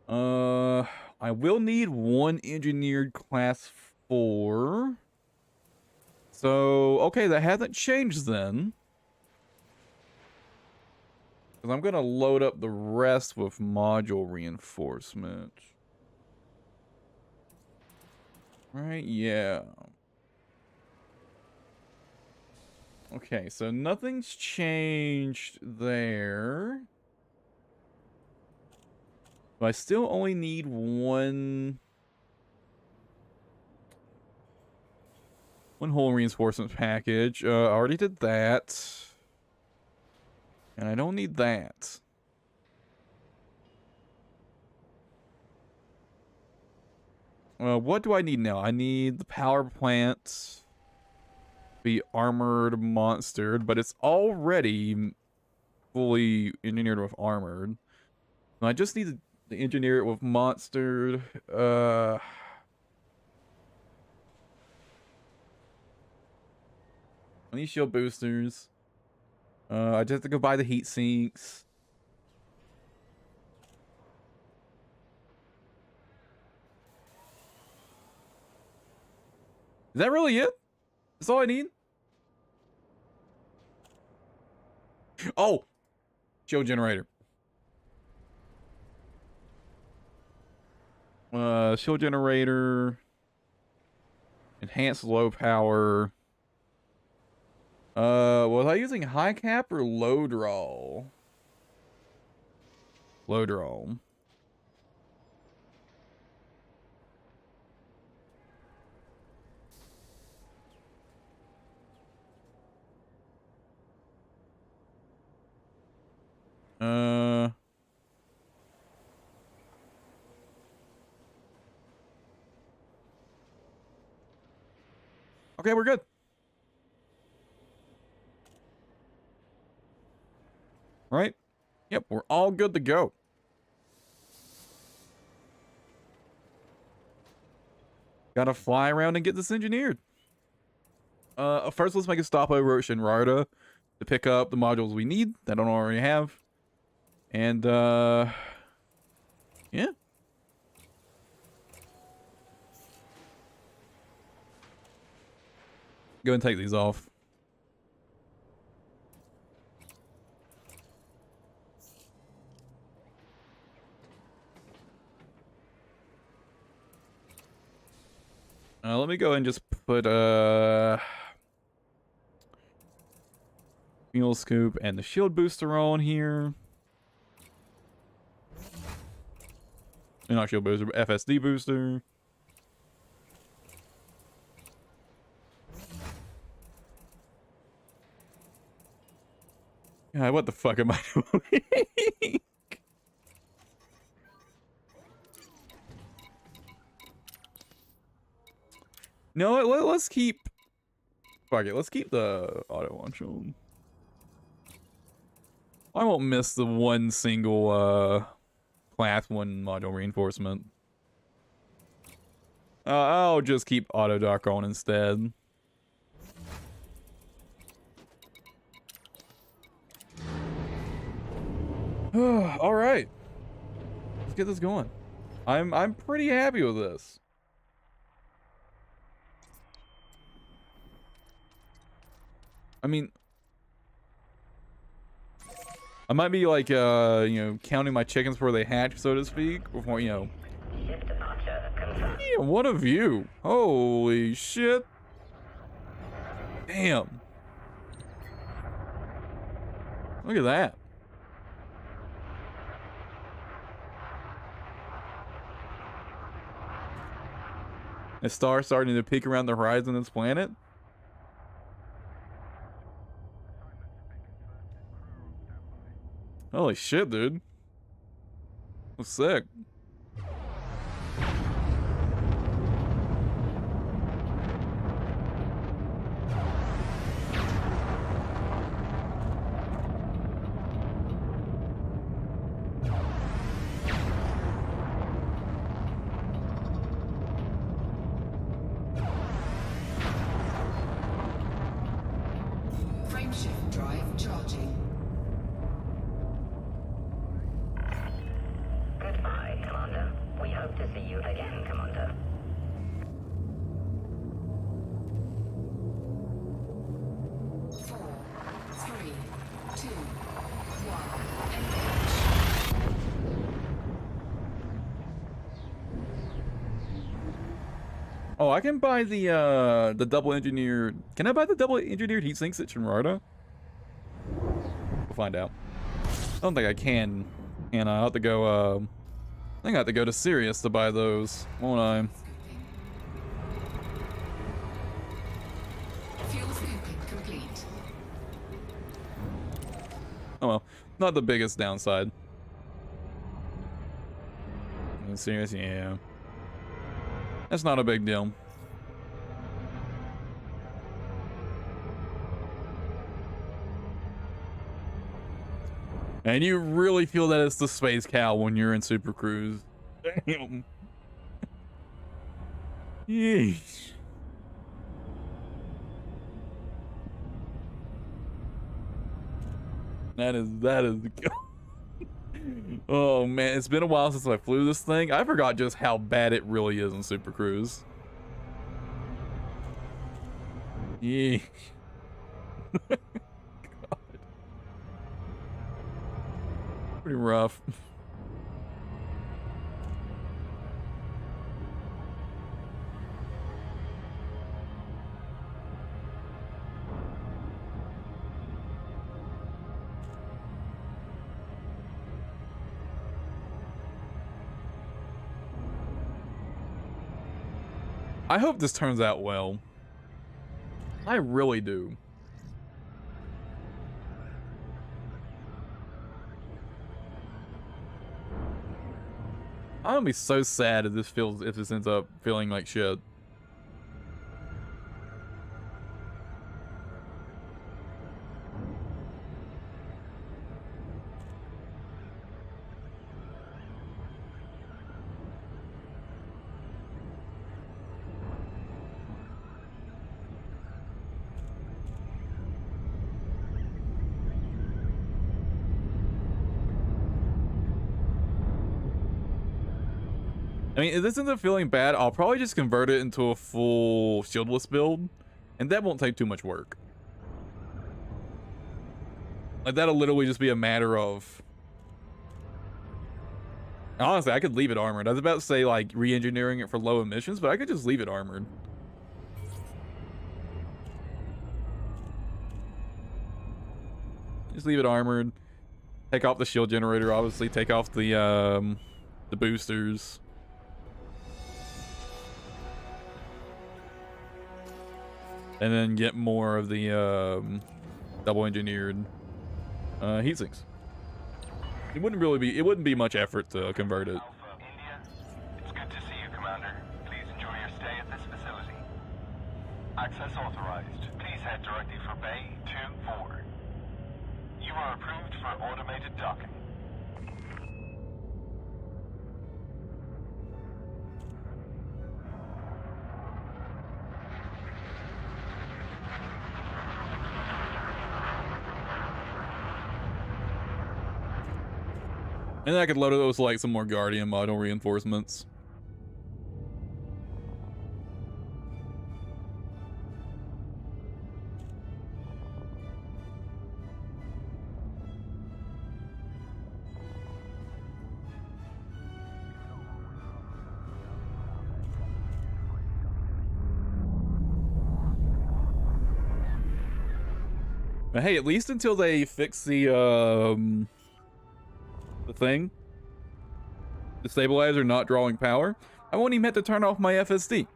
I will need one engineered class 4. So, okay, that hasn't changed then. Because I'm going to load up the rest with module reinforcement. Right, yeah. Okay, so nothing's changed there. But I still only need one whole reinforcement package. I already did that. And I don't need that. What do I need now? I need the power plant. Be armored monstered, but it's already fully engineered with armored. I just need to engineer it with monstered. I need shield boosters. I just have to go buy the heat sinks. Is that really it? That's all I need? Oh! Shield generator. Shield generator. Enhanced low power. Was I using high cap or low draw? Low draw. Okay, we're good. Right? Yep, we're all good to go. Gotta fly around and get this engineered. First, let's make a stopover at Shinrarta to pick up the modules we need that I don't already have. And, yeah. Go and take these off. Let me go and just put fuel scoop and the shield booster on here. Not shield booster, but FSD booster. God, what the fuck am I doing? No, let's keep. Fuck it. Let's keep the auto launch on. I won't miss the one single class 1 module reinforcement. I'll just keep auto dock on instead. All right, let's get this going. I'm pretty happy with this. I mean, I might be like, you know, counting my chickens before they hatch, so to speak, before, you know. Ship departure confirmed. Yeah, what a view. Holy shit. Damn. Look at that. A star starting to peek around the horizon of this planet. Holy shit, dude. That's sick. Frameshift drive charging. Goodbye, Commander. We hope to see you again, Commander. Four, three, two, one. Oh, I can buy the double engineered. Can I buy the double engineered heat sinks at Shinrarta? We'll find out. I don't think I can. And I'll have to go. I think I have to go to Sirius to buy those, won't I? Fuel scooping complete. Oh well, not the biggest downside. Sirius, yeah. That's not a big deal. And you really feel that it's the space cow when you're in Super Cruise. Damn. Yeesh. That is Oh man, it's been a while since I flew this thing. I forgot just how bad it really is in Super Cruise. Yeah. God. Pretty rough. I hope this turns out well. I really do. I'm gonna be so sad if this ends up feeling like shit. I mean, if this ends up feeling bad, I'll probably just convert it into a full shieldless build, and that won't take too much work. Like, that'll literally just be a matter of... Honestly, I could leave it armored. I was about to say, like, re-engineering it for low emissions, but I could just leave it armored. Just leave it armored. Take off the shield generator, obviously. Take off the boosters. And then get more of the double engineered heat sinks. It wouldn't be much effort to convert it. Alpha, India. It's good to see you, Commander. Please enjoy your stay at this facility. Access authorized. Please head directly for Bay 2-4. You are approved for automated docking. And then I could load those like some more Guardian module reinforcements. But hey, at least until they fix the thing, the stabilizer not drawing power, I won't even have to turn off my FSD,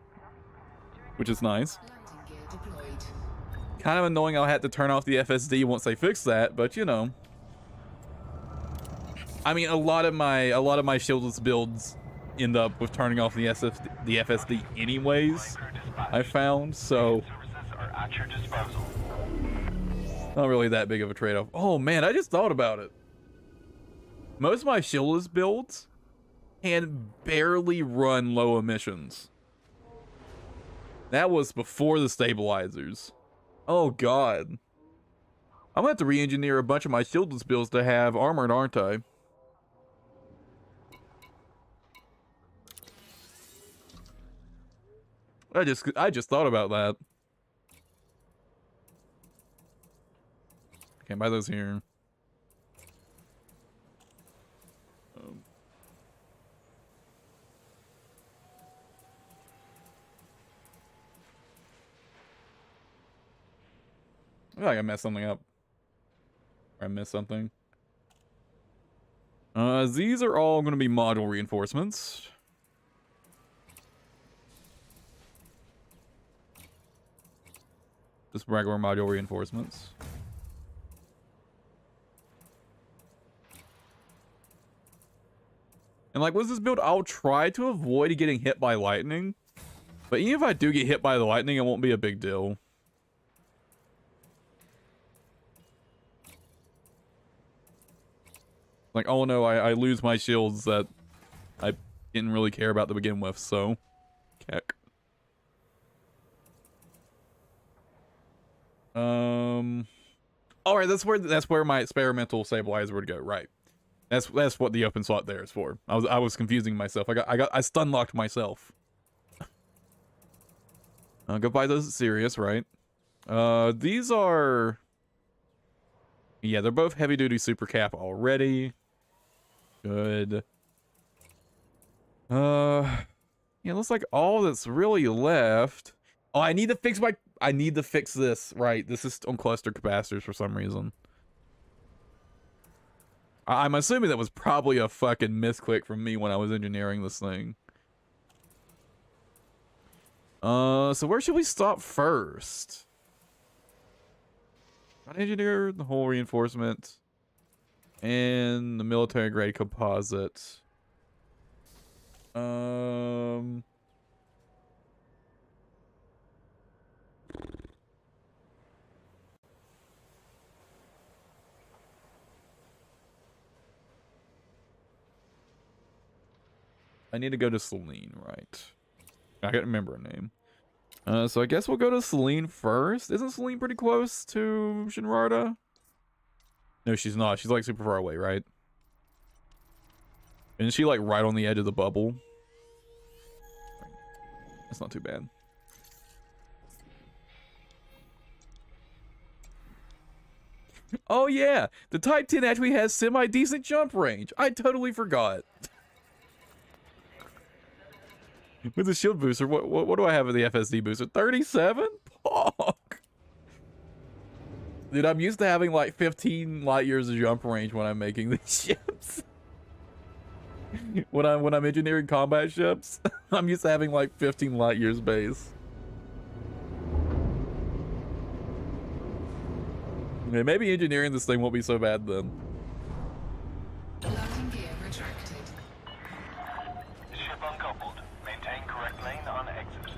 which is nice. Landing gear deployed. Kind of annoying I'll have to turn off the FSD once they fix that, but you know. I mean, a lot of my shieldless builds end up with turning off the FSD anyways, I found, so Services are at your disposal. not really that big of a trade-off. Oh man, I just thought about it. Most of my shieldless builds can barely run low emissions. That was before the stabilizers. Oh god. I'm gonna have to re-engineer a bunch of my shieldless builds to have armored, aren't I? I just thought about that. Can't buy those here. I feel like I messed something up. Or I missed something. These are all going to be module reinforcements. Just regular module reinforcements. And like, with this build, I'll try to avoid getting hit by lightning. But even if I do get hit by the lightning, it won't be a big deal. Like, oh no, I lose my shields that I didn't really care about to begin with, so... Keck. Alright, that's where my experimental stabilizer would go, right. That's what the open slot there is for. I was confusing myself. I stun locked myself. Go buy those at Sirius, right? These are... Yeah, they're both heavy duty super cap already. Good. Yeah, looks like all that's really left. Oh, I need to fix this. Right, this is on cluster capacitors for some reason. I'm assuming that was probably a fucking misclick from me when I was engineering this thing. So where should we stop first? I engineer the whole reinforcement and the military grade composite. I need to go to Celine, right? I can't remember her name. So I guess we'll go to Celine first. Isn't Celine pretty close to Shinrarta? No, she's not. She's like super far away, right? Isn't she like right on the edge of the bubble? That's not too bad. Oh yeah, the Type 10 actually has semi-decent jump range. I totally forgot. With the shield booster, what do I have with the FSD booster? 37? Fuck. Dude, I'm used to having like 15 light years of jump range when I'm making these ships. when I'm engineering combat ships, I'm used to having like 15 light years base. Okay, maybe engineering this thing won't be so bad then. Landing gear retracted. Ship uncoupled. Maintain correct lane on exit.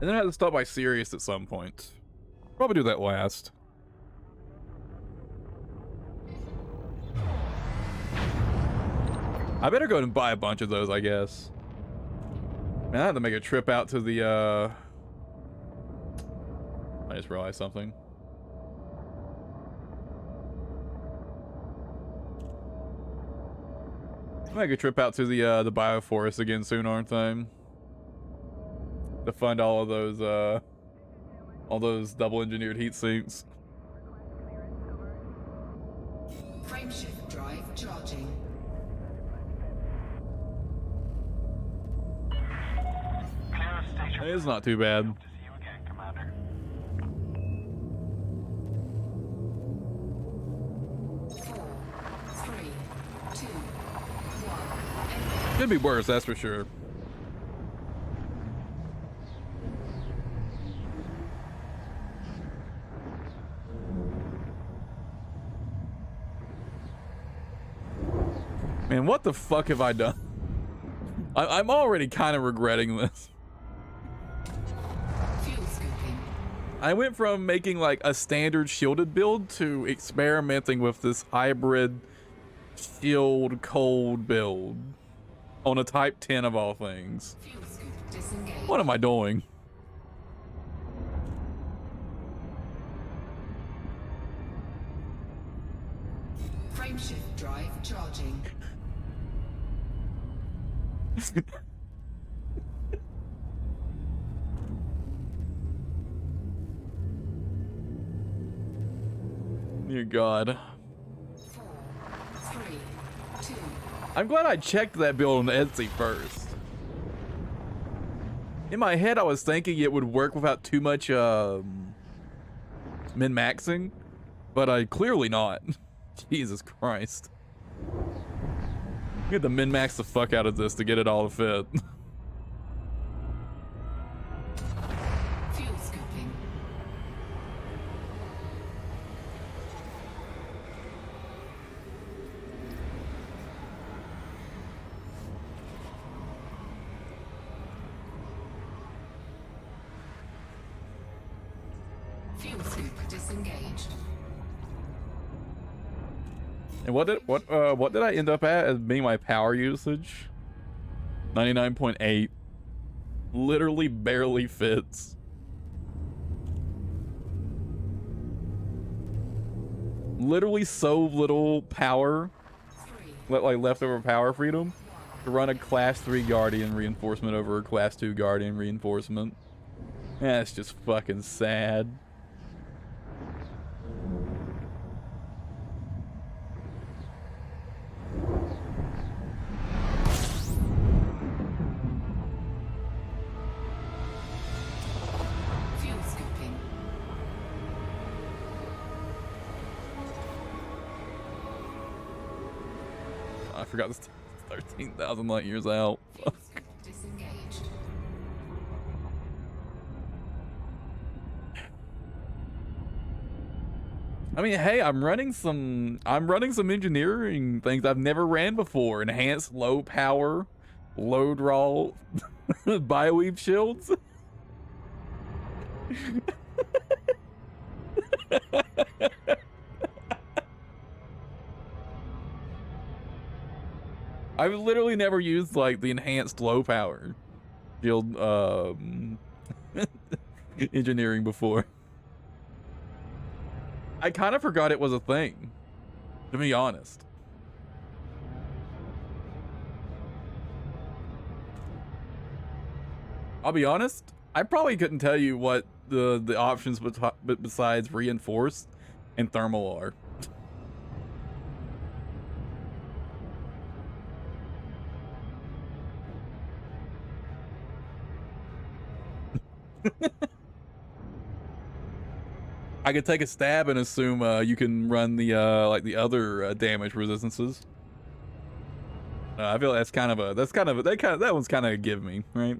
And then I have to stop by Sirius at some point. Probably do that last. I better go and buy a bunch of those, I guess. Man, I have to make a trip out to the, I just realized something. I'll make a trip out to the bioforest again soon, aren't I? To find all those double-engineered heat sinks. Frameshift drive charging. Clear of station. It's not too bad. Hope to see you again, Commander. 4, 3, 2, 1. Could be worse, that's for sure. Man, what the fuck have I done? I'm already kind of regretting this. Fuel scooping. I went from making like a standard shielded build to experimenting with this hybrid shield cold build on a type 10 of all things. Fuel scoop disengaged. What am I doing? Frameshift drive charging. Dear God. 4, 3, 2. I'm glad I checked that build on Etsy first. In my head, I was thinking it would work without too much min-maxing, but clearly not. Jesus Christ. You had to min-max the fuck out of this to get it all to fit. Fuel scooping. Fuel scoop disengaged. And what did I end up at as being my power usage? 99.8. Literally barely fits. Literally so little power, 3, like leftover power freedom, to run a class 3 Guardian reinforcement over a class 2 Guardian reinforcement. That's just fucking sad. fuel scooping. I forgot this 13,000 light years out. Fuel scoop disengaged. I mean, hey, I'm running some engineering things I've never ran before. Enhanced low power, low draw, bioweave shields. I've literally never used like the enhanced low power shield engineering before. I kind of forgot it was a thing, to be honest. I'll be honest, I probably couldn't tell you what the options besides reinforced and thermal are. I could take a stab and assume you can run the like the other damage resistances. I feel like that one's kind of a give me, right?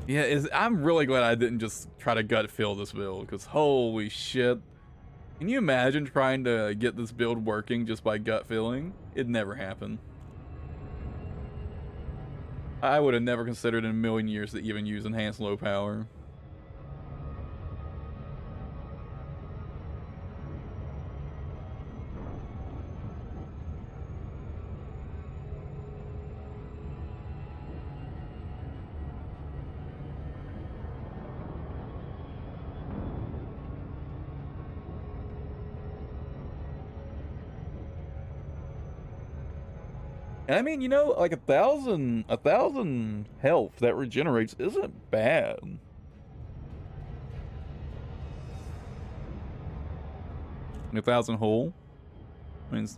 Yeah, I'm really glad I didn't just try to gut feel this build, because holy shit. Can you imagine trying to get this build working just by gut feeling? It'd never happen. I would have never considered in a million years to even use enhanced low power. And I mean, you know, like a thousand health that regenerates isn't bad. 1,000 hull. I mean, it's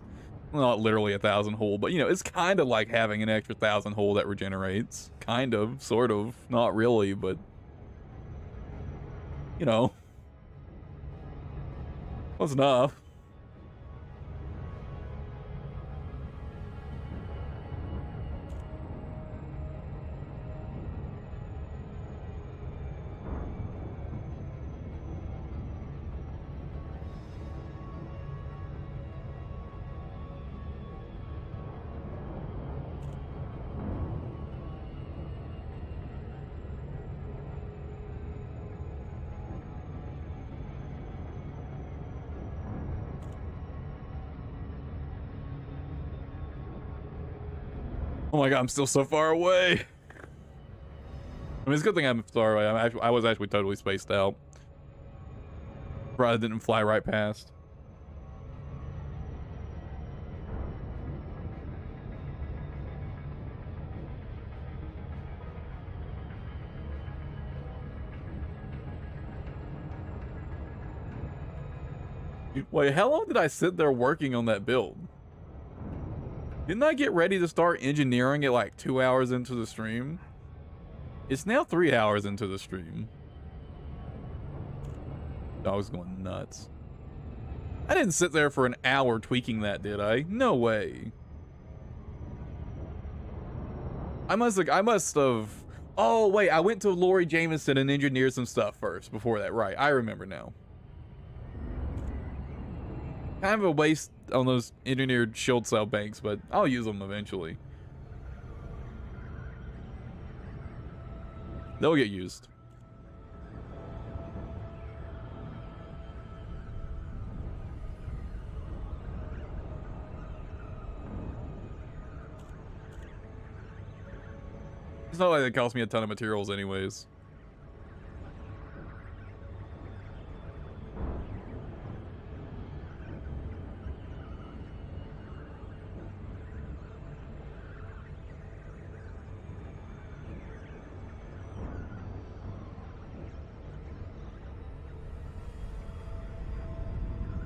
not literally 1,000 hull, but you know, it's kind of like having an extra 1,000 hull that regenerates. Kind of, sort of, not really, but you know, close enough. Oh my god, I'm still so far away. I mean, it's a good thing I'm far away. I was actually totally spaced out. Probably didn't fly right past. Wait, how long did I sit there working on that build? Didn't I get ready to start engineering it like 2 hours into the stream? It's now 3 hours into the stream. Dog's going nuts. I didn't sit there for an hour tweaking that, did I? No way. I must have. Oh wait, I went to Lori Jameson and engineered some stuff first before that. Right, I remember now. Kind of a waste on those engineered shield cell banks, but I'll use them eventually. They'll get used. It's not like it cost me a ton of materials anyways.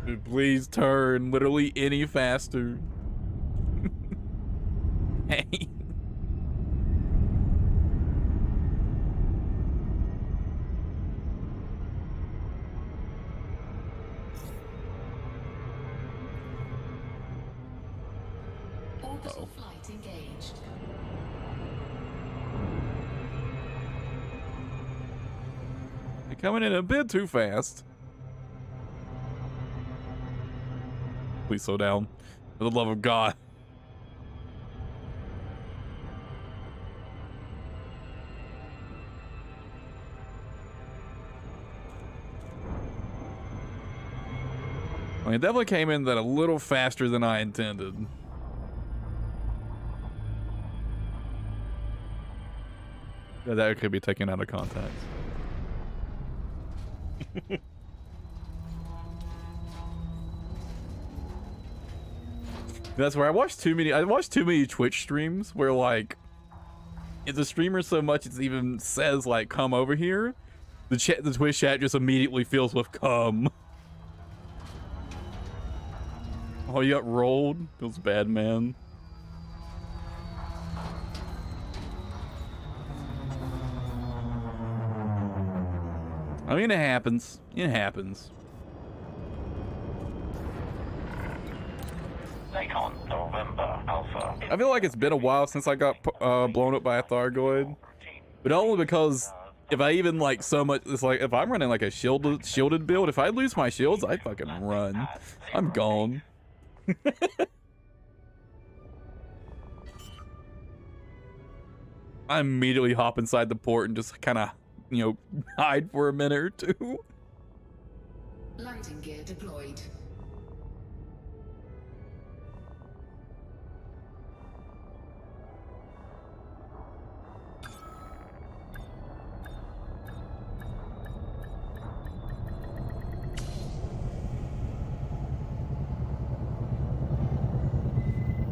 Dude, please turn literally any faster. Hey. Orbital flight engaged. You're coming in a bit too fast. Please slow down. For the love of God. I mean, it definitely came in that a little faster than I intended. Yeah, that could be taken out of context. That's where I watched too many Twitch streams where like if the streamer so much it even says like come over here, the Twitch chat just immediately fills with come. Oh, you got rolled? Feels bad, man. I mean, it happens. It happens. November Alpha. I feel like it's been a while since I got blown up by a Thargoid, but only because If I even like so much, it's like if I'm running like a shielded build, if I lose my shields, I fucking run. I'm gone. I immediately hop inside the port and just kind of, you know, hide for a minute or two. Lighting gear deployed.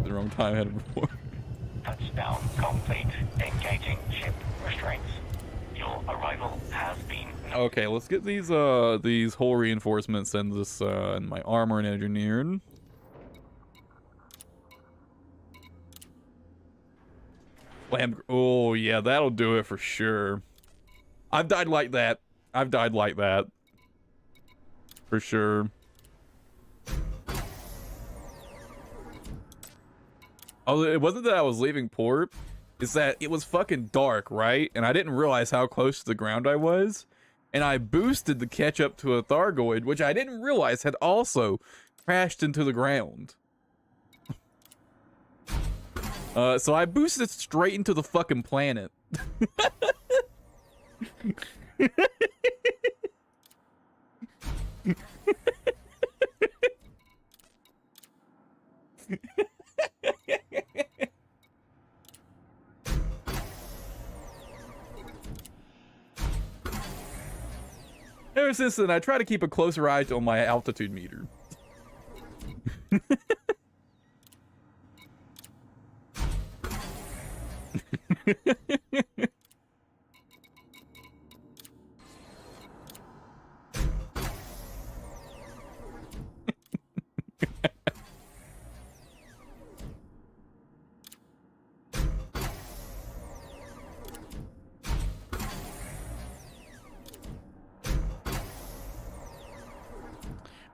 The wrong time I had it before. Touchdown complete. Engaging ship restraints. Your arrival has been... Okay, let's get these hull reinforcements and this and my armor and engineered. Oh yeah, that'll do it for sure. I've died like that. I've died like that. For sure. Oh, it wasn't that I was leaving port. It's that it was fucking dark, right? And I didn't realize how close to the ground I was. And I boosted to catch up to a Thargoid, which I didn't realize had also crashed into the ground. So I boosted straight into the fucking planet. Ever since then, I try to keep a closer eye on my altitude meter.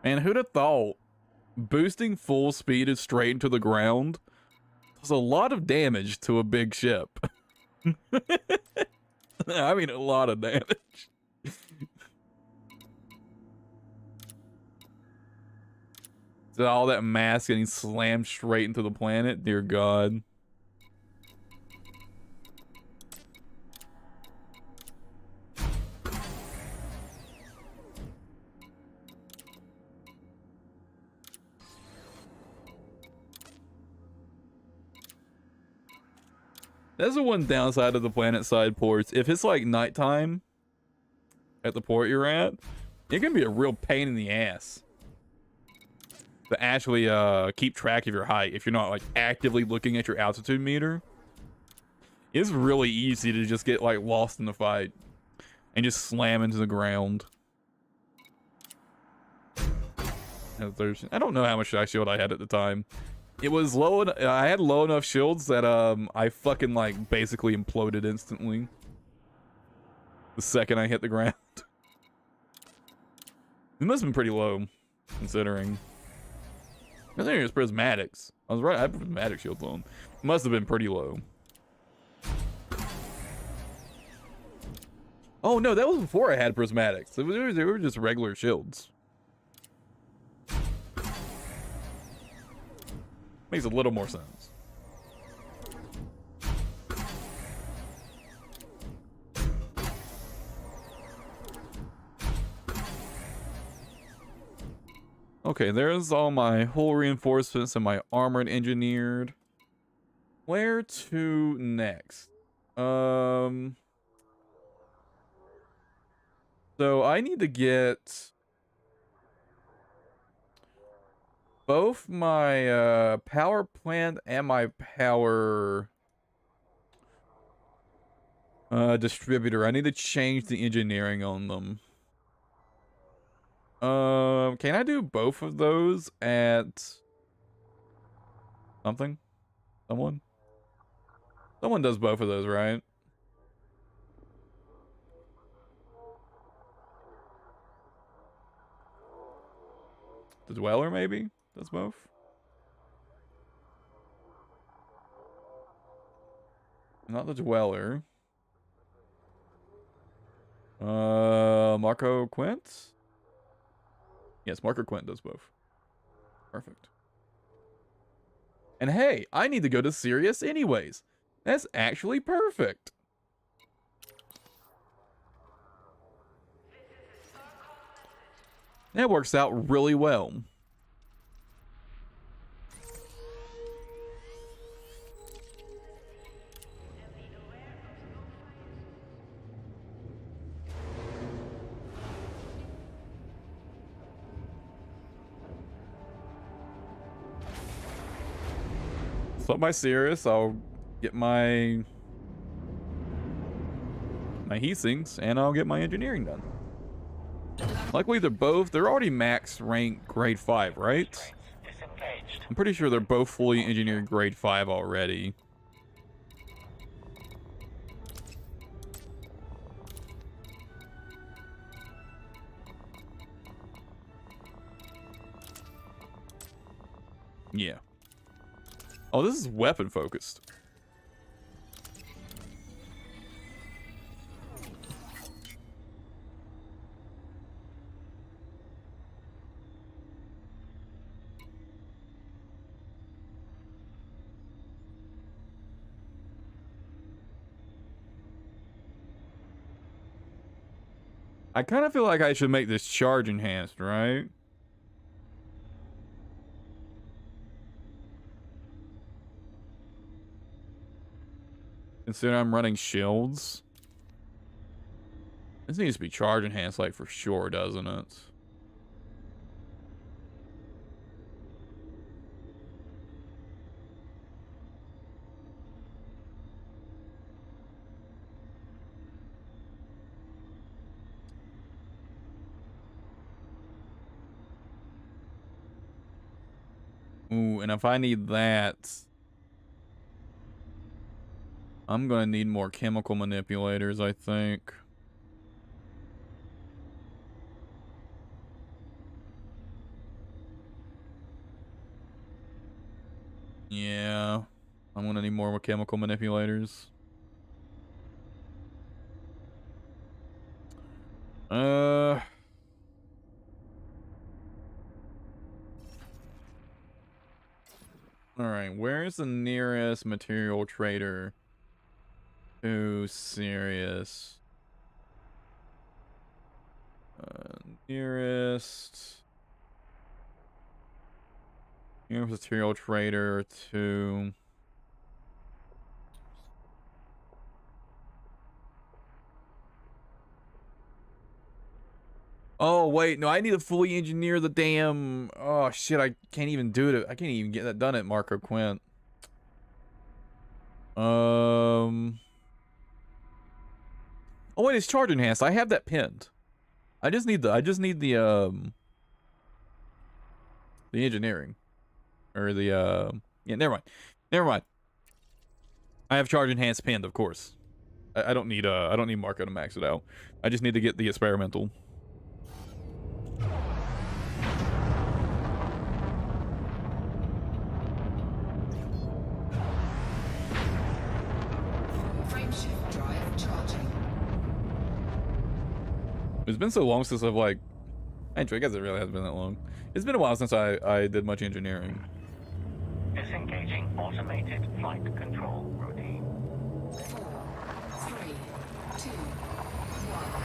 Man, who'd have thought boosting full speed is straight into the ground does a lot of damage to a big ship. I mean, a lot of damage. So all that mass getting slammed straight into the planet, dear God. That's the one downside of the planet side ports. If it's like nighttime at the port you're at, it can be a real pain in the ass to actually keep track of your height if you're not like actively looking at your altitude meter. It's really easy to just get like lost in the fight and just slam into the ground. I don't know how much shield I had at the time. It was low. I had low enough shields that I fucking like basically imploded instantly the second I hit the ground. It must have been pretty low, considering. I think it was prismatics. I was right. I had prismatic shields on. It must have been pretty low. Oh no, that was before I had prismatics. They were just regular shields. Makes a little more sense. Okay, there's all my hull reinforcements and my armored engineered. Where to next? So I need to get both my power plant and my power distributor. I need to change the engineering on them. Can I do both of those at something? Someone does both of those, right? The Dweller maybe does both. Not the Dweller. Marco Quint? Yes, Marco Quint does both. Perfect. And hey, I need to go to Sirius anyways. That's actually perfect. That works out really well. So by Sirius, I'll get my heat sinks and I'll get my engineering done. Luckily, they're already max rank grade 5, right? Disengaged. I'm pretty sure they're both fully engineered grade 5 already. Yeah. Oh, this is weapon focused. I kind of feel like I should make this charge enhanced, right? Considering I'm running shields. This needs to be charge enhanced, like, for sure, doesn't it? Ooh, and if I need that, I'm gonna need more chemical manipulators, I think. Yeah, I'm gonna need more chemical manipulators. Alright, where's the nearest material trader to Sirius? Nearest material trader to... Oh, wait, no, I need to fully engineer the damn... Oh, shit, I can't even do it. I can't even get that done at Marco Quint. Oh, wait, it's charge enhanced. I have that pinned. I just need the engineering. Or the, yeah, never mind. Never mind. I have charge enhanced pinned, of course. I don't need Marco to max it out. I just need to get the experimental. Frameshift drive charging. It's been so long since I've, like... Actually, I guess it really hasn't been that long. It's been a while since I did much engineering. Disengaging automated flight control routine. 4, 3, 2, 1.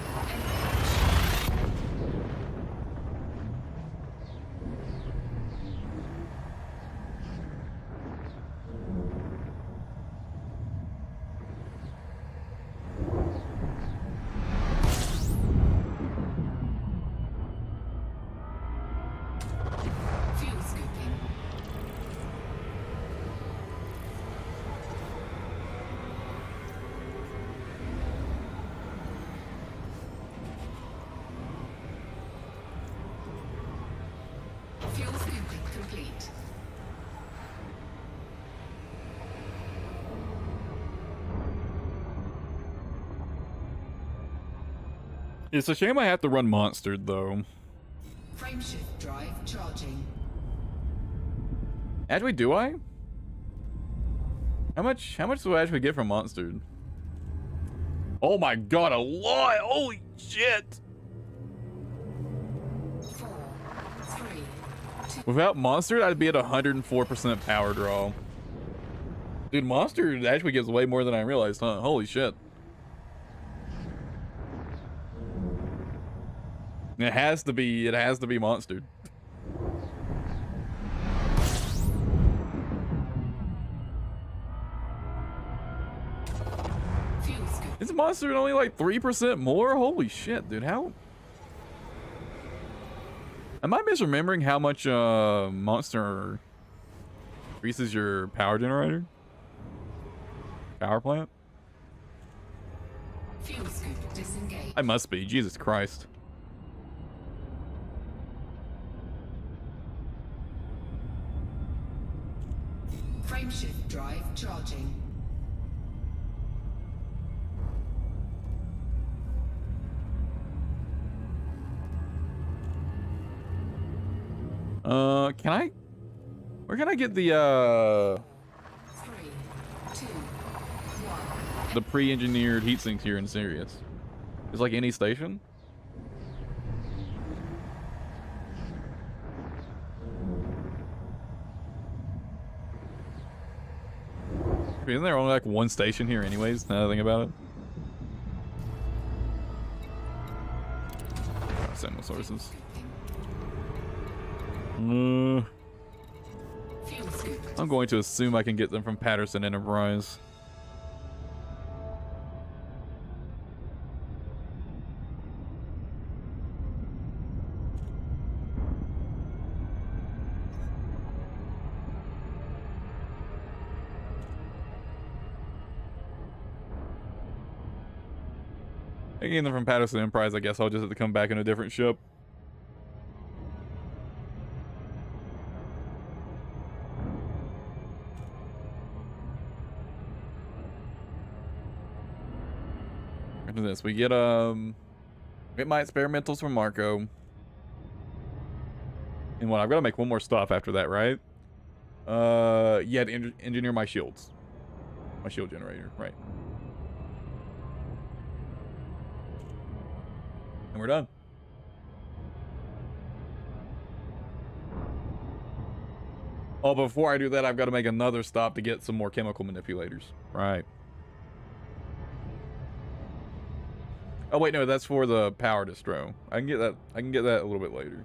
Fuel scooping. Fuel scooping complete. It's a shame I have to run monstered, though. Frameshift drive charging. Actually, do I? How much do I actually get from monstered? Oh my god, a lot! Holy... shit. 4, 3, 2. Without Monster, I'd be at 104% power draw. Dude, Monster actually gives way more than I realized, huh? Holy shit. It has to be Monster. Fuel scoop. Is Monster at only like 3% more? Holy shit, dude. How? Am I misremembering how much Monster increases your power generator? Power plant? Fuel scoop disengaged. I must be. Jesus Christ. Frameshift drive charging. Can I? Where can I get the 3, 2, 1. the pre-engineered heat sinks here in Sirius? It's like any station. Isn't there only like one station here anyways, now that I think about it? Signal sources. Fuel scoop. I'm going to assume I can get them from Patterson Enterprise. Getting them from Patterson Enterprise, I guess I'll just have to come back in a different ship. After this, we get my experimentals from Marco. And what, I've got to make one more stop after that, right? Yeah, to engineer my shields. My shield generator, right. And we're done. Oh, before I do that, I've got to make another stop to get some more chemical manipulators. Right. Oh wait, no, that's for the power distro. I can get that a little bit later.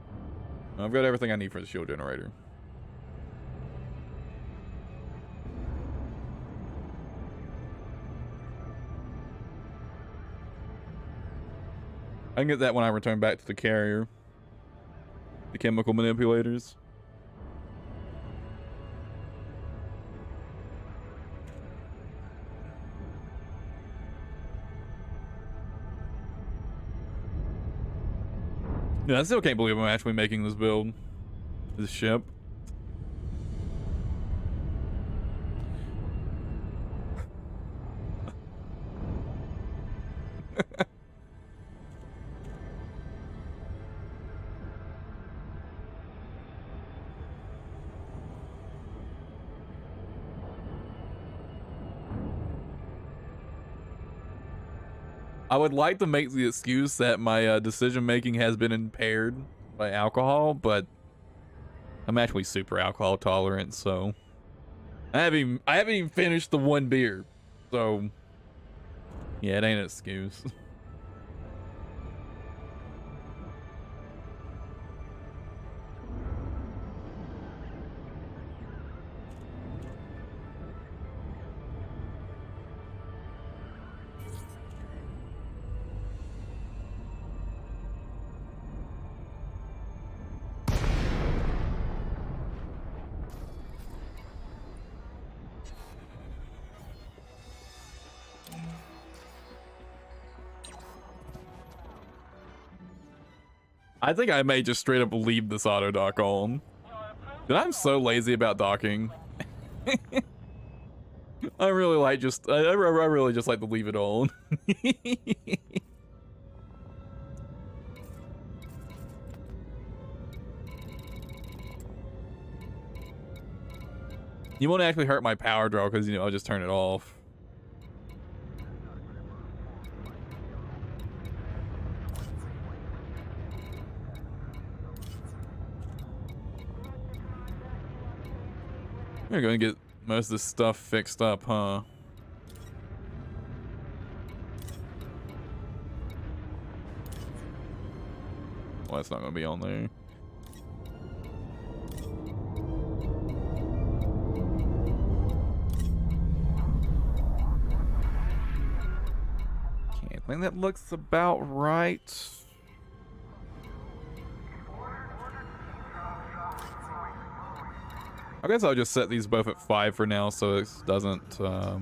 I've got everything I need for the shield generator. I can get that when I return back to the carrier. The chemical manipulators. Yeah, I still can't believe I'm actually making this build. This ship. I would like to make the excuse that my decision making has been impaired by alcohol, but I'm actually super alcohol tolerant, so I haven't even finished the one beer, so yeah, it ain't an excuse. I think I may just straight up leave this auto dock on. Dude, I'm so lazy about docking. I really like I really just like to leave it on. You won't actually hurt my power draw because, you know, I'll just turn it off. We're gonna get most of this stuff fixed up, huh? Well, that's not gonna be on there. Okay, I think that looks about right. I guess I'll just set these both at 5 for now so it doesn't, so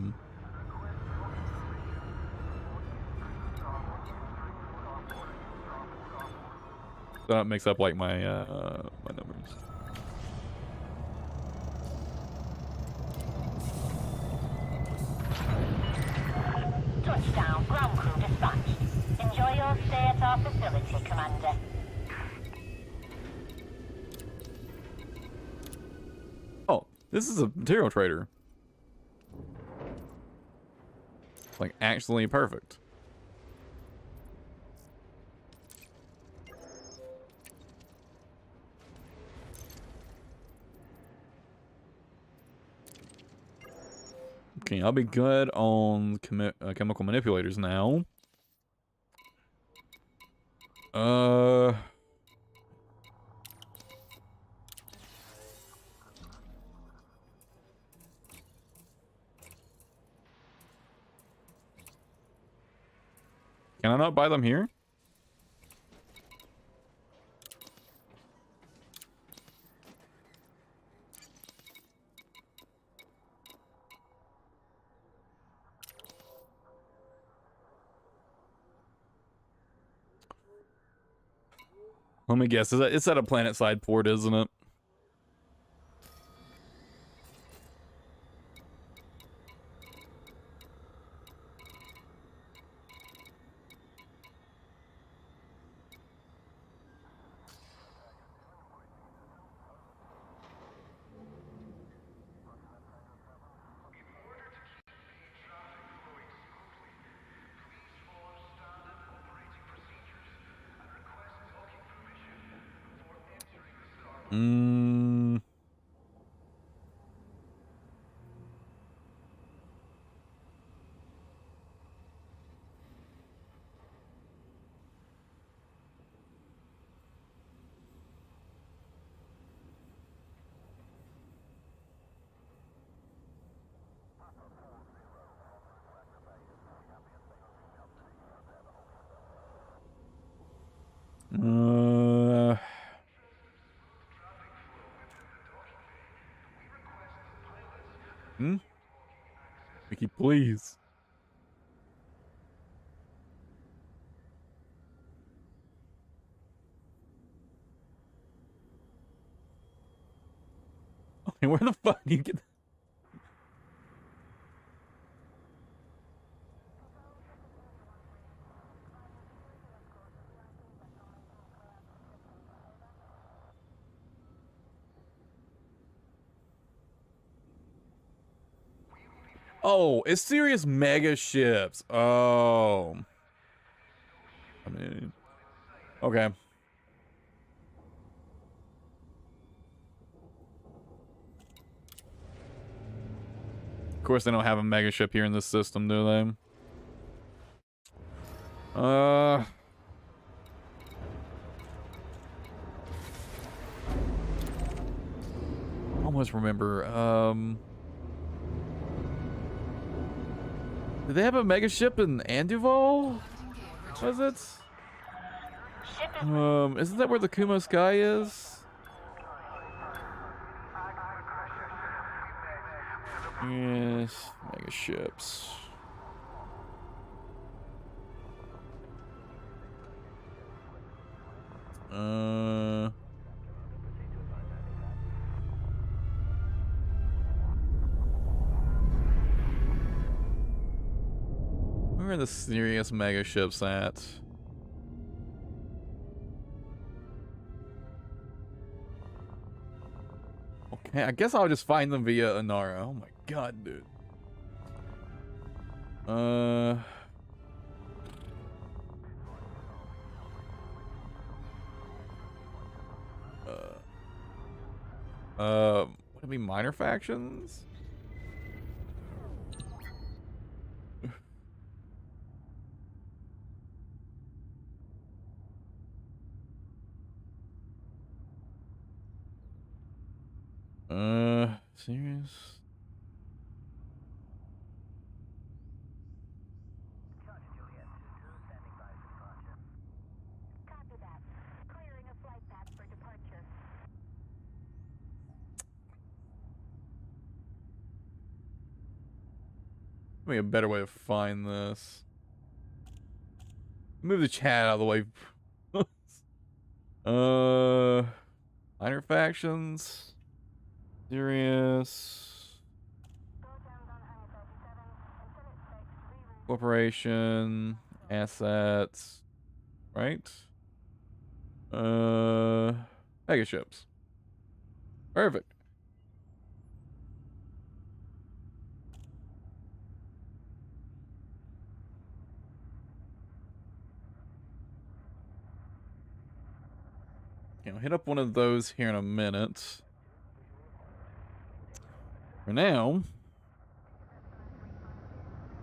that mix up like my, my numbers. Touchdown, ground crew dispatched. Enjoy your stay at our facility, Commander. Oh, this is a material trader. Like, actually perfect. Okay, I'll be good on chemical manipulators now. Can I not buy them here? Let me guess. It's at a planet side port, isn't it? Mm. Mickey, please. Okay, where the fuck do you get? Oh, it's serious mega ships. Oh. I mean, okay. Of course, they don't have a mega ship here in this system, do they? Almost remember. Did they have a mega ship in Anduval? Was it? Isn't that where the Kumo Sky is? Yes, mega ships. Where are the serious mega ships at? Okay, I guess I'll just find them via Inara. Oh my god, dude. What Could be minor factions. Serious? Copy that. Clearing a flight path for departure. Maybe a better way to find this. Move the chat out of the way. Minor factions. Serious. Corporation. Assets. Right? Mega ships. Perfect. I'll hit up one of those here in a minute. For now,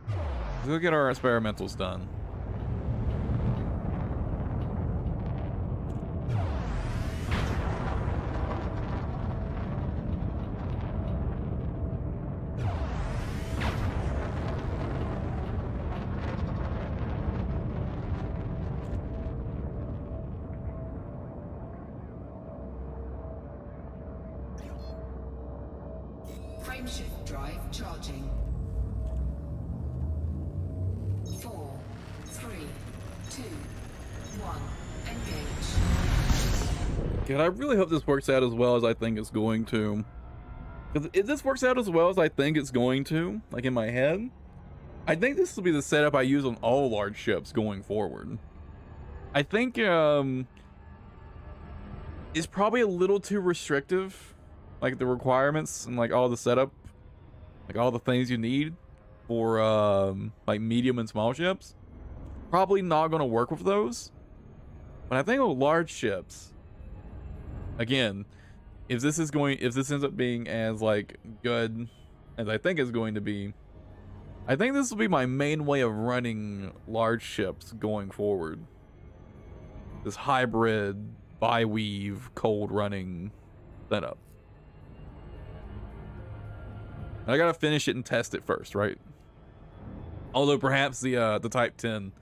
let's go get our experimentals done. Frameshift drive charging. 4, 3, 2, 1. Engage. God, I really hope this works out as well as I think it's going to. Because if this works out as well as I think it's going to, like in my head, I think this will be the setup I use on all large ships going forward. I think it's probably a little too restrictive, like the requirements and like all the setup, like all the things you need for like medium and small ships. Probably not going to work with those. But I think on large ships, again, if this ends up being as like good as I think it's going to be, I think this will be my main way of running large ships going forward. This hybrid bi-weave cold running setup. I gotta finish it and test it first, right? Although perhaps the type-10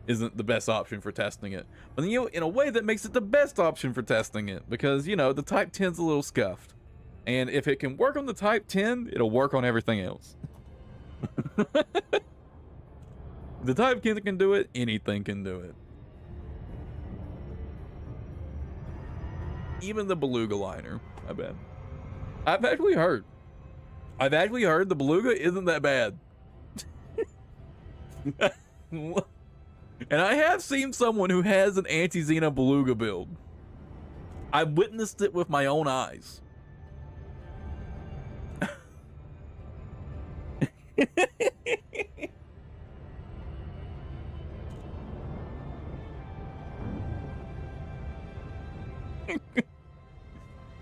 isn't the best option for testing it, but you know, in a way that makes it the best option for testing it, because you know the type-10's a little scuffed, and if it can work on the type-10, it'll work on everything else. The type-10 can do it, anything can do it. Even the Beluga liner, I bet. I've actually heard the Beluga isn't that bad. And I have seen someone who has an anti-Xena Beluga build. I witnessed it with my own eyes.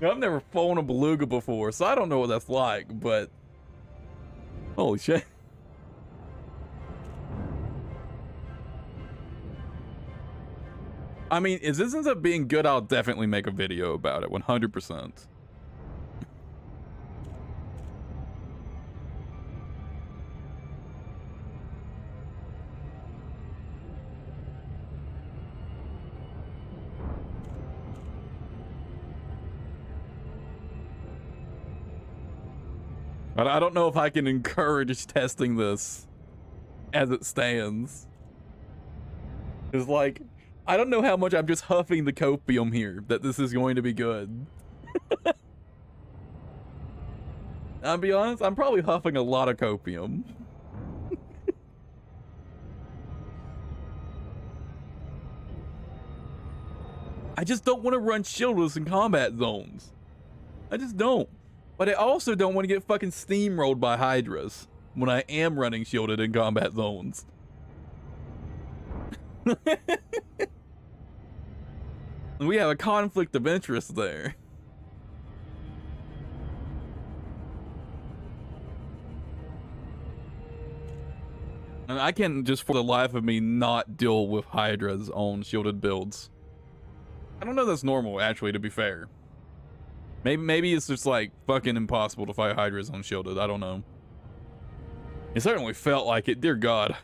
I've never flown a Beluga before, so I don't know what that's like, but holy shit. I mean, if this ends up being good, I'll definitely make a video about it, 100%. But I don't know if I can encourage testing this as it stands. It's like, I don't know how much I'm just huffing the copium here that this is going to be good. I'll be honest, I'm probably huffing a lot of copium. I just don't want to run shieldless in combat zones. I just don't. But I also don't want to get fucking steamrolled by Hydras when I am running shielded in combat zones. We have a conflict of interest there. And I can just for the life of me not deal with Hydra's on shielded builds. I don't know if that's normal, actually, to be fair. Maybe it's just like fucking impossible to fight Hydras on shielded. I don't know. It certainly felt like it. Dear God.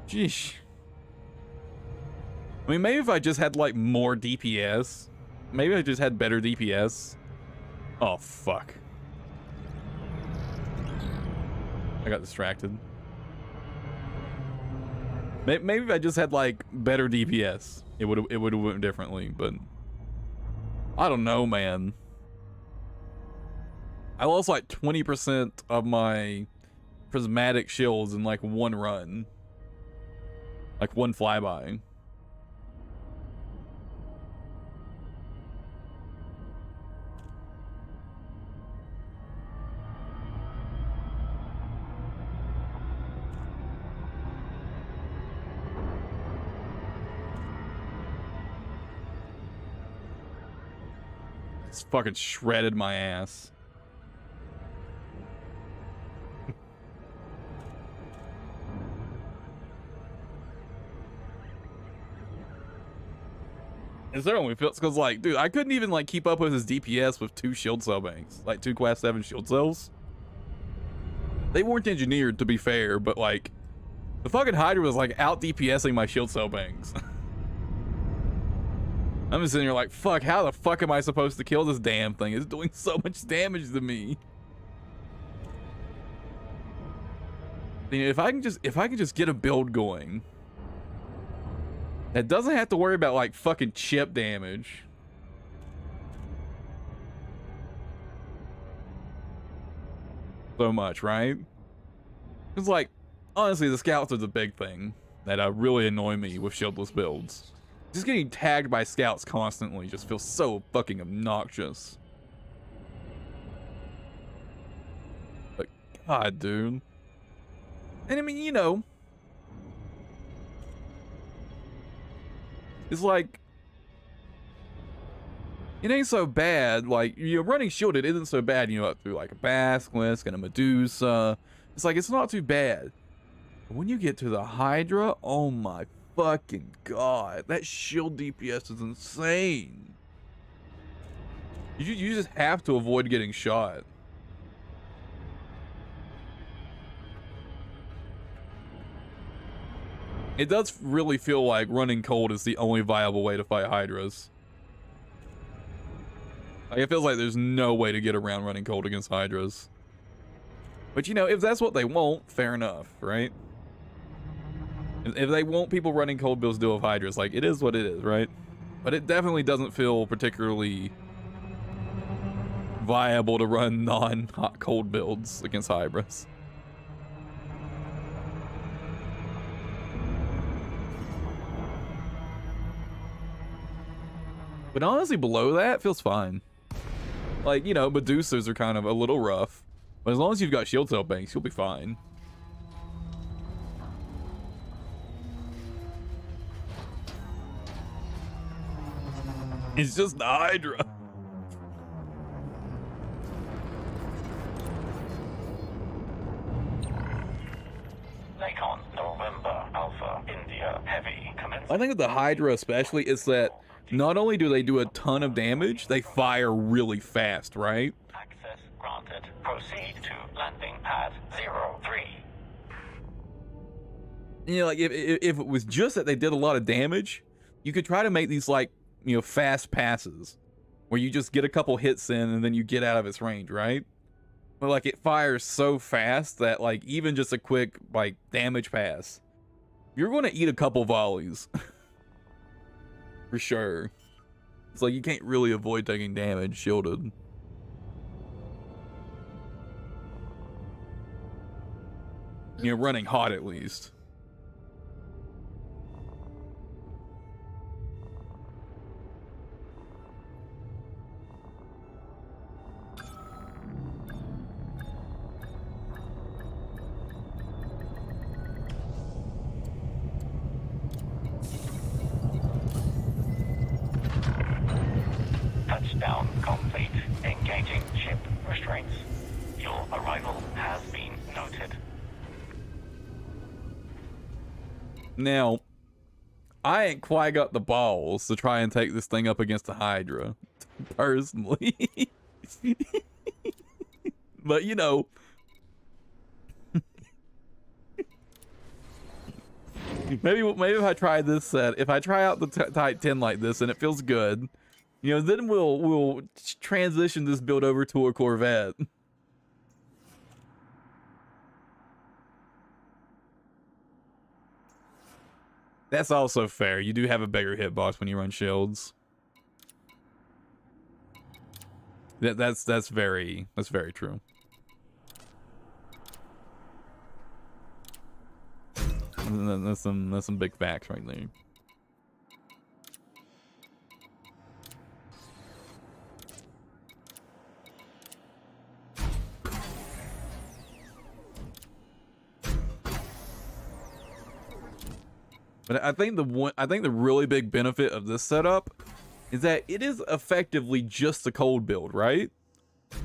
Jeez. I mean, maybe if I just had like more DPS. Maybe I just had better DPS. Oh, fuck. I got distracted. Maybe if I just had like better DPS, it would have went differently, but I don't know, man. I lost like 20% of my prismatic shields in like one run. Like one flyby. It's fucking shredded my ass. It certainly feels because, like, dude, I couldn't even like keep up with his DPS with 2 shield cell banks, like 2 class 7 shield cells. They weren't engineered, to be fair, but like the fucking Hydra was like out DPSing my shield cell banks. I'm just sitting here like, fuck, how the fuck am I supposed to kill this damn thing? It's doing so much damage to me. You know, if I can just get a build going that doesn't have to worry about like fucking chip damage. So much, right? It's like, honestly, the scouts are the big thing that really annoy me with shieldless builds. Just getting tagged by scouts constantly just feels so fucking obnoxious. But God, dude. And I mean, you know, it's like, it ain't so bad. Like, you're running shielded isn't so bad, you know, through like a Basilisk and a Medusa. It's like, it's not too bad. But when you get to the Hydra, oh my fucking God, that shield DPS is insane. You just have to avoid getting shot. It does really feel like running cold is the only viable way to fight Hydras. Like, it feels like there's no way to get around running cold against Hydras. But you know, if that's what they want, fair enough, right? If they want people running cold builds to deal with Hydras, like, it is what it is, right? But it definitely doesn't feel particularly viable to run non-hot cold builds against Hydras. But honestly, below that feels fine. Like, you know, Medusas are kind of a little rough. But as long as you've got shield cell banks, you'll be fine. It's just the Hydra. Nikon, November, Alpha, India, Heavy, commence. I think with the Hydra especially is that not only do they do a ton of damage, they fire really fast, right? Access granted. Proceed to landing pad 03. You know, like if it was just that they did a lot of damage, you could try to make these like, you know, fast passes where you just get a couple hits in and then you get out of its range, right? But like it fires so fast that like even just a quick like damage pass, you're going to eat a couple volleys. For sure. It's like you can't really avoid taking damage shielded. You know, running hot at least. Touchdown complete. Engaging ship restraints. Your arrival has been noted. Now, I ain't quite got the balls to try and take this thing up against the Hydra, personally. But, you know, maybe if I try this set, if I try out the Type 10 like this and it feels good, you know, then we'll transition this build over to a Corvette. That's also fair. You do have a bigger hitbox when you run shields. That's very true. That's some big facts right there. But I think the really big benefit of this setup is that it is effectively just a cold build, right?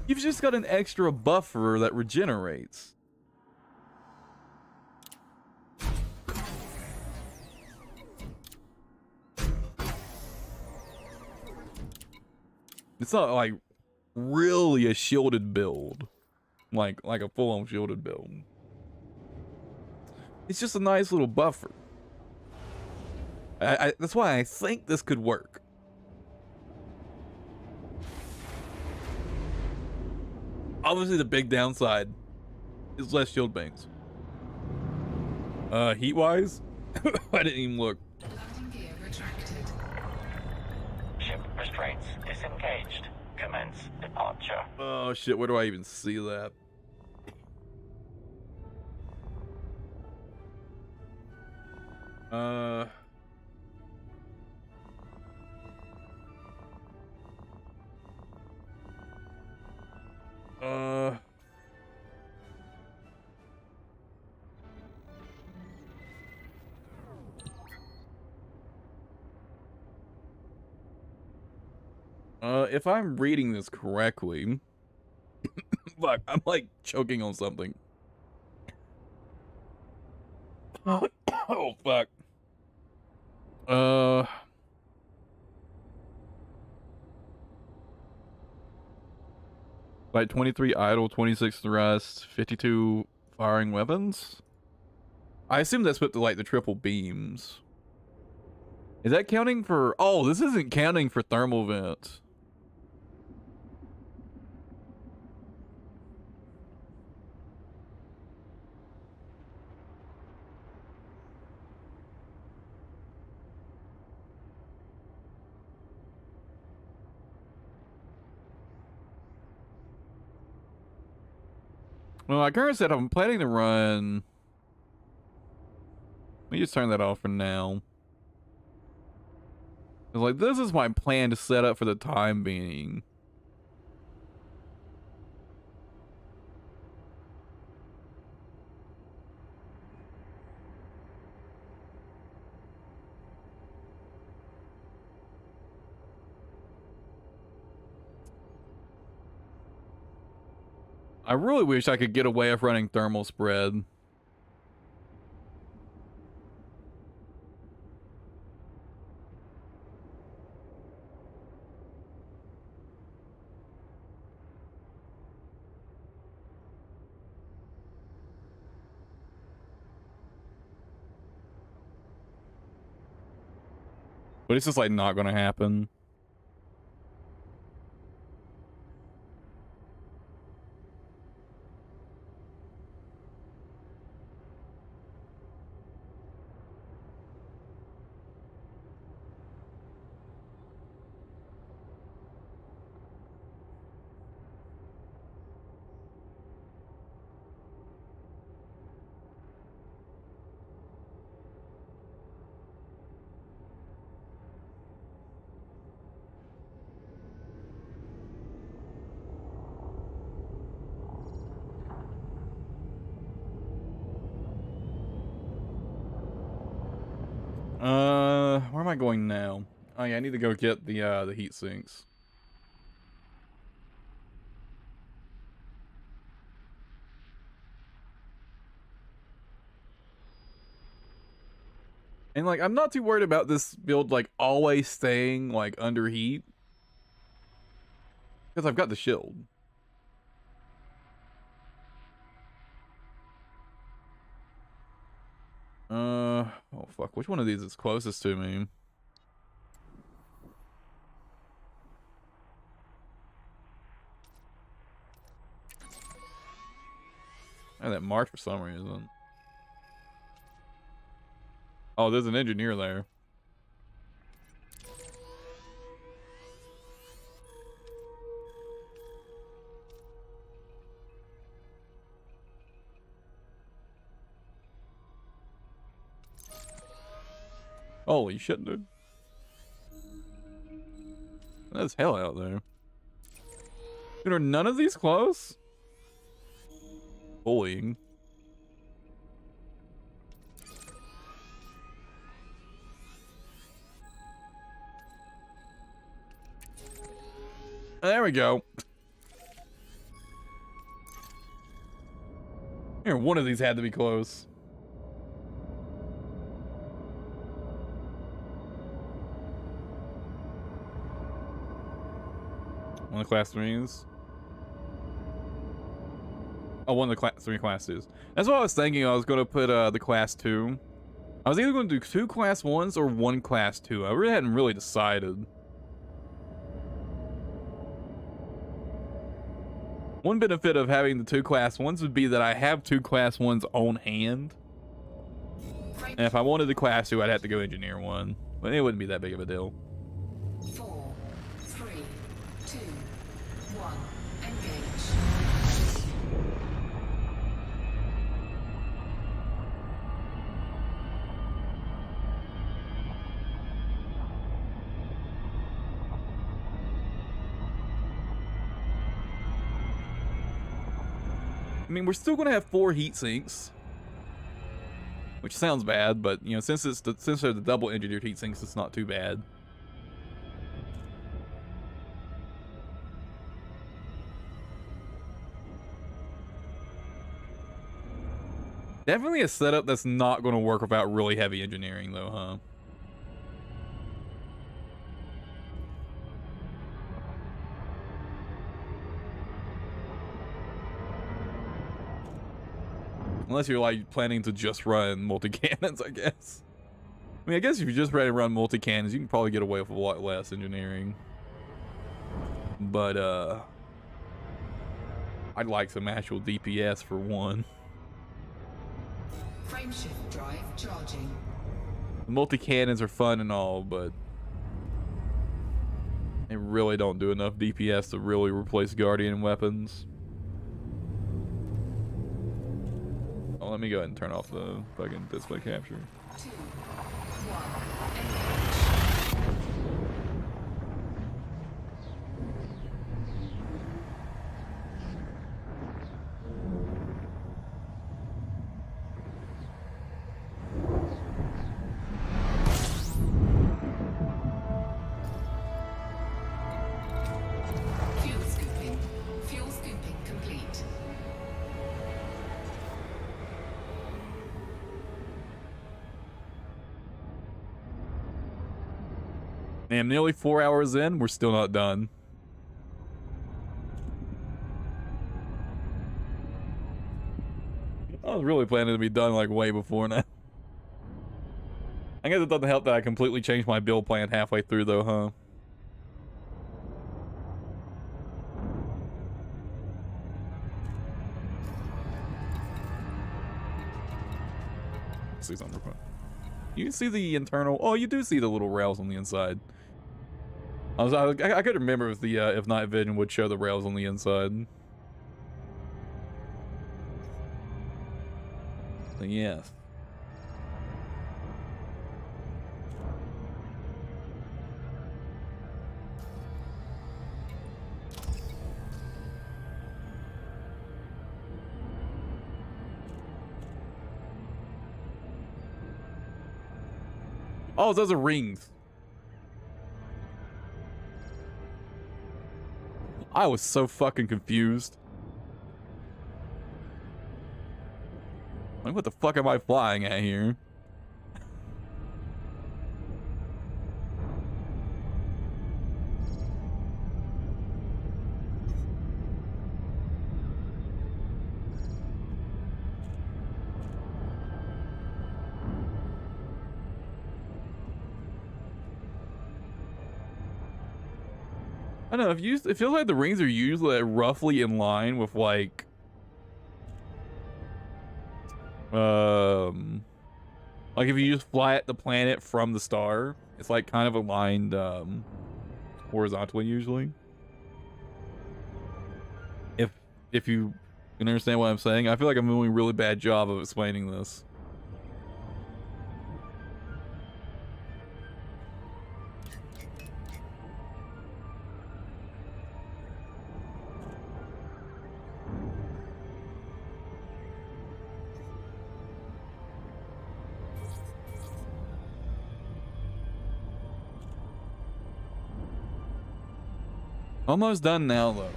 You've just got an extra buffer that regenerates. It's not like really a shielded build, like a full-on shielded build. It's just a nice little buffer. That's why I think this could work. Obviously, the big downside is less shield banks. Heat-wise, I didn't even look. Landing gear retracted. Ship restraints disengaged. Commence departure. Oh shit, where do I even see that? If I'm reading this correctly, fuck, I'm like choking on something. Oh fuck. Like 23 idle, 26 thrust, 52 firing weapons. I assume that's with the like the triple beams. Is that counting for? Oh, this isn't counting for thermal vents. Well, like Karen said, I'm planning to run. Let me just turn that off for now. It's like, this is my plan to set up for the time being. I really wish I could get away with running thermal spread. But it's just like not gonna happen. Where am I going now? Oh yeah, I need to go get the heat sinks. And like, I'm not too worried about this build like always staying like under heat. Because I've got the shield. Oh fuck, which one of these is closest to me? I have that marked for some reason. Oh, there's an engineer there. Holy shit, dude. That's hell out there. Dude, are none of these close? Bullying. There we go. Here, one of these had to be close. One of the class 3s. Oh, one of the class 3 class 2s. That's what I was thinking. I was going to put the class 2. I was either going to do 2 class 1s or 1 class 2. I really hadn't really decided. One benefit of having the 2 class 1s would be that I have 2 class 1s on hand. And if I wanted the class 2, I'd have to go engineer 1. But it wouldn't be that big of a deal. 4, 3, 2, 1. Engage. I mean, we're still going to have 4 heat sinks. Which sounds bad, but, you know, since they're the double engineered heat sinks, it's not too bad. Definitely a setup that's not going to work without really heavy engineering, though, huh? Unless you're like planning to just run multi-cannons, I guess. I mean, I guess if you're just ready to run multi-cannons, you can probably get away with a lot less engineering. But, I'd like some actual DPS for one. Frameshift drive charging. Multi-cannons are fun and all, but they really don't do enough DPS to really replace Guardian weapons. Oh, let me go ahead and turn off the fucking display capture. 2, 1. Engage. Fuel scooping. Fuel scooping complete. Man, nearly 4 hours in, we're still not done. I was really planning to be done like way before now. I guess it doesn't help that I completely changed my build plan halfway through though, huh? Let's see something real quick. You see the internal... Oh, you do see the little rails on the inside. I could remember if the if night vision would show the rails on the inside. So, yes. Oh, those are rings. I was so fucking confused. Like, what the fuck am I flying at here? I don't know, if you, it feels like the rings are usually roughly in line with like if you just fly at the planet from the star, it's like kind of aligned horizontally usually. If you can understand what I'm saying, I feel like I'm doing a really bad job of explaining this. Almost done now, though.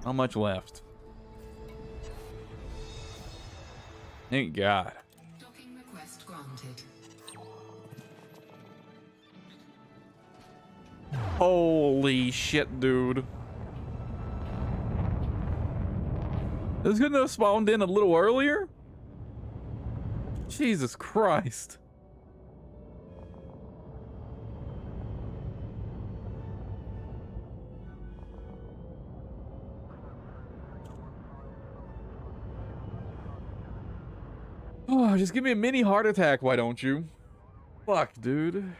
How much left? Thank God. Docking request granted. Holy shit, dude. This couldn't have spawned in a little earlier? Jesus Christ. Oh, just give me a mini heart attack, why don't you? Fuck, dude.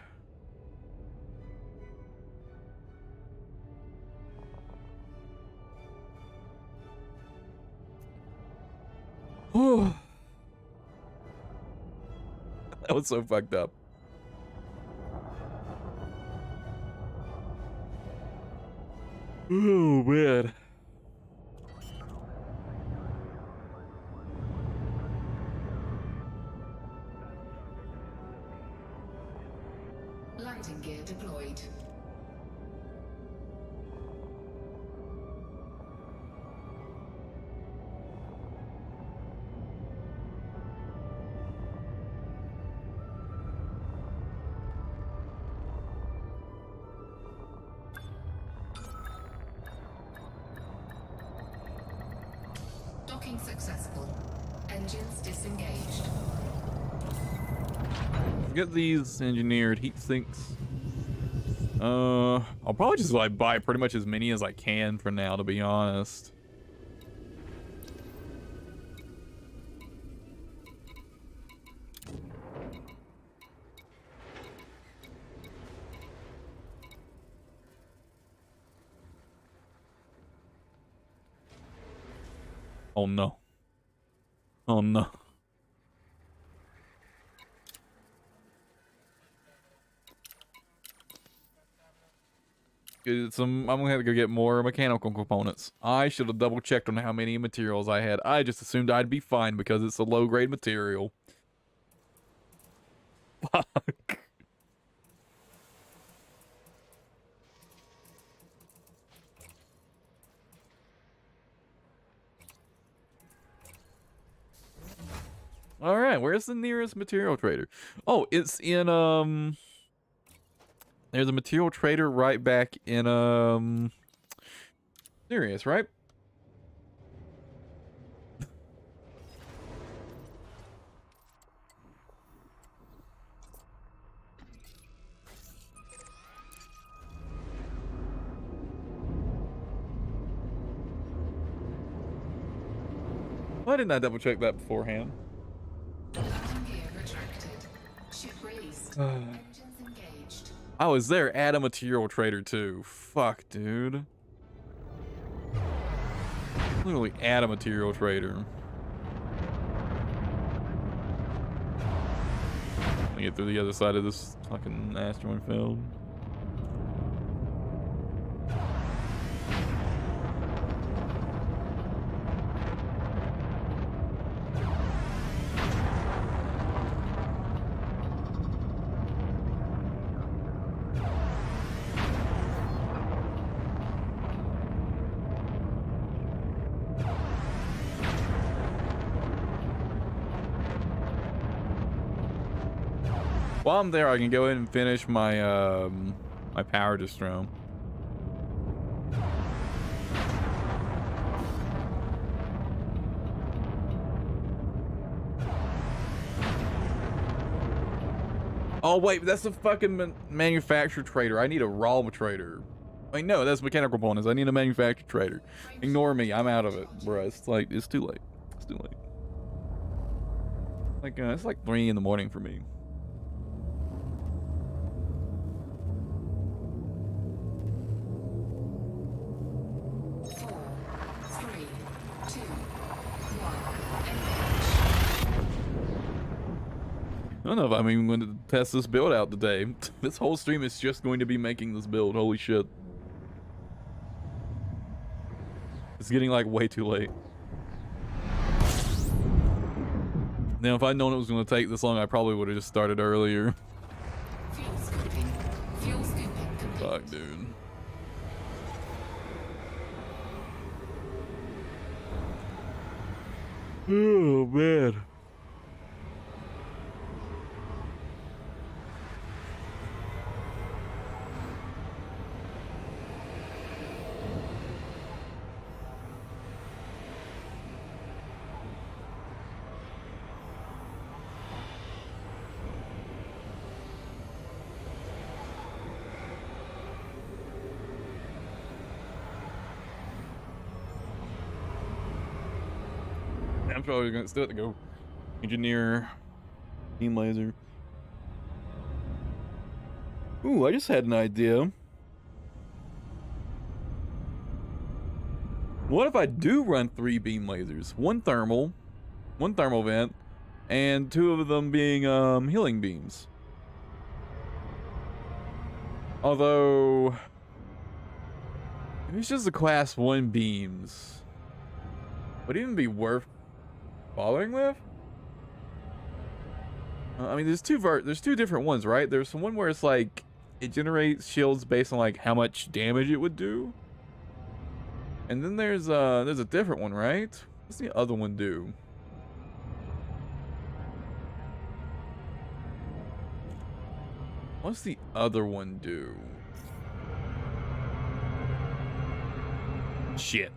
Oh. That was so fucked up. Oh, man. Landing gear deployed. Docking successful. Engines disengaged. Get these engineered heat sinks. I'll probably just like buy pretty much as many as I can for now, to be honest. Oh no. Oh no. I'm gonna have to go get more mechanical components. I should have double checked on how many materials I had. I just assumed I'd be fine because it's a low grade material. Fuck. All right, where's the nearest material trader? Oh, it's in there's a material trader right back in Sirius, right? Why didn't I double check that beforehand? Landing gear retracted. Ship released. Engines engaged. I was there at a material trader too. Fuck, dude. Literally at a material trader. Let me get through the other side of this fucking asteroid field. While I'm there, I can go in and finish my my power distro. Oh wait, that's the fucking manufacturer trader. I need a raw trader. Wait, no, that's mechanical components. I need a manufacturer trader. Ignore me. I'm out of it, bro. It's like it's too late. It's too late. Like it's like 3 in the morning for me. I don't know if I'm even going to test this build out today. This whole stream is just going to be making this build. Holy shit. It's getting like way too late. Now, if I'd known it was going to take this long, I probably would have just started earlier. Fuel scooping. Fuel scooping complete. Fuck, dude. Oh, man. I'm probably gonna still have to go engineer beam laser. Ooh, I just had an idea. What if I do run 3 beam lasers? One thermal vent, and 2 of them being healing beams. Although if it's just the class 1 beams, would it even be worth bothering with? I mean, there's two different ones, right? There's one where it's like it generates shields based on like how much damage it would do, and then there's a different one, right? What's the other one do? What's the other one do? Shit.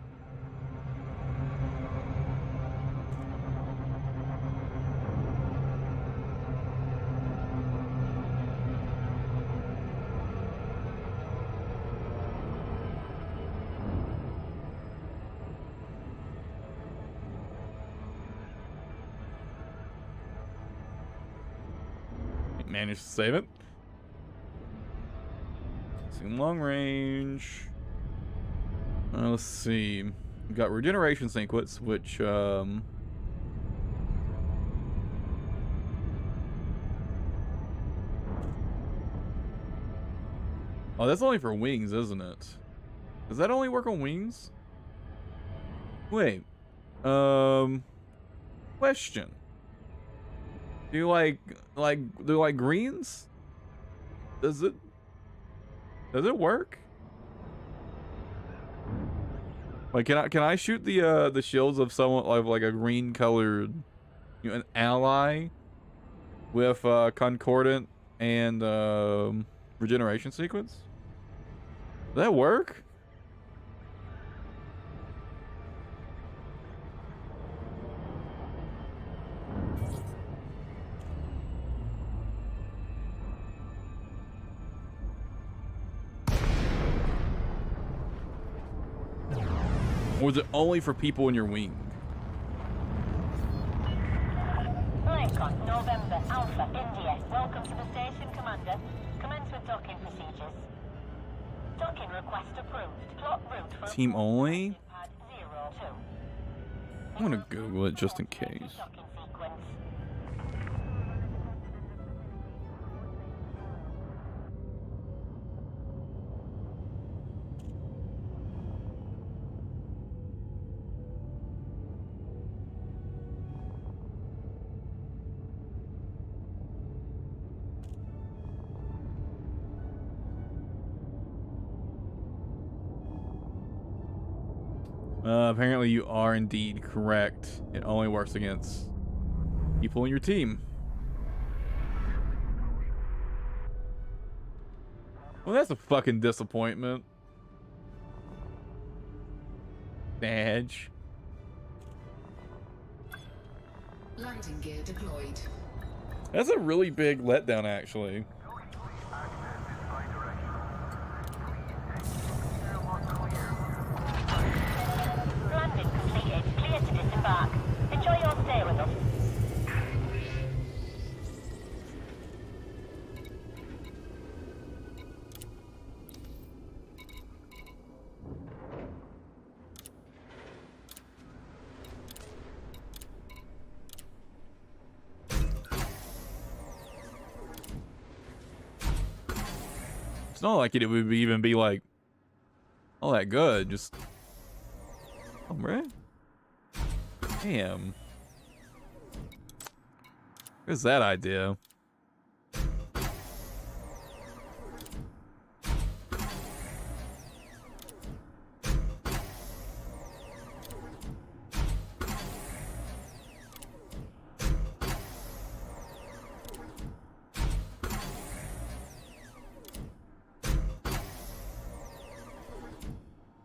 Managed to save it. See, long range. Let's see. We've got regeneration sequence, which oh, that's only for wings, isn't it? Does that only work on wings? Wait. Question. Do you like greens? Does it work? Like, can I shoot the shields of someone like a green colored, you know, an ally with concordant and regeneration sequence? Does that work? Or is it only for people in your wing? Lincoln, November, Alpha, India. Welcome to the station, Commander. Commence with docking procedures. Docking request approved. Plot route for Team only? pad 02. I'm gonna Google it just in case. Docking sequence. Apparently you are indeed correct. It only works against people in your team. Well, that's a fucking disappointment. Badge. Landing gear deployed. That's a really big letdown, actually. Landing completed. Clear to disembark. Enjoy your stay with us. It's not like it would even be like all that good. Just, oh, right? Damn. Where's that idea?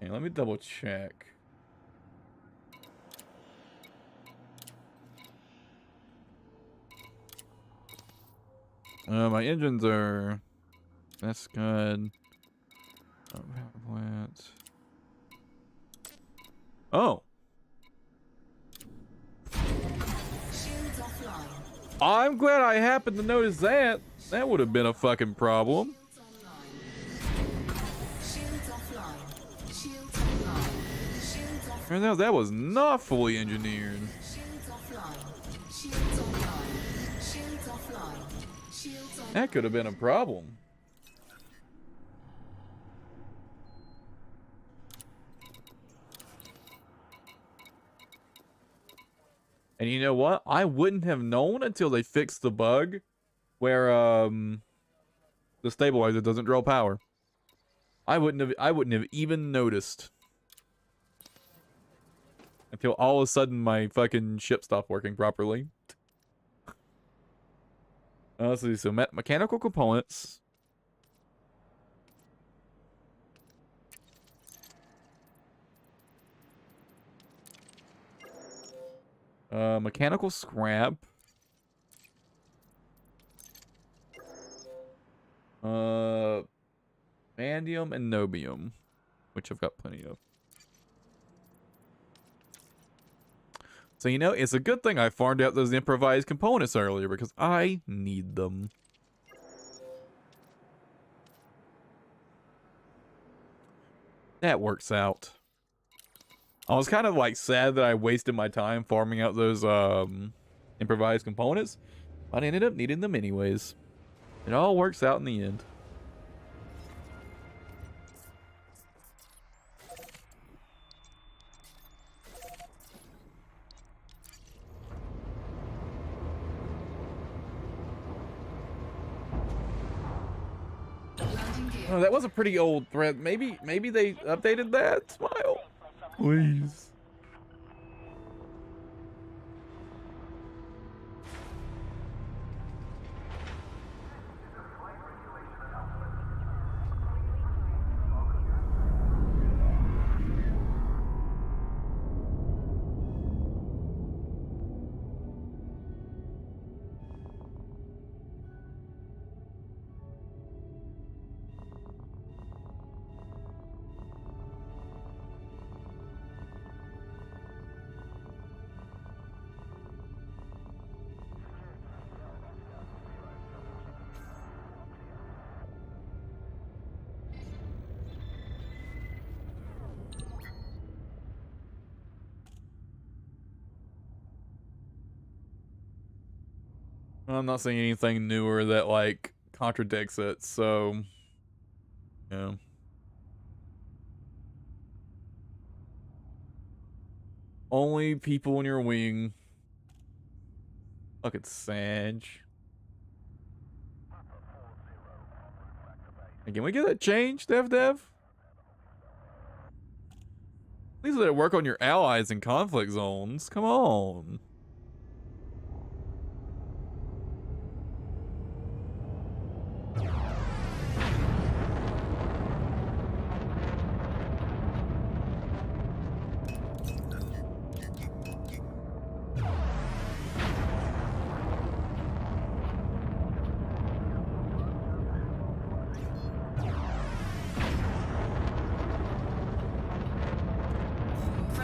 Hey, let me double check. My engines are. That's good. Power plant. Oh. Shields offline. I'm glad I happened to notice that. That would have been a fucking problem. Shields offline. Shields online. Shields offline. Turns out that was not fully engineered. Shields offline. Shields online. Shields offline. Shields online. That could have been a problem. And you know what? I wouldn't have known until they fixed the bug where the stabilizer doesn't draw power. I wouldn't have even noticed until all of a sudden my fucking ship stopped working properly. Let's see. So mechanical components. Mechanical scrap. Vanadium and nobium, which I've got plenty of. So, you know, it's a good thing I farmed out those improvised components earlier because I need them. That works out. I was kind of like sad that I wasted my time farming out those improvised components, but I ended up needing them anyways. It all works out in the end. Oh, that was a pretty old thread. Maybe they updated that. Smile, please. I'm not seeing anything newer that like contradicts it, so yeah. Only people in your wing. Fucking Sag. Hey, can we get that changed, Dev? Please let it work on your allies in conflict zones. Come on.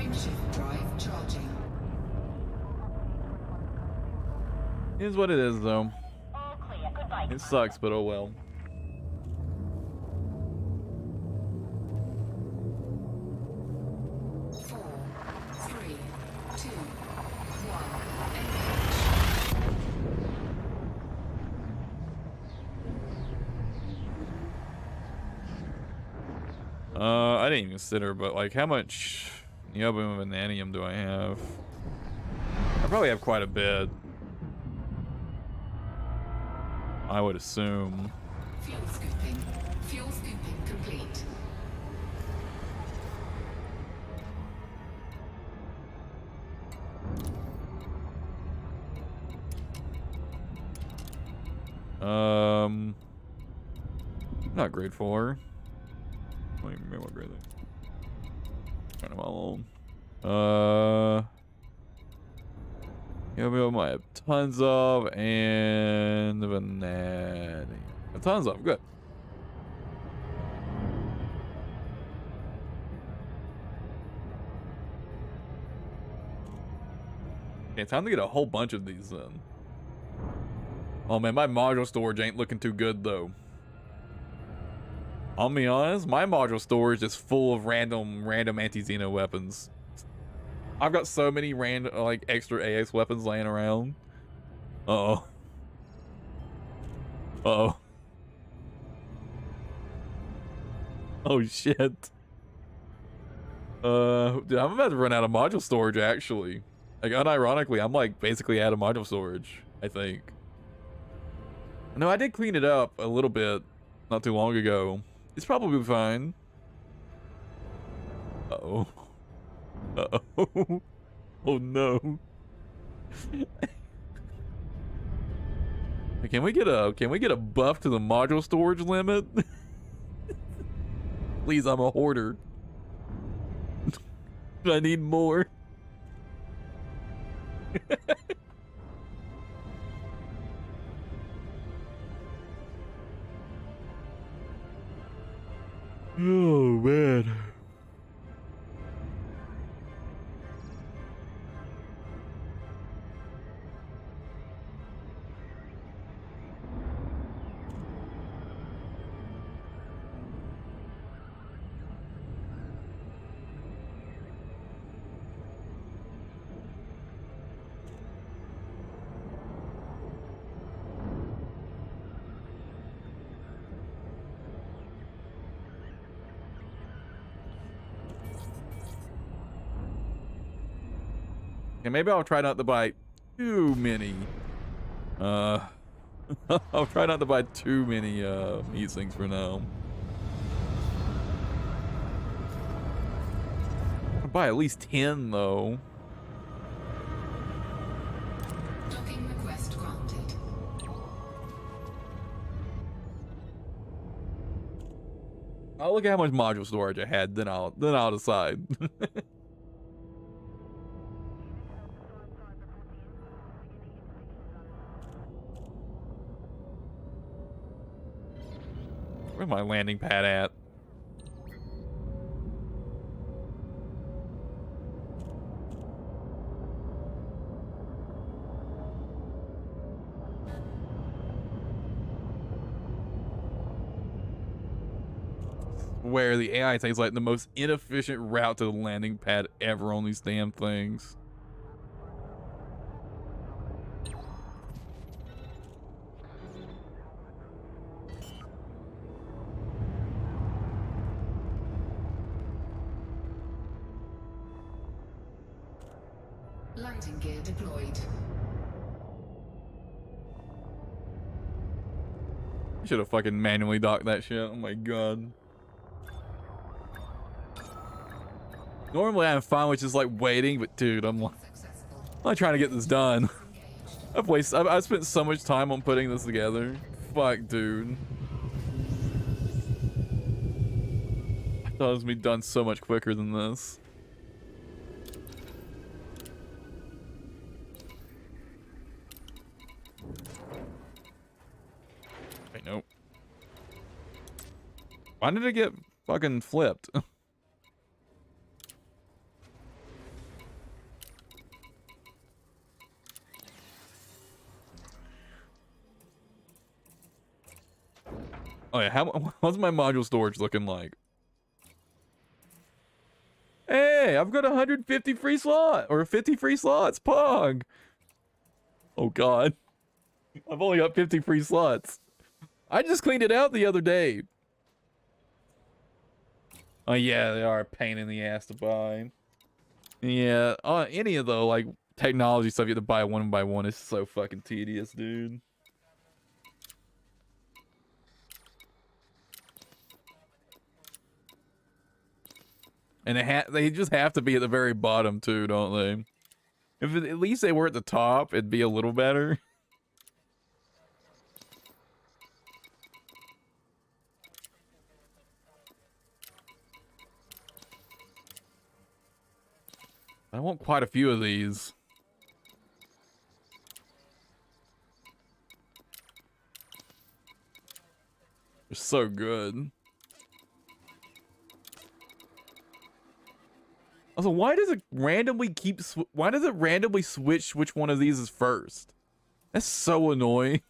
Frameshift drive charging. Here's what it is, though. All clear. Goodbye, It Commander. sucks, but oh well. Four, three, two, one. I didn't even consider, but like, how much neobium and vanadium do I have? I probably have quite a bit. I would assume. Fuel scooping. Fuel scooping complete. Not grade 4. I don't even remember what grade that is. Kind of all old. Neobium I have tons of, and vanadium. Tons of, good. Okay, time to get a whole bunch of these then. Oh man, my module storage ain't looking too good though. I'll be honest, my module storage is full of random anti-Xeno weapons. I've got so many random, like, extra AX weapons laying around. Uh-oh. Uh-oh. Oh, shit. Dude, I'm about to run out of module storage, actually. Like, unironically, I'm, like, basically out of module storage, I think. No, I did clean it up a little bit not too long ago. It's probably fine. Uh-oh. Uh-oh. Oh no. Can we get a buff to the module storage limit? Please, I'm a hoarder. I need more. Oh man. And maybe I'll try not to buy too many. I'll try not to buy too many heat sinks for now. I'll buy at least 10 though. Docking request granted. I'll look at how much module storage I had, then I'll decide. Where's my landing pad at? Where the AI takes like the most inefficient route to the landing pad ever on these damn things. Landing gear deployed. I should have fucking manually docked that shit. Oh my god. Normally I'm fine with just like waiting, but dude, I'm not trying to get this done. I've spent so much time on putting this together. Fuck, dude. I thought it was gonna be done so much quicker than this. Wait, nope. Why did it get fucking flipped? Oh yeah, what's my module storage looking like? Hey, I've got 150 free slot or 50 free slots. Pog. Oh god, I've only got 50 free slots. I just cleaned it out the other day. Oh yeah, they are a pain in the ass to buy. Yeah, any of the like technology stuff you have to buy one by one is so fucking tedious, dude. And they just have to be at the very bottom too, don't they? At least they were at the top, it'd be a little better. I want quite a few of these. They're so good. Also, why does it randomly switch which one of these is first? That's so annoying.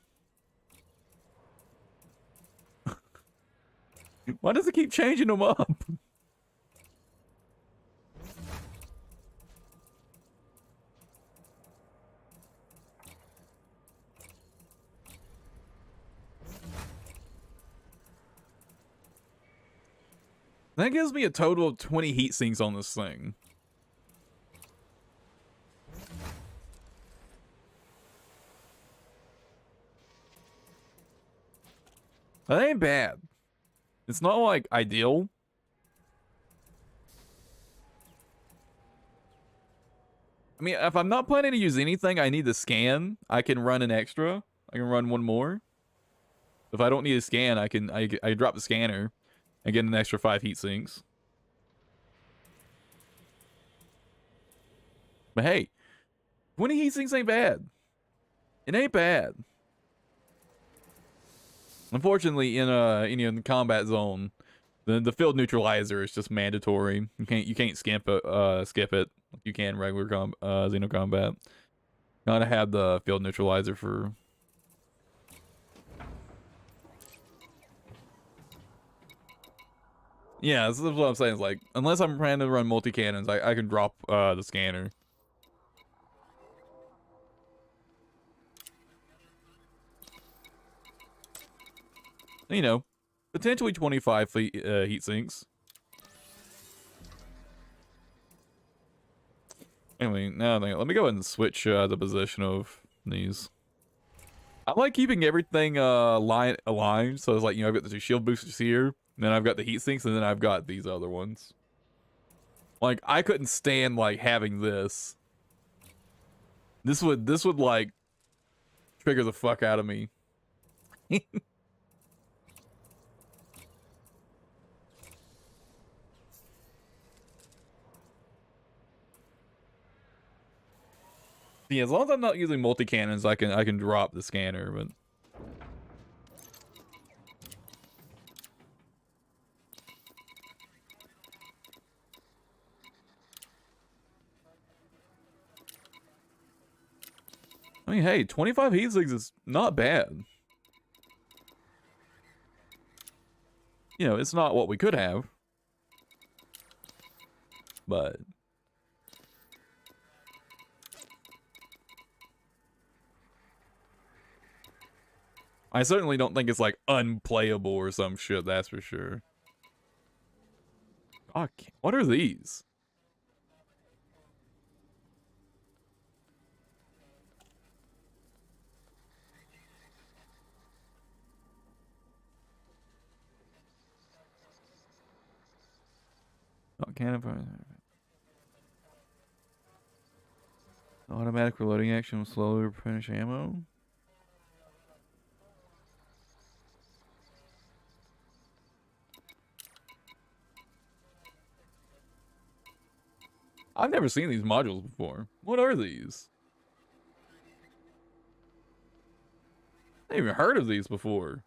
Why does it keep changing them up? That gives me a total of 20 heat sinks on this thing. That ain't bad. It's not like ideal. I mean, if I'm not planning to use anything, I need to scan. I can run an extra. I can run one more. If I don't need a scan, I drop the scanner and get an extra 5 heat sinks. But hey, 20 heat sinks ain't bad. It ain't bad. Unfortunately, in the combat zone, the field neutralizer is just mandatory. You can't skip it. You can regular Xeno combat. Gotta have the field neutralizer for. Yeah, this is what I'm saying. It's like, unless I'm planning to run multi-cannons, I can drop the scanner. You know, potentially 25 heat sinks. Anyway, now let me go ahead and switch the position of these. I like keeping everything aligned, so it's like, I've got the 2 shield boosters here, then I've got the heat sinks, and then I've got these other ones. Like, I couldn't stand like having this. This would like trigger the fuck out of me. Yeah, as long as I'm not using multi-cannons, I can drop the scanner, but I mean, hey, 25 heat sinks is not bad. It's not what we could have, but I certainly don't think it's like unplayable or some shit, that's for sure. Oh, what are these? Oh, cannon. Automatic reloading action will slowly replenish ammo. I've never seen these modules before. What are these? I haven't even heard of these before.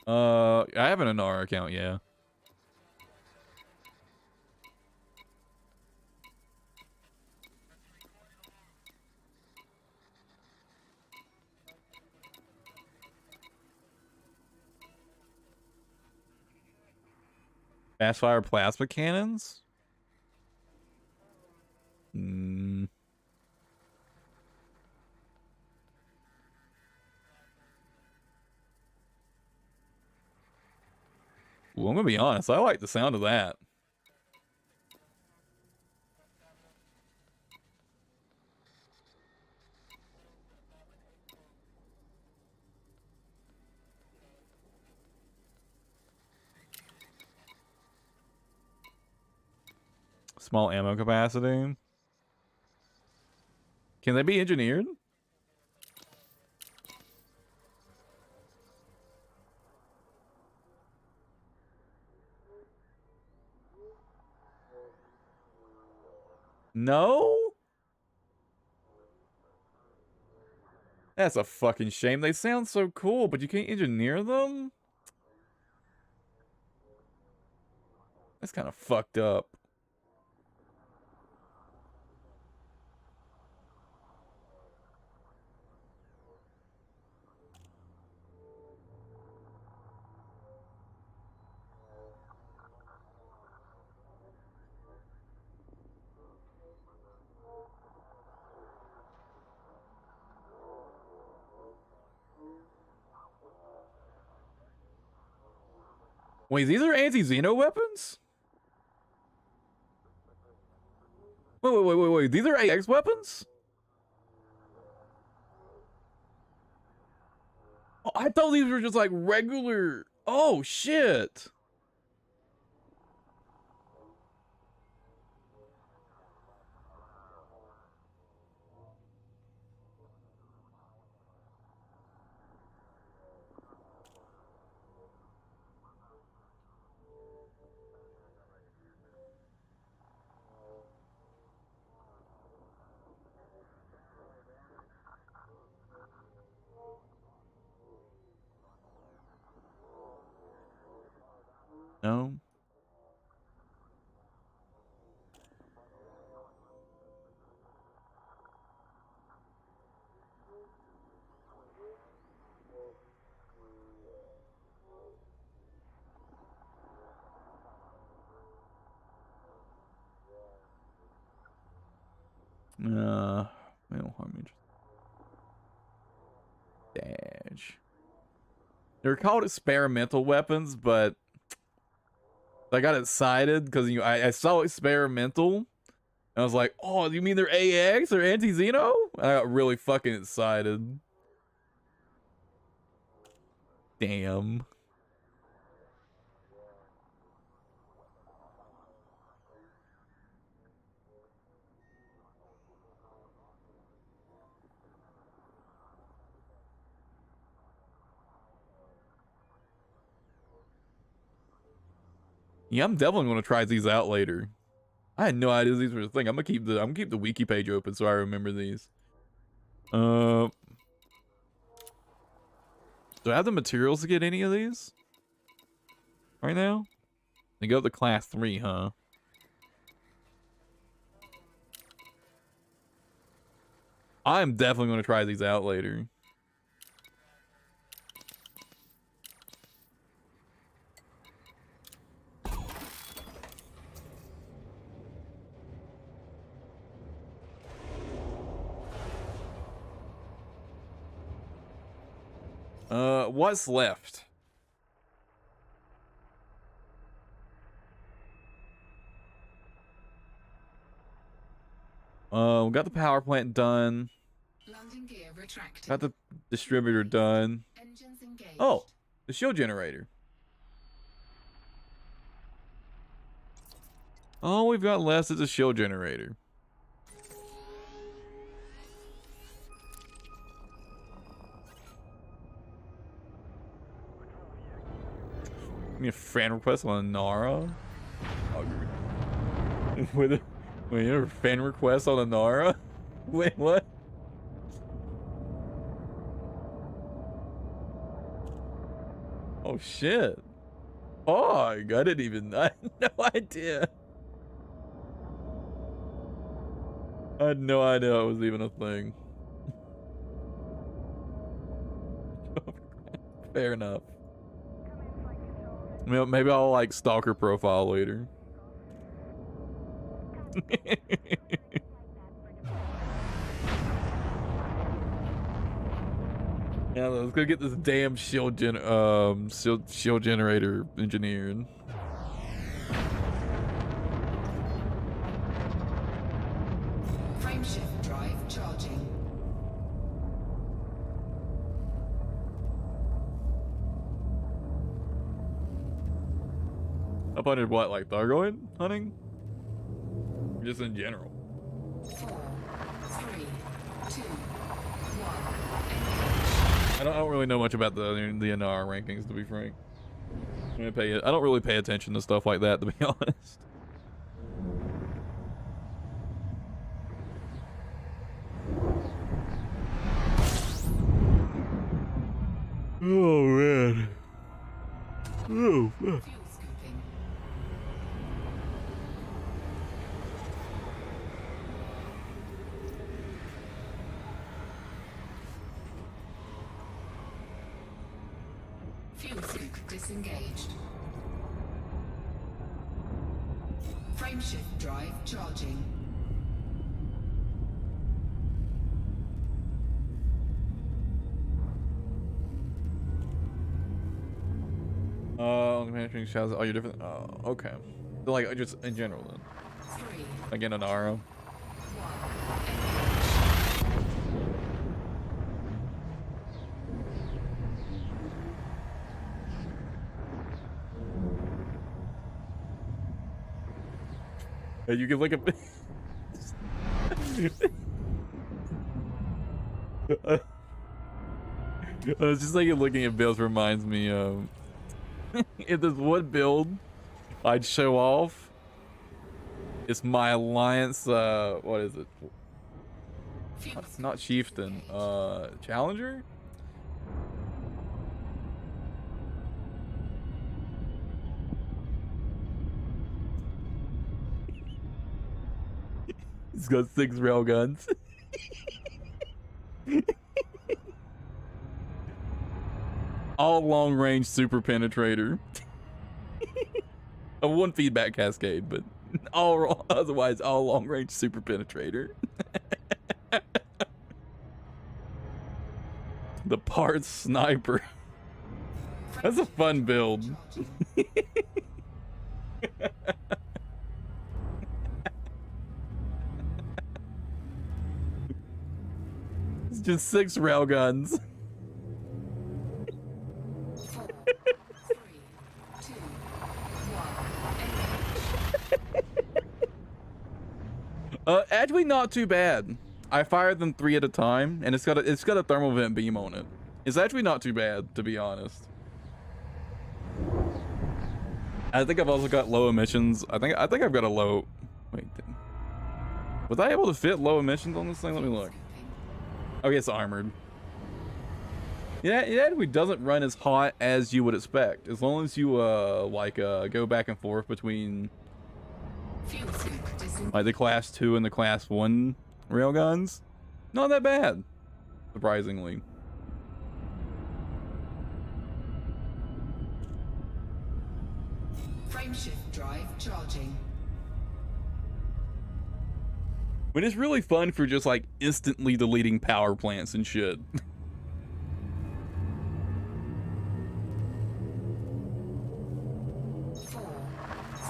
I have an Inara account, yeah. Fast fire plasma cannons? Hmm. Well, I'm gonna be honest, I like the sound of that. Small ammo capacity. Can they be engineered? No? That's a fucking shame. They sound so cool, but you can't engineer them? That's kind of fucked up. Wait, these are anti-Xeno weapons? Wait. These are AX weapons? Oh, I thought these were just like regular. Oh, shit. No. Well, I mean, dash. They're called experimental weapons, but I got excited because I saw experimental, and I was like, "Oh, you mean they're AX or anti-Xeno?" I got really fucking excited. Damn. Yeah, I'm definitely gonna try these out later. I had no idea these were a thing. I'm gonna keep the wiki page open so I remember these. Do I have the materials to get any of these right now? They go up to class 3, huh? I'm definitely gonna try these out later. What's left? We got the power plant done. Landing gear retracted. Got the distributor done. Engines engaged. Oh, the shield generator. All we've got left is a shield generator. Give me a fan request on Nara. With a wait, you have a fan request on a Nara? Wait, what? Oh shit. Oh, I didn't even. I had no idea. I had no idea it was even a thing. Fair enough. Maybe I'll like stalker profile later. Yeah, let's go get this damn shield generator engineered. Frameshift drive charging. Up under what, like Thargoid hunting? Just in general. 4, 3, 2, 1. I don't really know much about the NR rankings, to be frank. I don't really pay attention to stuff like that, to be honest. Oh man. Oh. Fuel scooping. Fuel scoop disengaged. Frameshift drive charging. Manufacturing shouts. Oh, you're different. Oh, okay. So, like, just in general then. 3, Again, Anaro. 1. Hey, you can look at. I was just like looking at builds reminds me of if there's one build I'd show off, it's my alliance. What is it? It's not chieftain. Challenger. He's got 6 rail guns. All long range super penetrator. One feedback cascade, but all otherwise all long range super penetrator. The parts sniper. That's a fun build. It's just 6 railguns. 4, 3, 2, 1. Actually not too bad. I fired them 3 at a time, and it's got a thermal vent beam on it. It's actually not too bad, to be honest. I think I've also got low emissions. I think I've got a low. Wait, was I able to fit low emissions on this thing? Let me look. Okay, it's armored. Yeah, it actually doesn't run as hot as you would expect, as long as you go back and forth between Fuel scoop disengaged. like the class 2 and the class 1 railguns. Not that bad, surprisingly. Frameshift drive charging. But it's really fun for just like instantly deleting power plants and shit. 4,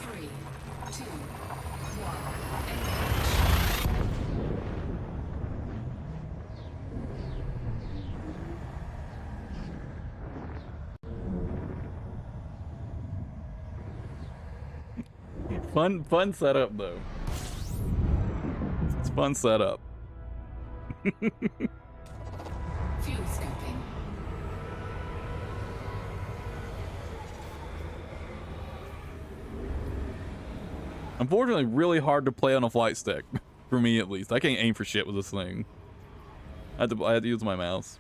3, 2, 1. Fun setup though. It's fun setup. Fuel scooping. Unfortunately, really hard to play on a flight stick. For me, at least. I can't aim for shit with this thing. I had to use my mouse.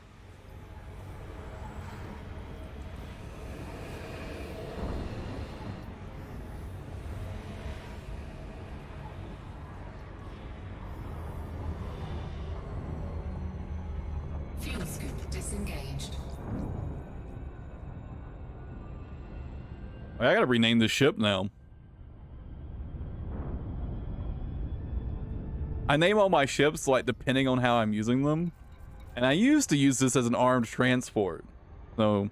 Fuel scoop disengaged. I gotta rename this ship now. I name all my ships like depending on how I'm using them. And I used to use this as an armed transport. So,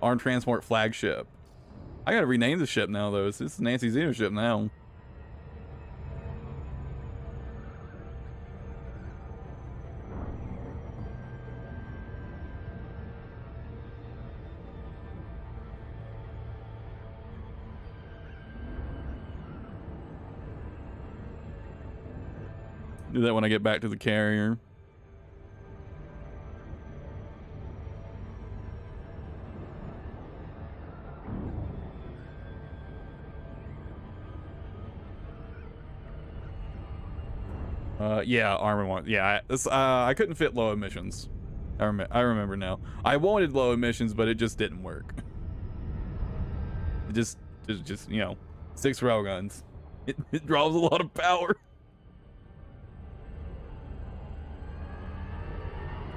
armed transport flagship. I gotta rename the ship now though. It's Nancy Zeno ship now. Do that when I get back to the carrier. Yeah, armor one. Yeah, I couldn't fit low emissions. I remember now. I wanted low emissions, but it just didn't work. It just you know, 6 railguns. It draws a lot of power.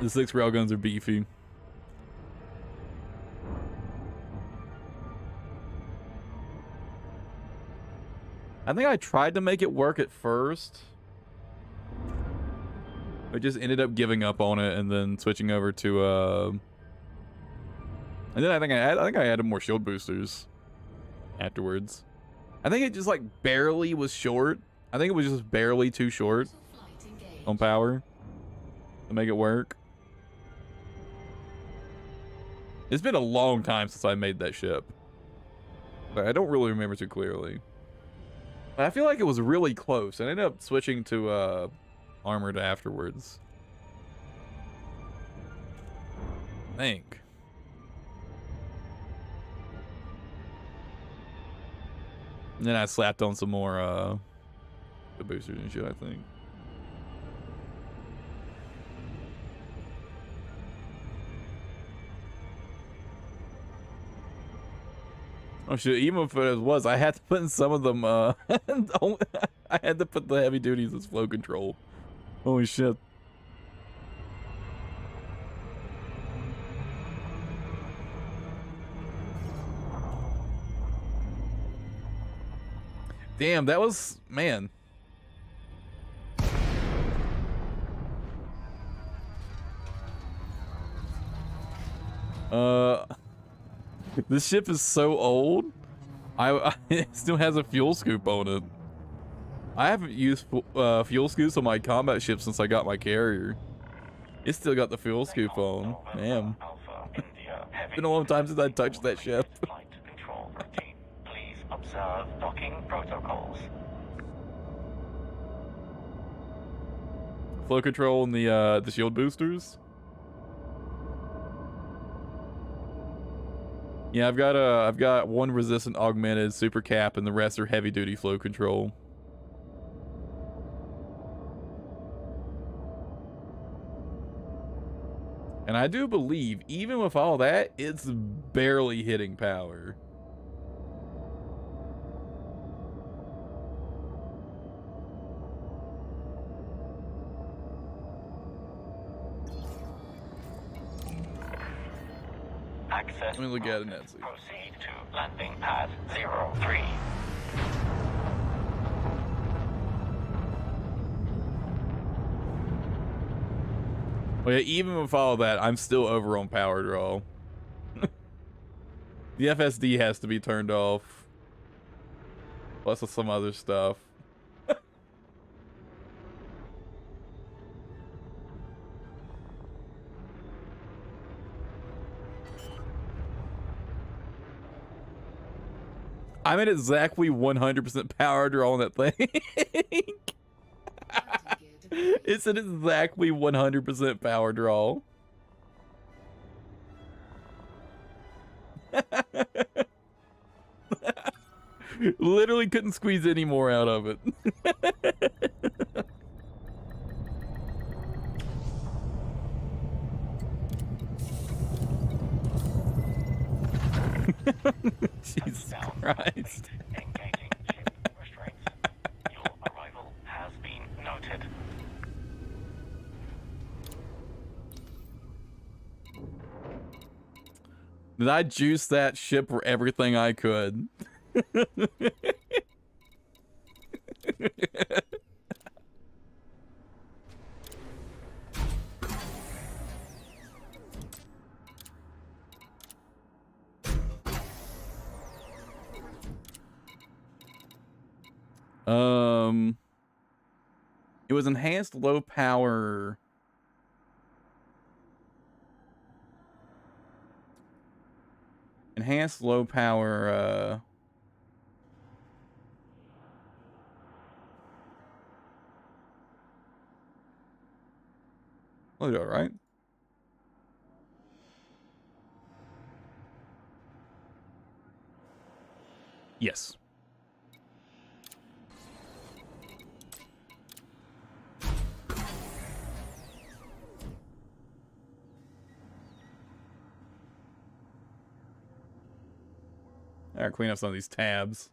The 6 railguns are beefy. I think I tried to make it work at first. I just ended up giving up on it and then switching over to and then I think I added more shield boosters afterwards. I think it just like barely was short. I think it was just barely too short on power to make it work. It's been a long time since I made that ship. But I don't really remember too clearly. But I feel like it was really close. I ended up switching to armored afterwards. I think. And then I slapped on some more the boosters and shit, I think. Oh shit, even if it was, I had to put in some of them, I had to put the heavy duties as flow control. Holy shit. Damn, that was, man. This ship is so old. It still has a fuel scoop on it. I haven't used fuel scoops on my combat ship since I got my carrier. It's still got the fuel scoop on. Damn. It's been a long time since I touched that ship. Flight control routine. Please observe docking protocols. Flow control and the shield boosters. Yeah, I've got one resistant augmented super cap and the rest are heavy duty flow control. And I do believe even with all that, it's barely hitting power. Access. Let me look at it, Nancy. Proceed to landing pad 03. Well, yeah, even with all that, I'm still over on power draw. The FSD has to be turned off. Plus with some other stuff. I'm at exactly 100% power draw on that thing. It's at exactly 100% power draw. Literally couldn't squeeze any more out of it. Jesus Christ. Engaging ship restraints. Your arrival has been noted. Did I juice that ship for everything I could? It was enhanced low power. Enhanced low power, Pluto, right? Yes. I gotta clean up some of these tabs.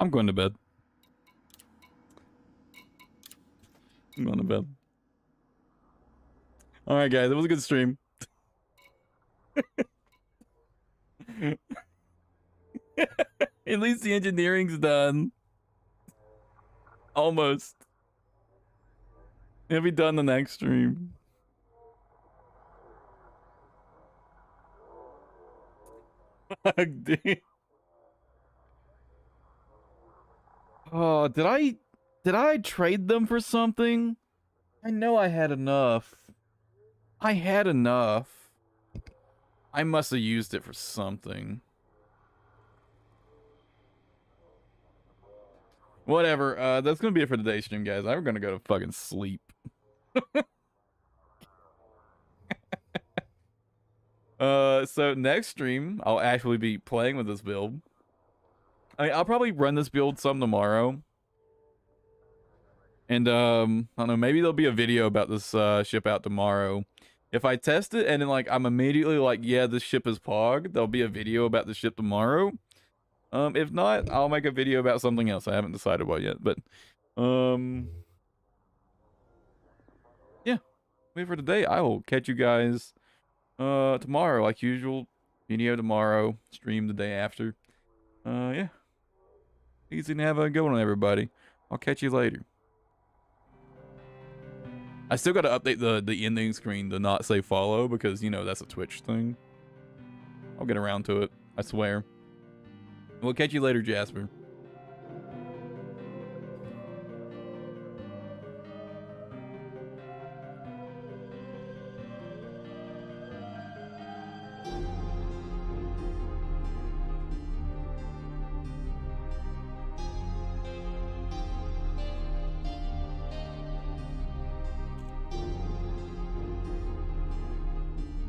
I'm going to bed. I'm going to bed. Alright, guys. It was a good stream. At least the engineering's done. Almost. It'll be done the next stream. Fuck, dude. Oh, did I trade them for something? I know I had enough. I had enough. I must have used it for something. Whatever. That's gonna be it for today's stream, guys. I'm gonna go to fucking sleep. So next stream, I'll actually be playing with this build. I mean, I'll probably run this build some tomorrow. And, I don't know, maybe there'll be a video about this, ship out tomorrow. If I test it and then, like, I'm immediately like, yeah, this ship is Pog, there'll be a video about the ship tomorrow. If not, I'll make a video about something else. I haven't decided what yet, but, yeah. Wait for today. I will catch you guys, tomorrow, like usual. Video tomorrow, stream the day after. Yeah. Easy to have a good one, everybody. I'll catch you later. I still got to update the ending screen to not say follow because, you know, that's a Twitch thing. I'll get around to it. I swear. We'll catch you later, Jasper.